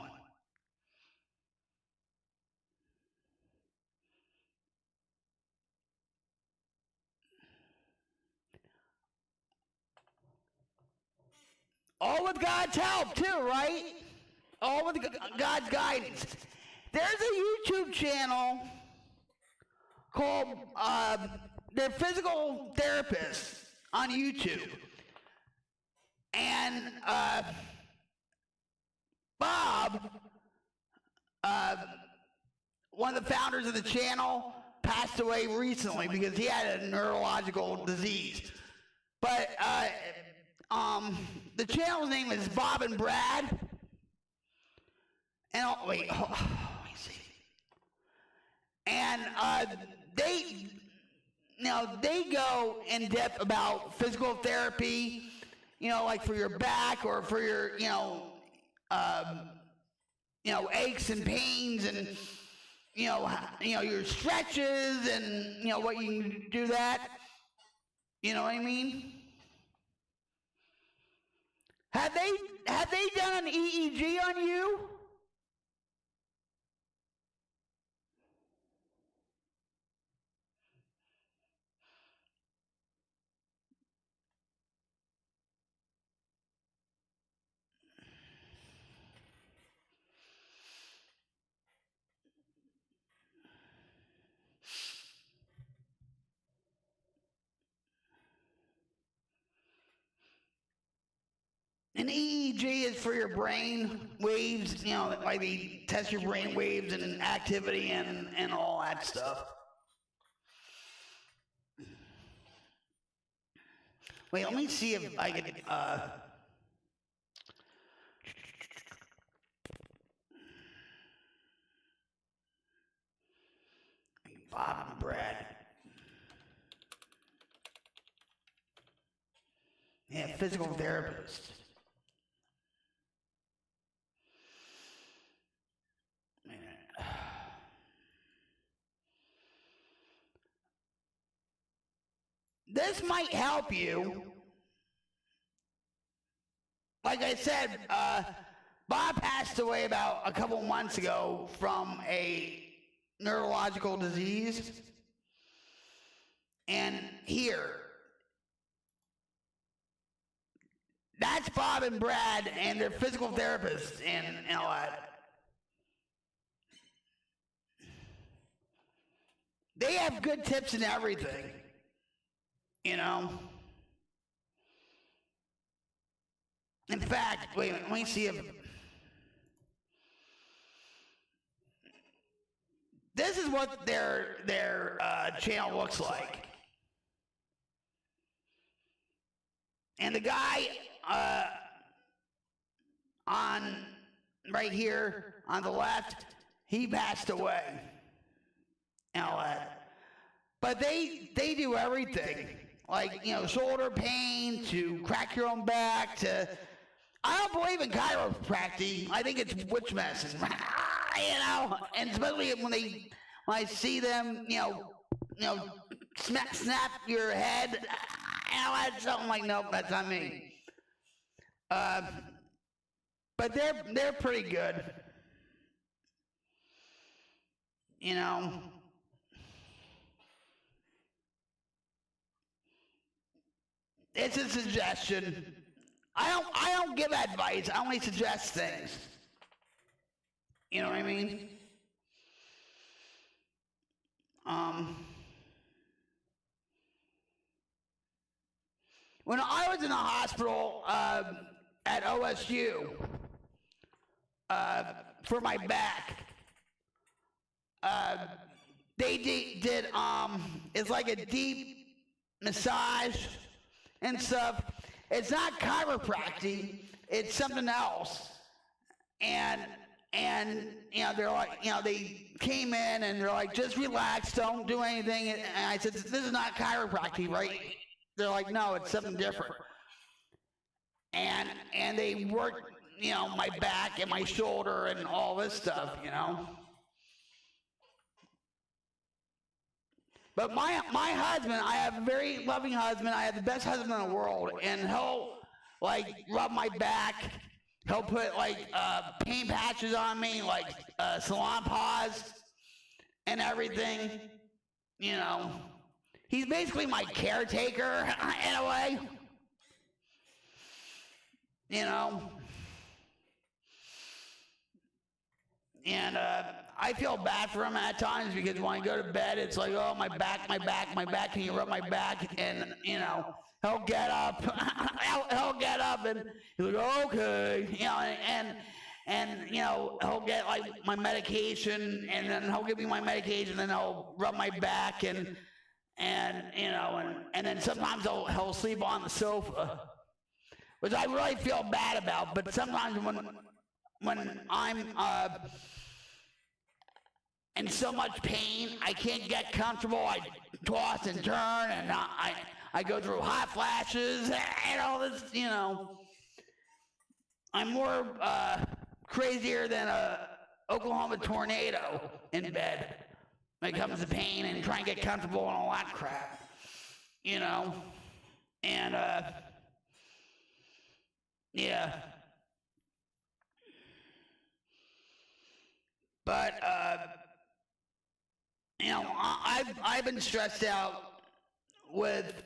All with God's help, too, right? All with God's guidance. There's a YouTube channel called They're Physical Therapists on YouTube. And Bob, one of the founders of the channel, passed away recently because he had a neurological disease. But the channel's name is Bob and Brad. And let me see. And they go in depth about physical therapy, like for your back or for your, aches and pains and, your stretches and, what you can do that. You know what I mean? Have they done an EEG on you? An EEG is for your brain waves, like they test your brain waves and activity and all that stuff. Wait, let me see if I can, Bob and Brad. Yeah, physical therapist. This might help you. Like I said, Bob passed away about a couple months ago from a neurological disease. And here, that's Bob and Brad and their physical therapists and all that. They have good tips and everything, you know. In fact, wait a minute, let me see if this is what their channel looks like. And the guy on right here on the left, he passed away. And all that. But they do everything. Like, you know, shoulder pain to crack your own back to I don't believe in chiropractic. I think it's witch medicine. You know, and especially when I see them, you know, snap your head. You know, that's something like, nope, that's not me. But they're pretty good. You know. It's a suggestion. I don't give advice. I only suggest things. You know what I mean? When I was in the hospital at OSU for my back, they did it's like a deep massage and stuff. It's not chiropractic, it's something else. And you know, they're like, you know, they came in and they're like, just relax, don't do anything. And I said, this is not chiropractic, right? They're like, no, it's something different. And they worked, you know, my back and my shoulder and all this stuff, you know. But my husband, I have a very loving husband. I have the best husband in the world. And he'll, like, rub my back. He'll put, like, pain patches on me, like salon paws and everything. You know. He's basically my caretaker, in a way. You know. And I feel bad for him at times because when I go to bed, it's like, oh, my back, can you rub my back? And, you know, he'll get up. he'll get up and he's like, okay. You know, and you know, he'll get, like, my medication, and then he'll give me my medication, and then he'll rub my back, and you know, and then sometimes he'll sleep on the sofa, which I really feel bad about. But sometimes when I'm in so much pain, I can't get comfortable. I toss and turn, and I go through hot flashes and all this, you know. I'm more crazier than a Oklahoma tornado in bed when it comes to pain and trying to get comfortable and all that crap, you know. And yeah. But you know, I've been stressed out with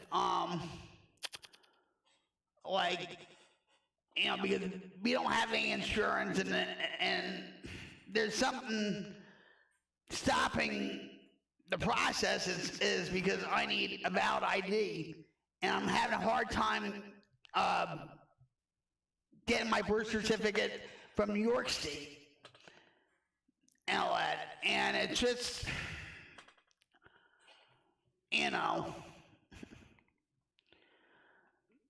like, you know, because we don't have any insurance, and there's something stopping the process is because I need a valid ID, and I'm having a hard time getting my birth certificate from New York State and all that, and it's just, you know.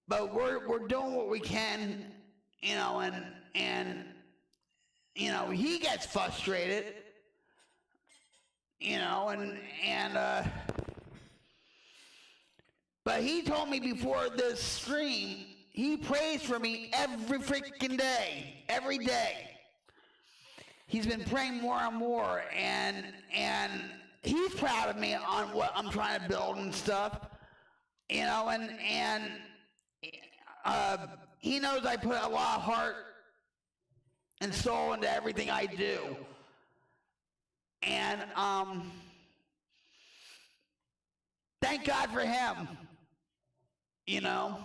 But we're doing what we can, you know, and you know, he gets frustrated you know, but he told me before this stream, he prays for me every freaking day, every day. He's been praying more and more, and he's proud of me on what I'm trying to build and stuff, you know, and he knows I put a lot of heart and soul into everything I do, and thank God for him, you know.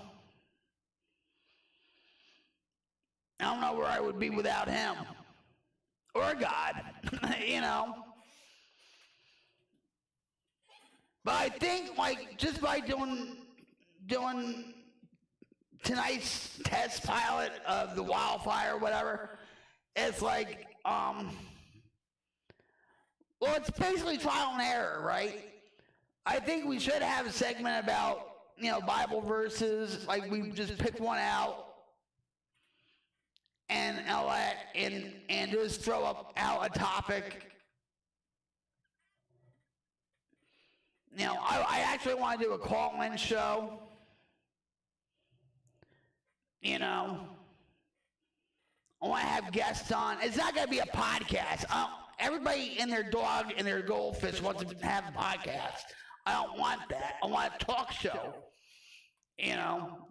I don't know where I would be without him. Or God, you know. But I think, like, just by doing tonight's test pilot of the Wildfire or whatever, it's like, well, it's basically trial and error, right? I think we should have a segment about, you know, Bible verses, like we just picked one out. And just throw out a topic. You know, I actually want to do a call-in show. You know, I want to have guests on. It's not going to be a podcast. Everybody and their dog and their goldfish wants to have a podcast. I don't want that. I want a talk show. You know.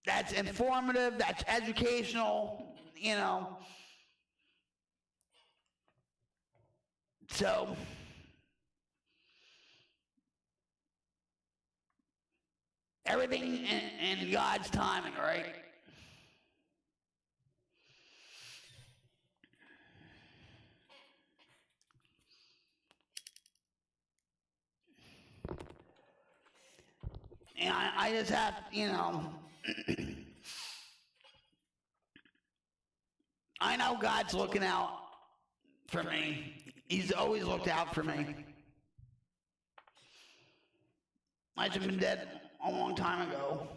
That's informative, that's educational, you know. So, everything in God's timing, right? And I just have, you know, I know God's looking out for me. He's always looked out for me. I should have been dead a long time ago.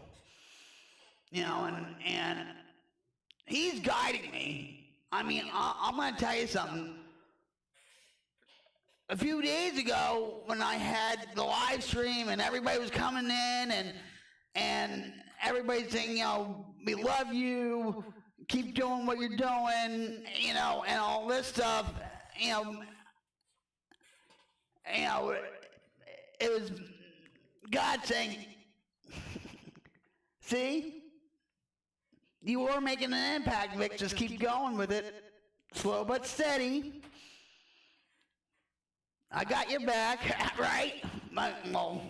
You know, and he's guiding me. I mean, I'm going to tell you something. A few days ago, when I had the live stream and everybody was coming in and everybody's saying, you know, we love you, keep doing what you're doing, you know, and all this stuff, you know, it was God saying, see, you are making an impact, Vic, just keep going with it, slow but steady. I got your back, right? Well,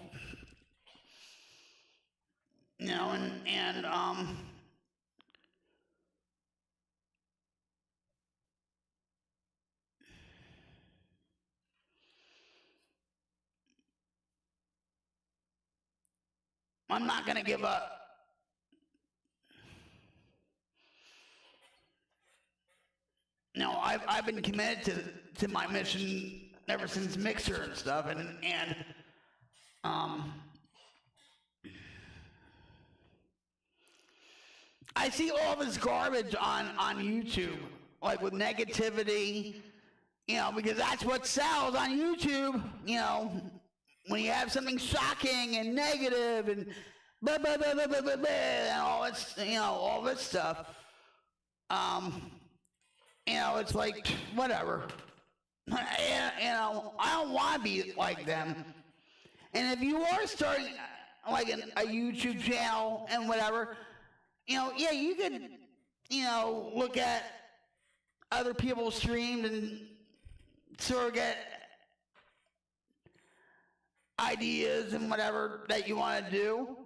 you know, and I'm not going to give up. No, I've been committed to my mission ever since Mixer and stuff, and I see all this garbage on YouTube, like with negativity, you know, because that's what sells on YouTube, you know, when you have something shocking and negative and blah, blah, blah, blah, blah, blah, blah, and all this, you know, all this stuff, you know, it's like, whatever. You know, I don't want to be like them. And if you are starting like a YouTube channel and whatever, you know, yeah, you could, you know, look at other people's streams and sort of get ideas and whatever that you want to do.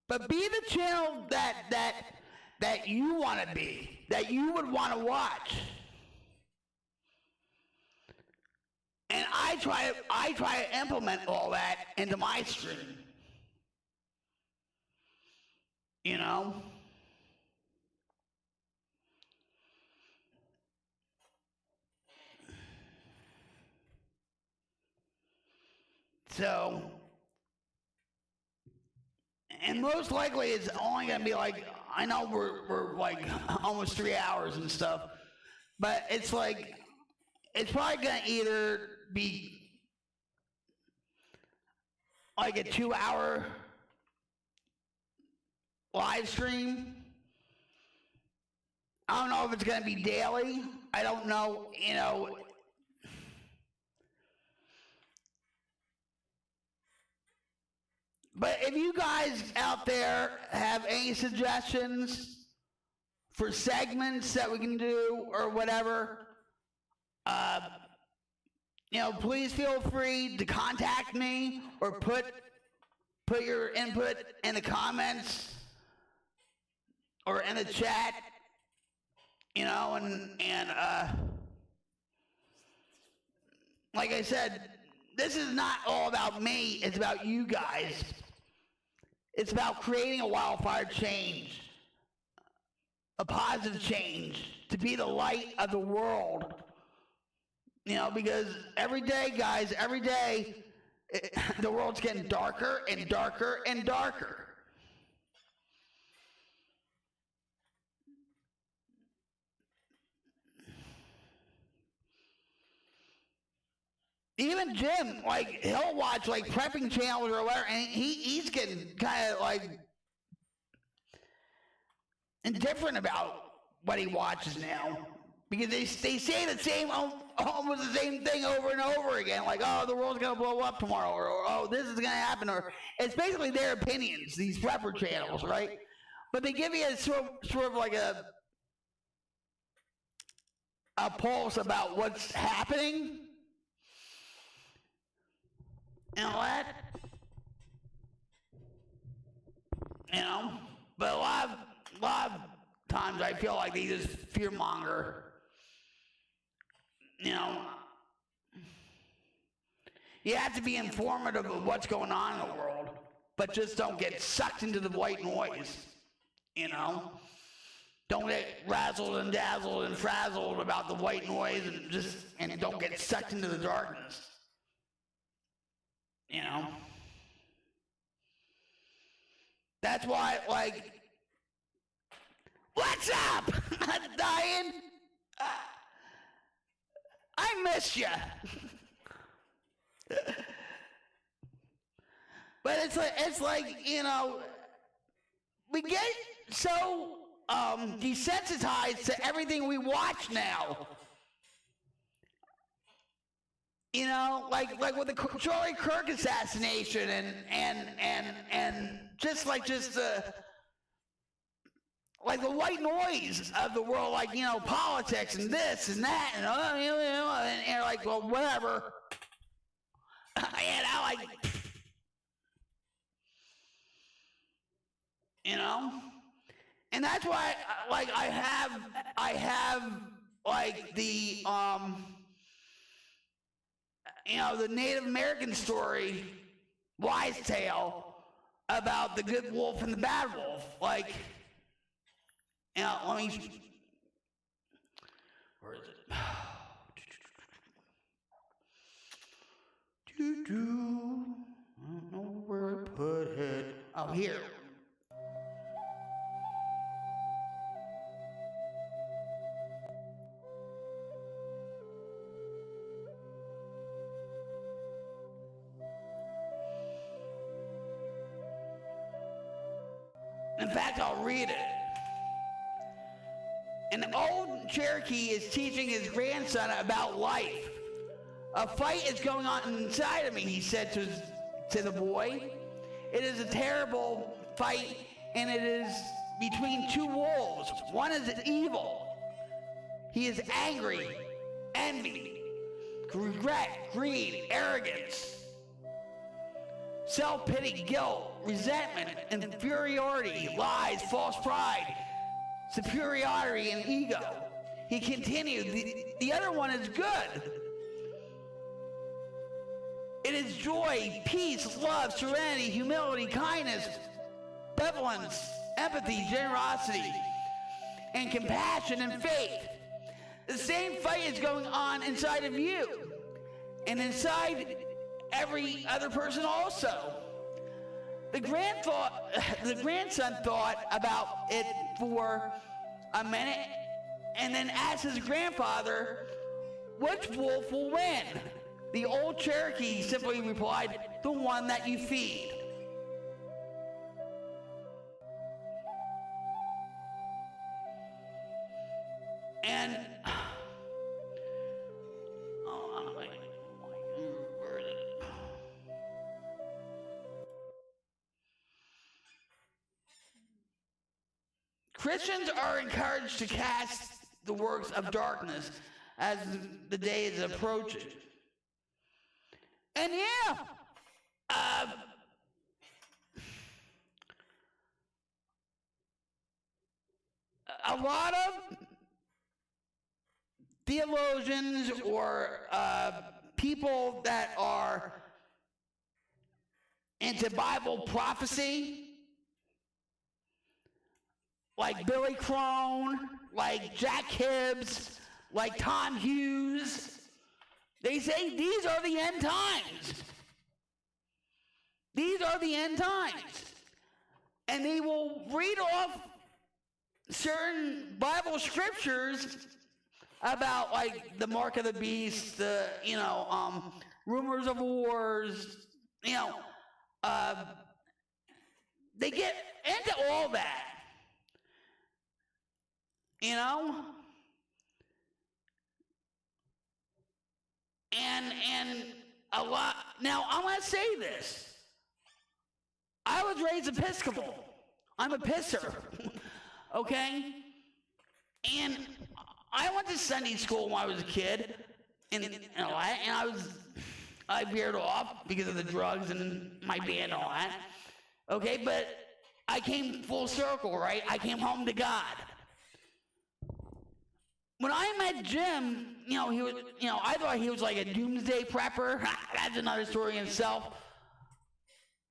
But be the channel that you want to be, that you would want to watch. And I try to implement all that into my stream. You know? So, and most likely it's only going to be like, I know we're like almost 3 hours and stuff, but it's like, it's probably going to either be like a 2-hour live stream. I don't know if it's going to be daily. I don't know, you know. But if you guys out there have any suggestions for segments that we can do or whatever, you know, please feel free to contact me or put your input in the comments or in the chat, you know, and like I said, this is not all about me, it's about you guys. It's about creating a wildfire change, a positive change, to be the light of the world. You know, because every day, guys, every day, the world's getting darker and darker and darker. Even Jim, like, he'll watch, like, prepping channels or whatever, and he's getting kind of, like, indifferent about what he watches now. Because they say the same, almost the same thing over and over again. Like, oh, the world's going to blow up tomorrow, or oh, this is going to happen. Or it's basically their opinions, these prepper channels, right? But they give you a sort of like a pulse about what's happening. And all that, you know, but a lot of times I feel like they just fearmonger, you know. You have to be informative of what's going on in the world, but just don't get sucked into the white noise, you know. Don't get razzled and dazzled and frazzled about the white noise, and don't get sucked into the darkness. You know? That's why, like, what's up? Dying? I miss you. But it's like, you know, we get so desensitized to everything we watch now. You know, like with the Charlie Kirk assassination and just like the white noise of the world, like, you know, politics and this and that and you know, and you're like, well, whatever. You know, like, you know, and that's why, like, I have like the you know, the Native American story, wise tale about the good wolf and the bad wolf. Like, you know, let me, where is it? I don't know where I put it. Oh, here. In fact, I'll read it. An old Cherokee is teaching his grandson about life. A fight is going on inside of me, he said to the boy. It is a terrible fight, and it is between two wolves. One is evil. He is angry, envy, regret, greed, arrogance, self-pity, guilt, resentment, inferiority, lies, false pride, superiority, and ego. He continued, the other one is good. It is joy, peace, love, serenity, humility, kindness, benevolence, empathy, generosity, and compassion and faith. The same fight is going on inside of you and inside every other person also. The grandson thought about it for a minute and then asked his grandfather, which wolf will win? The old Cherokee simply replied, the one that you feed. And where is it? Christians are encouraged to cast the works of darkness as the day is approaching. And yeah, a lot of theologians or people that are into Bible prophecy, like Billy Crone, like Jack Hibbs, like Tom Hughes, they say these are the end times. These are the end times. And they will read off certain Bible scriptures about like the mark of the beast, the, rumors of wars, they get into all that, and a lot. Now I'm going to say this. I was raised Episcopal. I'm a pisser. Okay? And I went to Sunday school when I was a kid, and I veered off because of the drugs and my band and all that. Okay, but I came full circle, right? I came home to God. When I met Jim, he was, I thought he was like a doomsday prepper. That's another story in itself.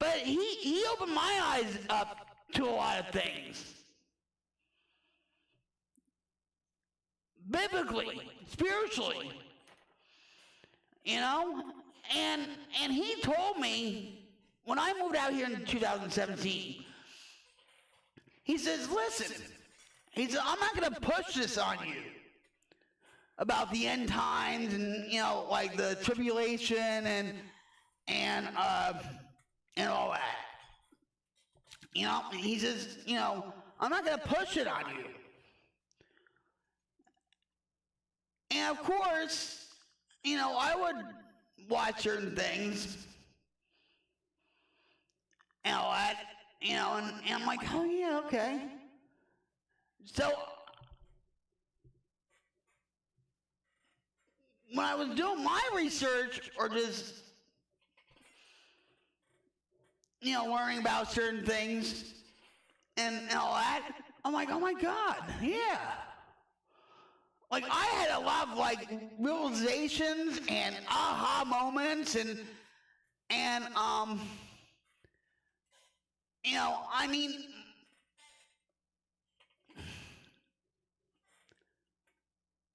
But he opened my eyes up to a lot of things. Biblically, spiritually. And he told me when I moved out here in 2017, he says, listen, he said, I'm not going to push this on you about the end times and, like the tribulation and all that. He says, I'm not going to push it on you. And of course, I would watch certain things and all that, and I'm like, oh yeah, okay. So when I was doing my research or just, learning about certain things and all that, I'm like, oh my God, yeah. Like, I had a lot of, realizations and aha moments and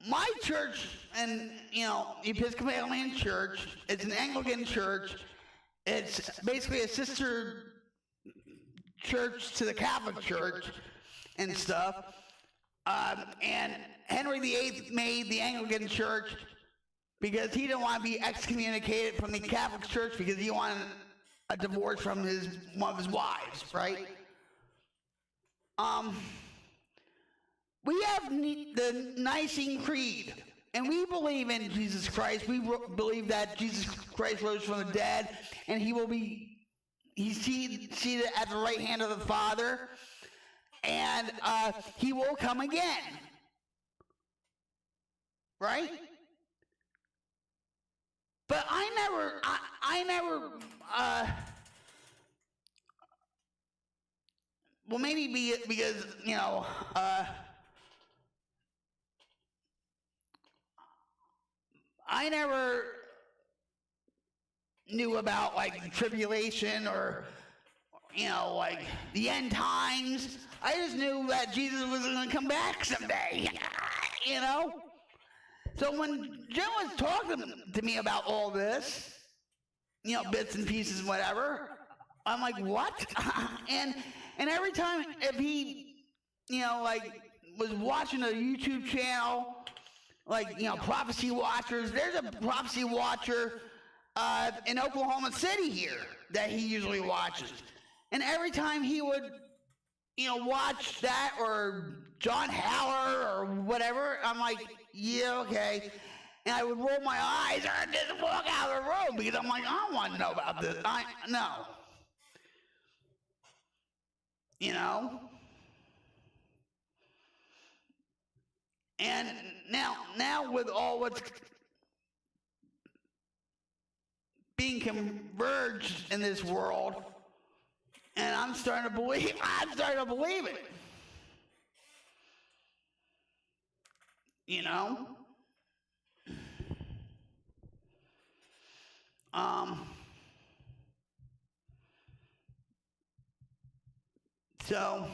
my church and, Episcopalian church, it's an Anglican church. It's basically a sister church to the Catholic Church and stuff. And Henry VIII made the Anglican Church because he didn't want to be excommunicated from the Catholic Church because he wanted a divorce from one of his wives, right? We have the Nicene Creed, and we believe in Jesus Christ. We believe that Jesus Christ rose from the dead, and he's seated at the right hand of the Father, and he will come again. Right? But I never, well, maybe because, I never knew about, the tribulation or, the end times. I just knew that Jesus was going to come back someday, So when Jim was talking to me about all this, bits and pieces and whatever, I'm like, what? and every time if he, was watching a YouTube channel like, you know, prophecy watchers. There's a prophecy watcher in Oklahoma City here that he usually watches. And every time he would, you know, watch that or John Haller or whatever, I'm like, yeah, okay. And I would roll my eyes or just walk out of the room because I'm like, I don't want to know about this. No. You know? And now with all what's being converged in this world, and I'm starting to believe it. You know? So,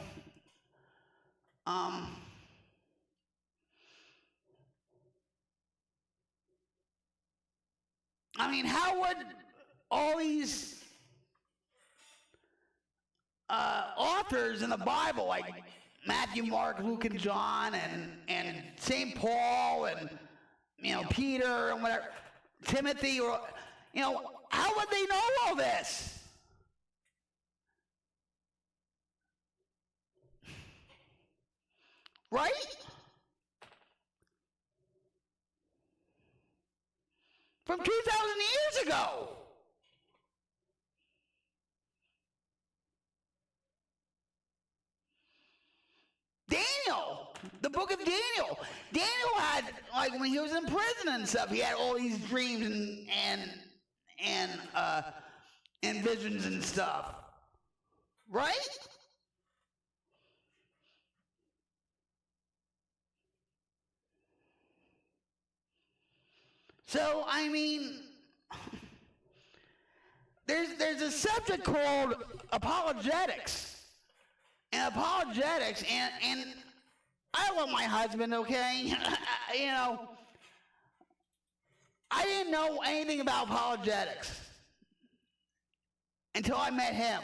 I mean, how would all these authors in the Bible, like Matthew, Mark, Luke, and John, and St. Paul, and, you know, Peter, and whatever, Timothy, or, you know, how would they know all this? Right? From 2,000 years ago. Daniel, the book of Daniel. Daniel had, like, when he was in prison and stuff, he had all these dreams and visions and stuff. Right? So, I mean, there's a subject called apologetics. And apologetics, and I love my husband, okay? You know, I didn't know anything about apologetics until I met him.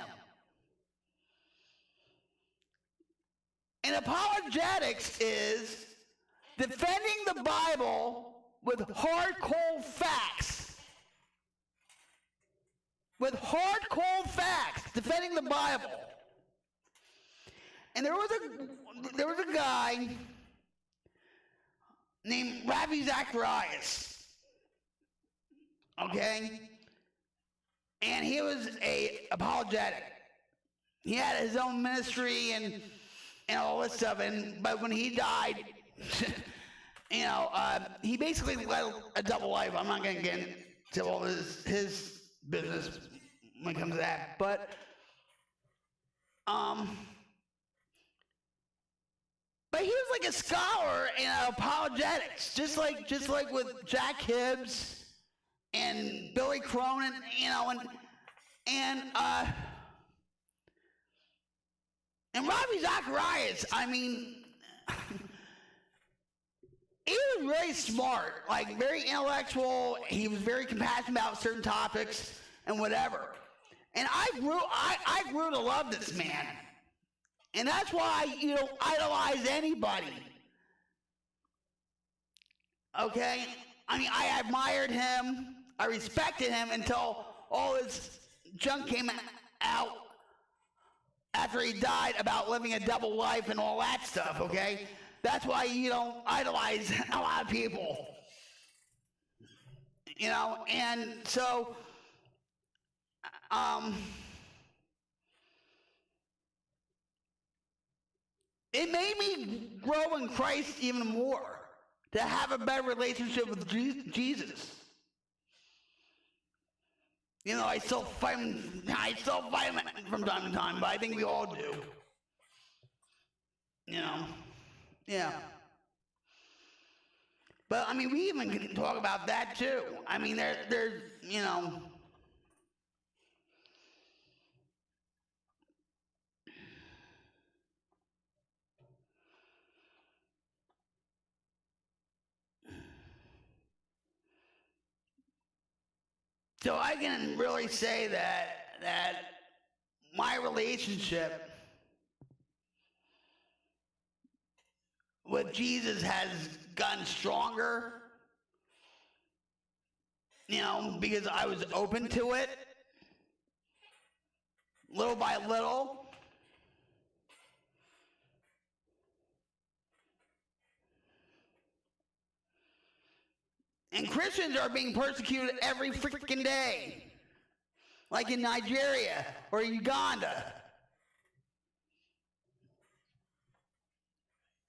And apologetics is defending the Bible with hard, cold facts. With hard, cold facts, defending the Bible. And there was a guy named Ravi Zacharias, okay? And he was a apologetic. He had his own ministry and all this stuff. But when he died, you know, he basically led a double life. I'm not going to get into all his business when it comes to that. But he was like a scholar in apologetics, just like with Jack Hibbs and Billy Cronin, you know, and Ravi Zacharias. I mean, he was really smart, like very intellectual. He was very compassionate about certain topics and whatever. And I grew to love this man. And that's why you don't idolize anybody. Okay? I mean, I admired him. I respected him until all this junk came out after he died about living a double life and all that stuff, okay? That's why you don't idolize a lot of people. You know, and so, it made me grow in Christ even more, to have a better relationship with Jesus. You know, I still fight him from time to time, but I think we all do. You know, yeah. But I mean, we even can talk about that too. I mean, there's, you know. So I can really say that my relationship with Jesus has gotten stronger, you know, because I was open to it, little by little. And Christians are being persecuted every freaking day, like in Nigeria or Uganda.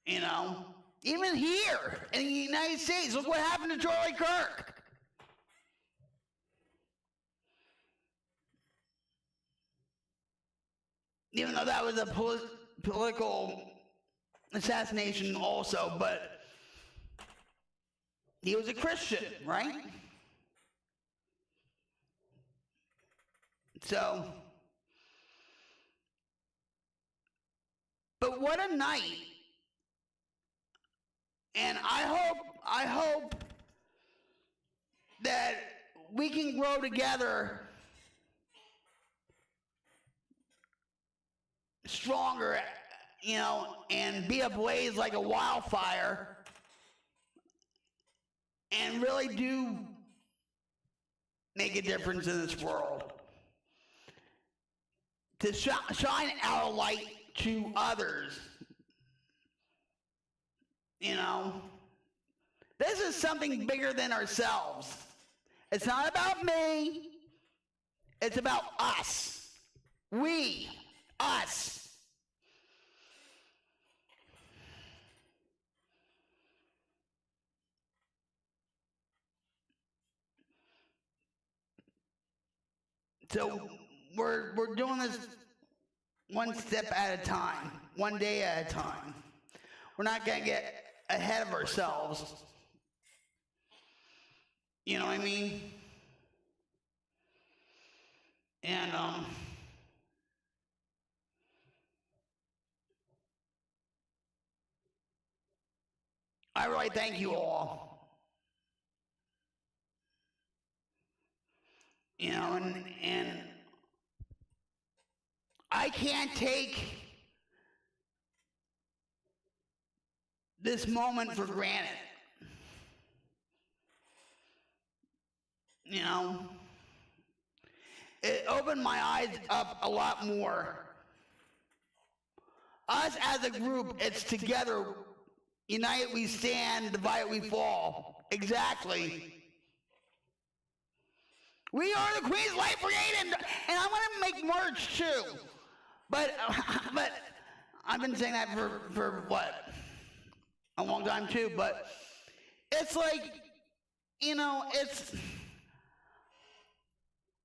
You know, even here in the United States, look what happened to Charlie Kirk. Even though that was a political assassination also, but he was a Christian, right? So, but what a night. And I hope that we can grow together stronger, you know, and be ablaze like a wildfire and really do make a difference in this world. To shine our light to others. You know, this is something bigger than ourselves. It's not about me. It's about us. We, us. So we're doing this one step at a time, one day at a time. We're not going to get ahead of ourselves. You know what I mean? And I really thank you all. You know, and I can't take this moment for granted. You know, it opened my eyes up a lot more. Us as a group, it's together. United we stand, divided we fall. Exactly. We are the Queen's Life Brigade, and I'm going to make merch too. But I've been saying that for what? A long time too, but it's like, you know,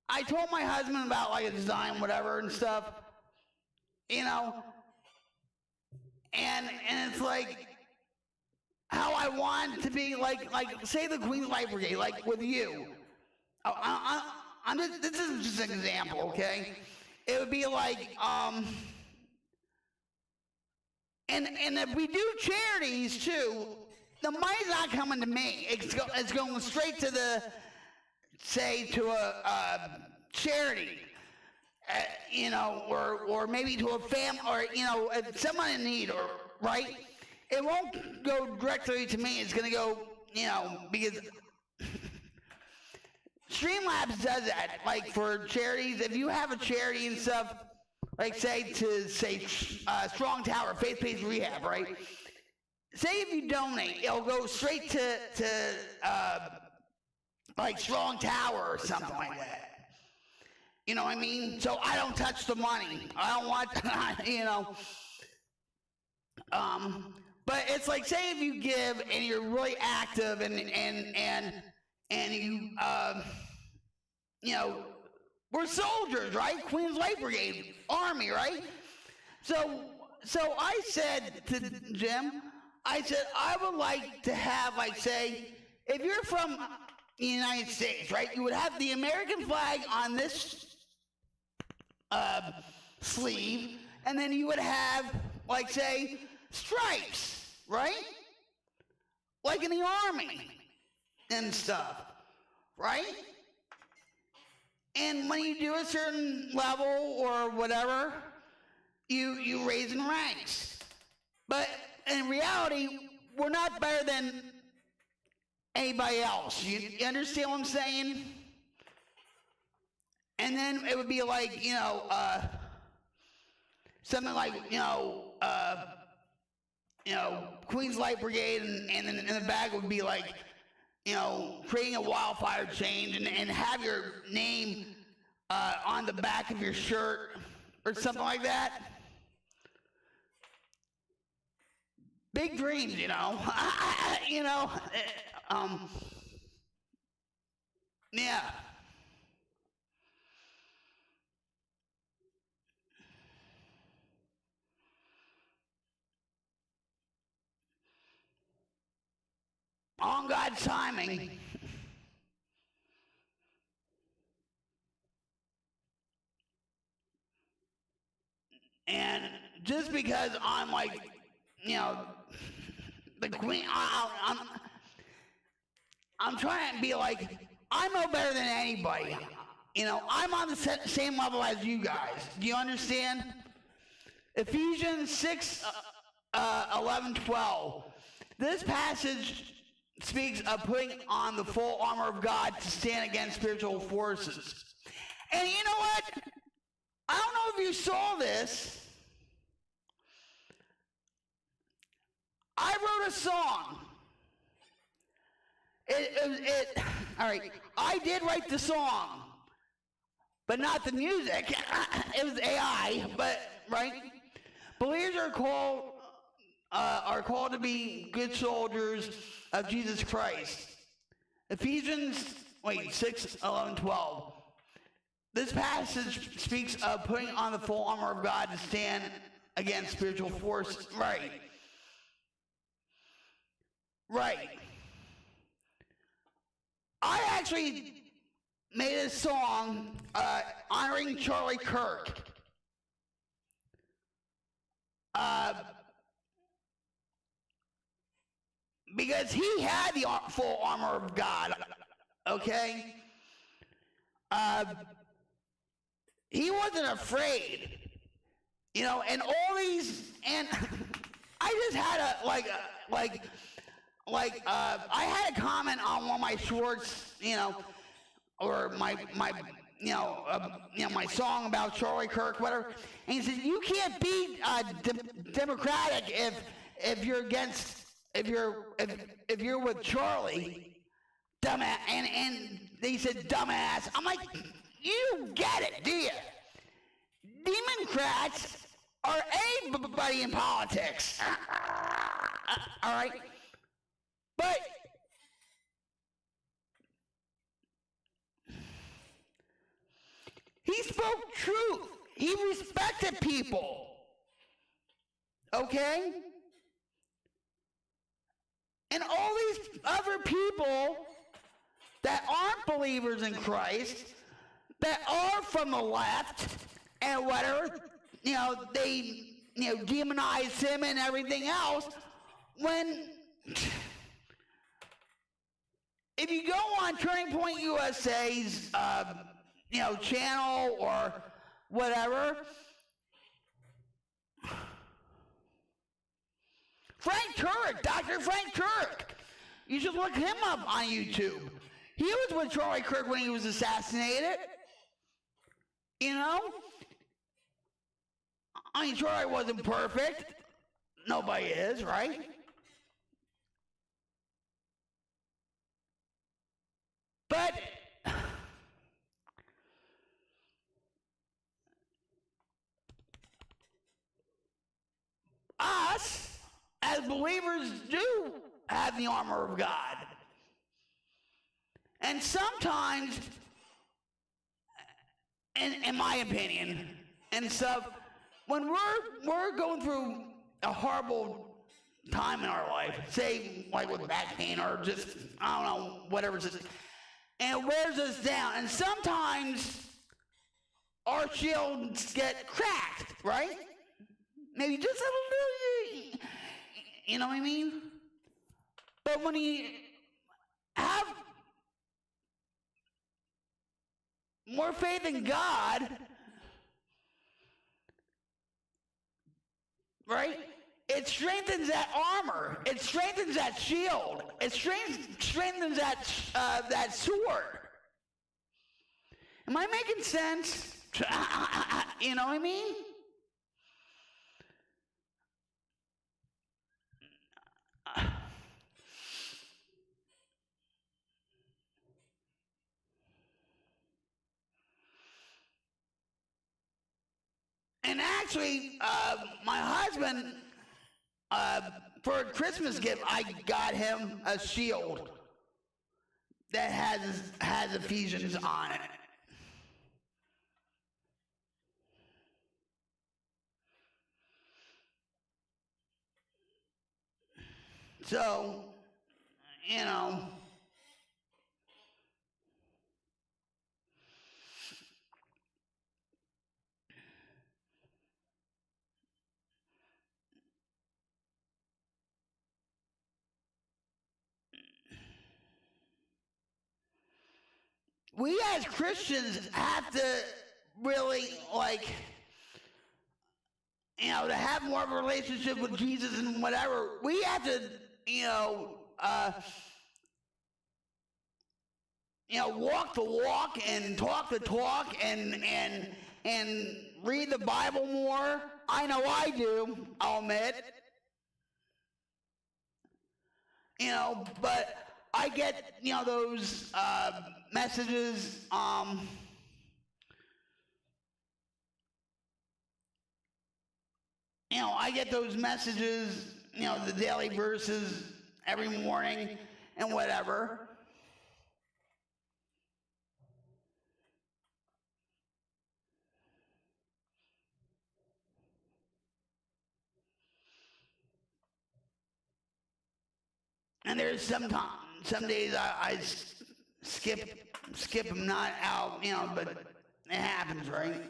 I told my husband about like a design, whatever and stuff, you know, and it's like how I want to be like say the Queen's Life Brigade, like with you. This is just an example, okay? It would be like, and if we do charities too, the money's not coming to me. It's going straight to to a charity, you know, or maybe to a family, or, you know, someone in need, or, right? It won't go directly to me. It's going to go, you know, because Streamlabs does that, like for charities. If you have a charity and stuff, like say Strong Tower, faith-based rehab, right? Say if you donate, it'll go straight to like Strong Tower or something like that. You know what I mean? So I don't touch the money. I don't want, you know. But it's like, say if you give and you're really active and you, you know, we're soldiers, right? Queen's Life Brigade, Army, right? So I said to Jim, I said, I would like to have, like, say, if you're from the United States, right, you would have the American flag on this sleeve, and then you would have, like, say, stripes, right? Like in the Army and stuff, right? And when you do a certain level or whatever, you raise in ranks. But in reality, we're not better than anybody else. You understand what I'm saying? And then it would be like, something like, Queen's Light Brigade, and then in the back would be like, creating a wildfire change, and have your name on the back of your shirt or something like that. Big dreams, yeah. On God's timing. And just because I'm like, the queen, I'm trying to be like, I know better than anybody. I'm on the same level as you guys. Do you understand? Ephesians 6, 11, 12. This passage speaks of putting on the full armor of God to stand against spiritual forces. And you know what? I don't know if you saw this. I wrote a song. All right, I did write the song, but not the music. It was AI, but, right? Believers are called to be good soldiers of Jesus Christ. Ephesians 6, 11, 12. This passage speaks of putting on the full armor of God to stand against spiritual forces. Right. Right. I actually made a song honoring Charlie Kirk. Because he had the full armor of God, okay? He wasn't afraid, and all these, and I just had I had a comment on one of my shorts, or my song about Charlie Kirk, whatever, and he said, you can't be democratic if you're against, if you're with Charlie, dumbass, and they said dumbass. I'm like, you get it, do you? Democrats are anybody in politics. All right? But he spoke truth. He respected people. Okay? And all these other people that aren't believers in Christ, that are from the left and whatever, they demonize him and everything else, when if you go on Turning Point USA's channel or whatever, Frank Turek, Dr. Frank Turek, you should look him up on YouTube. He was with Charlie Kirk when he was assassinated. I mean, Charlie wasn't perfect. Nobody is, right? But us, as believers, do have the armor of God. And sometimes, in my opinion, and stuff, when we're going through a horrible time in our life, say like with back pain or just, I don't know, whatever, and it wears us down. And sometimes our shields get cracked, right? Maybe just a little, you know what I mean? But when you have more faith in God, right? It strengthens that armor. It strengthens that shield. It strengthens that sword. Am I making sense? You know what I mean? And actually, my husband, for a Christmas gift, I got him a shield that has Ephesians on it. So, you know, we as Christians have to really, like, you know, to have more of a relationship with Jesus and whatever, we have to, walk the walk and talk the talk and read the Bible more. I know I do, I'll admit. But I get, those messages, I get those messages, the daily verses every morning and whatever. And there's some days I skip them, not out, but it happens, right?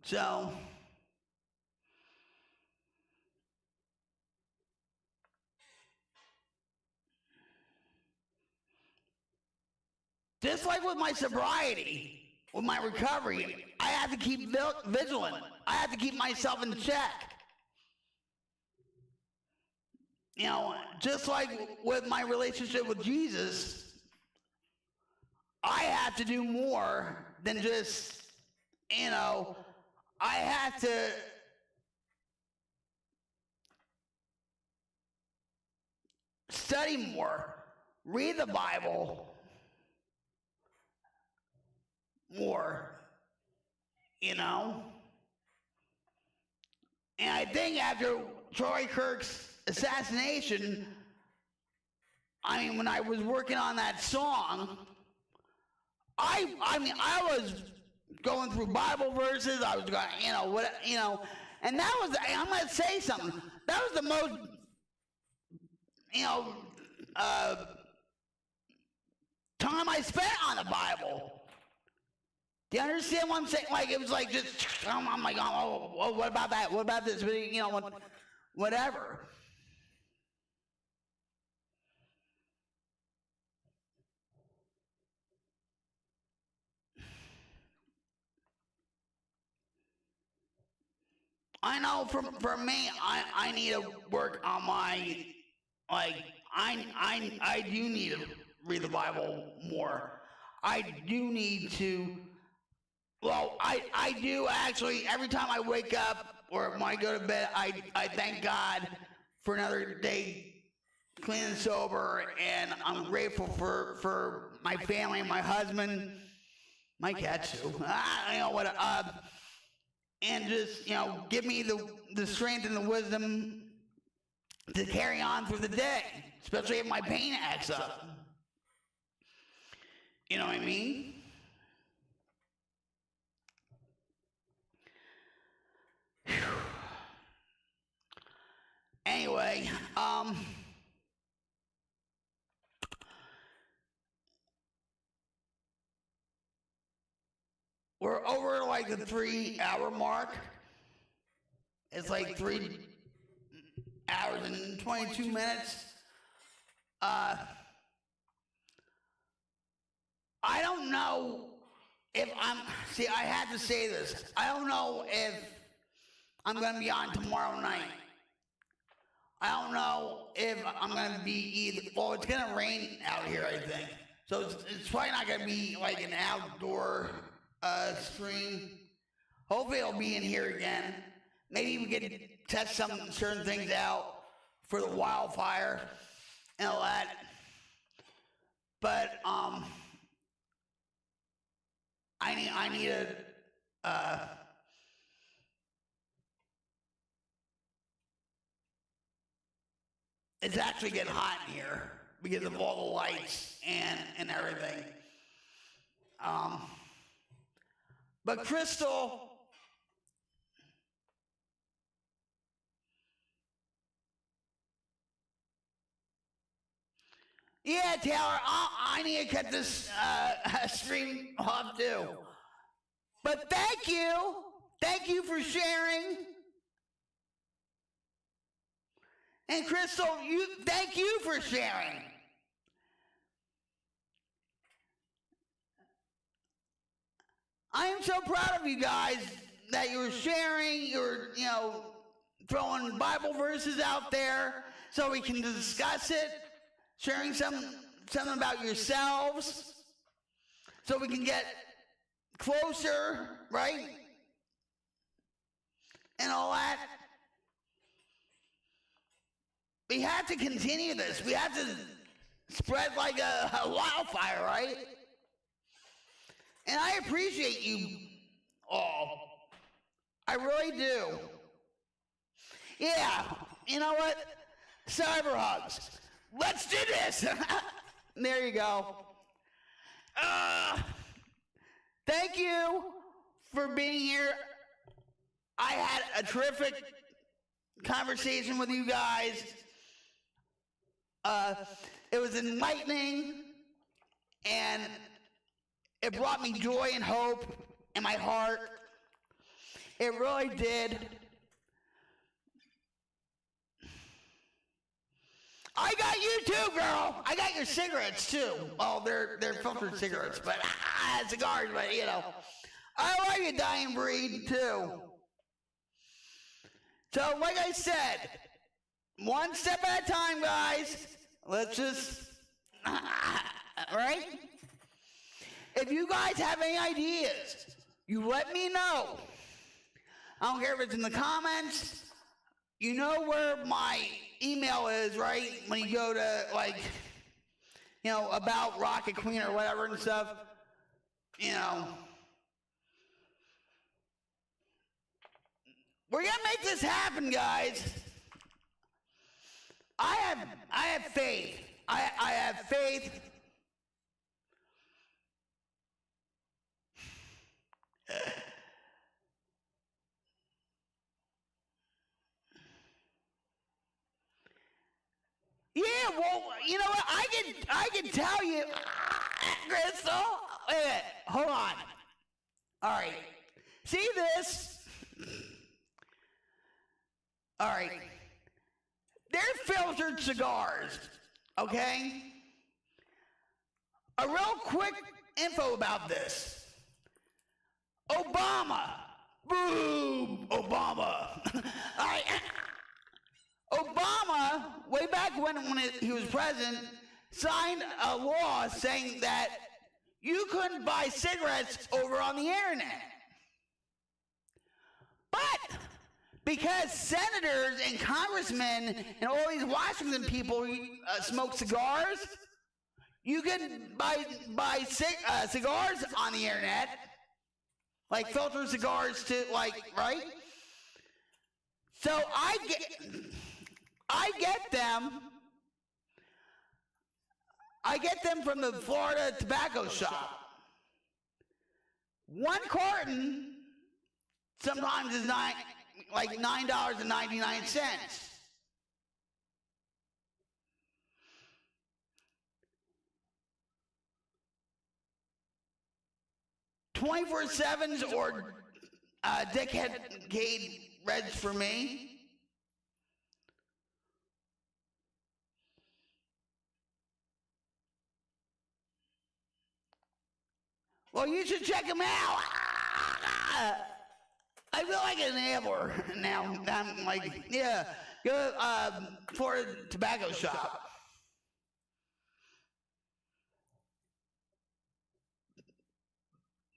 So, just like with my sobriety, with my recovery, I have to keep vigilant. I have to keep myself in check. Just like with my relationship with Jesus, I have to do more than just, I have to study more, read the Bible more, And I think after Troy Kirk's assassination, when I was working on that song, I was going through Bible verses. I was going, and that was, I'm going to say something. That was the most, time I spent on the Bible. Do you understand what I'm saying? Like, it was like just, I'm like, oh, what about that? What about this? Whatever. I know for me, I need to work on my, I do need to read the Bible more. I do need to, I do actually, every time I wake up or when I go to bed, I thank God for another day clean and sober, and I'm grateful for my family, my husband, my cats too. And just, give me the strength and the wisdom to carry on through the day, especially if my pain acts up. You know what I mean? Whew. Anyway, we're over like the 3-hour mark. It's like 3 hours and 22 minutes. I don't know if I had to say this. I don't know if I'm going to be on tomorrow night. I don't know if I'm going to be either. Well, it's going to rain out here, I think. So it's probably not going to be like an outdoor stream. Hopefully it'll be in here again. Maybe we can test some certain things out for the wildfire and all that. But I need a it's actually getting hot in here because of all the lights and everything. But Crystal, yeah, Taylor, I need to cut this stream off too. But thank you for sharing. And Crystal, thank you for sharing. I am so proud of you guys that you're sharing, you're throwing Bible verses out there so we can discuss it, sharing something about yourselves so we can get closer, right? And all that. We have to continue this. We have to spread like a wildfire, right? And I appreciate you all. I really do. Yeah, you know what? Cyber hugs. Let's do this. There you go. Thank you for being here. I had a terrific conversation with you guys. It was enlightening, and it brought me joy and hope in my heart. It really did. I got you too, girl. I got your cigarettes too. Oh, they're filtered cigarettes, but cigars, but I like a dying breed too. So, like I said, one step at a time, guys. Let's just, right? If you guys have any ideas, you let me know. I don't care if it's in the comments. You know where my email is, right? When you go to, about Rocket Queen or whatever and stuff. We're gonna make this happen, guys. I have faith. I have faith. Yeah, well, you know what? I can tell you, Crystal. Wait a minute. Hold on. All right. See this? All right. They're filtered cigars, okay? A real quick info about this. Obama. Boom. Obama. All right. Obama, way back when he was president, signed a law saying that you couldn't buy cigarettes over on the internet. But because senators and congressmen and all these Washington people smoke cigars, you can buy cigars on the internet, like filter cigars to right? So I get them from the Florida tobacco shop. One carton sometimes is $9.99. 24/7s or Decade Reds for me. Well, you should check them out. I feel like an enabler now. I'm like, yeah, go for a tobacco shop.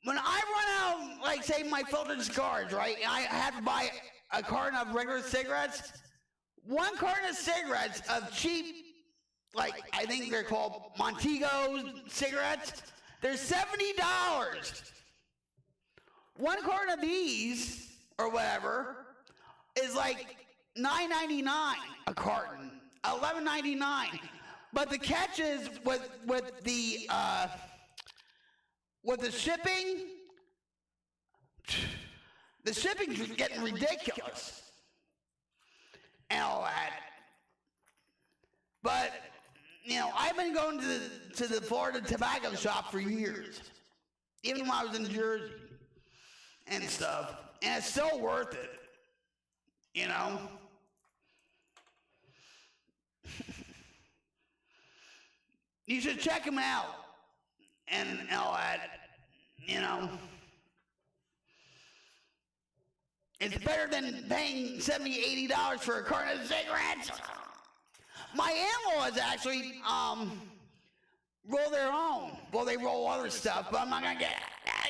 When I run out, like, say, my filtered cigars, right, and I have to buy a carton of regular cigarettes, one carton of cigarettes of cheap, like, I think they're called Montego cigarettes, they're $70. One carton of these, or whatever, is like $9.99 a carton, $11.99. But the catch is with the shipping, the shipping's getting ridiculous and all that. But you know, I've been going to the Florida tobacco shop for years, even when I was in Jersey and stuff, and it's still worth it, you know. You should check them out and all that, you know. It's better than paying $70, $80 for a carton of cigarettes. My in-laws actually roll their own. Well, they roll other stuff, but I'm not gonna get,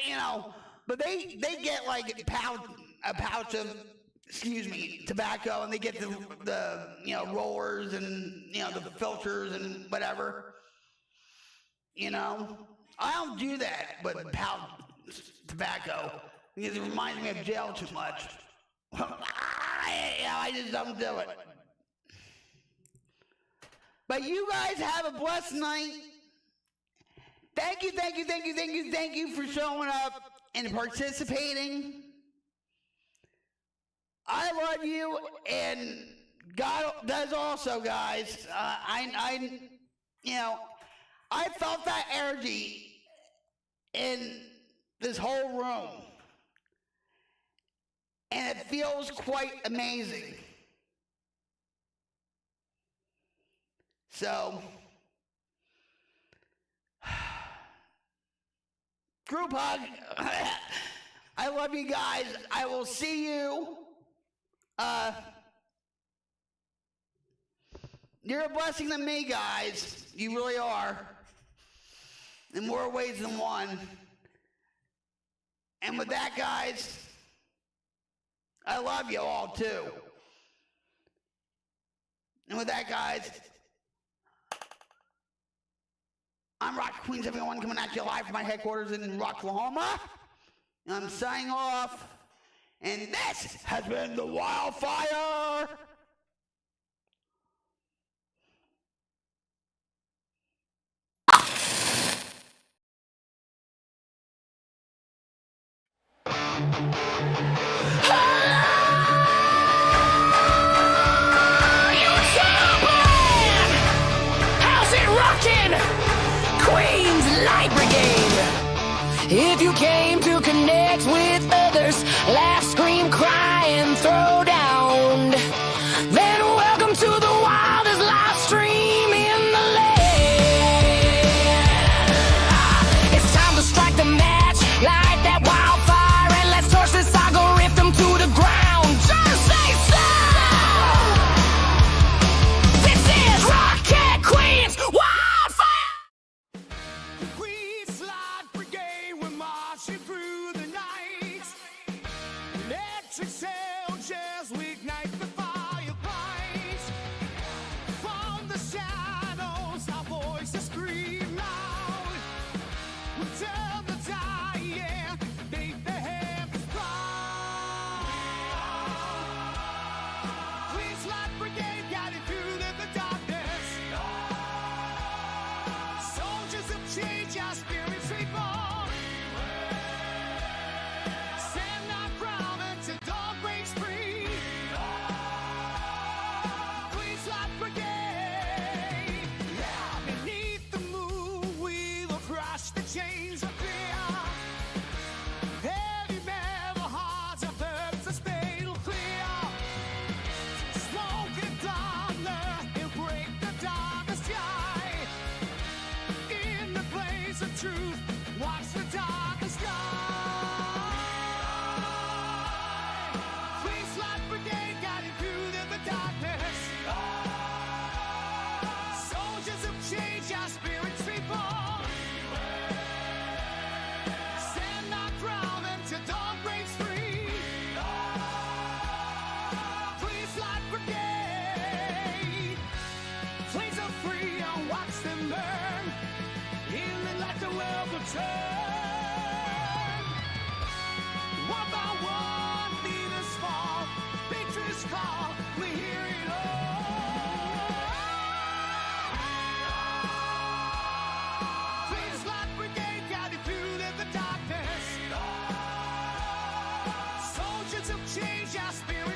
you know. But they get like a pouch of, excuse me, tobacco, and they get the you know, rollers and, you know, the filters and whatever. You know, I don't do that, but pouch tobacco, because it reminds me of jail too much. I just don't do it. But you guys have a blessed night. Thank you for showing up and participating. I love you, and God does also, guys. You know, I felt that energy in this whole room, and it feels quite amazing. So, group hug. I love you guys. I will see you. You're a blessing to me, guys. You really are. In more ways than one. And with that, guys, I love you all too. And with that, guys, I'm RocketQueen's everyone, coming at you live from my headquarters in Rocklahoma. And I'm signing off. And this has been the Wildfire. Queen's Light Brigade. If you came to connect with others, laugh, scream, cry, and throw down, then welcome to the wildest live stream in the land. It's time to strike the match, light that wildfire, and let's torch this algorithm to the ground. Just say so! This is RocketQueen's Wildfire! Queen's Light Brigade, we're marching through the night. Electric soldiers, we ignite the fire bright. From the shadows, our voices scream loud. We tell the dying, make the heavens proud. Queen's Light Brigade, guiding through the darkness. Soldiers of change, our spirits reborn. Stand our ground until dawn breaks free. Queen's Light Brigade. Beneath the moon, we will crush the chains of fear. Heavy metal hearts of earth's a spade will clear. face of truth. Watch the darkest sky. Please, Light Brigade, guiding through the darkness. Soldiers of change, our spirits reborn. Stand our ground until dawn breaks free. Please, Light Brigade, flames are free and watch them burn. Healing like the world will turn. One by one, leaders fall. Victory's call, we hear it all. Please, Light Brigade, guiding through the darkness. Soldiers of change, our spirit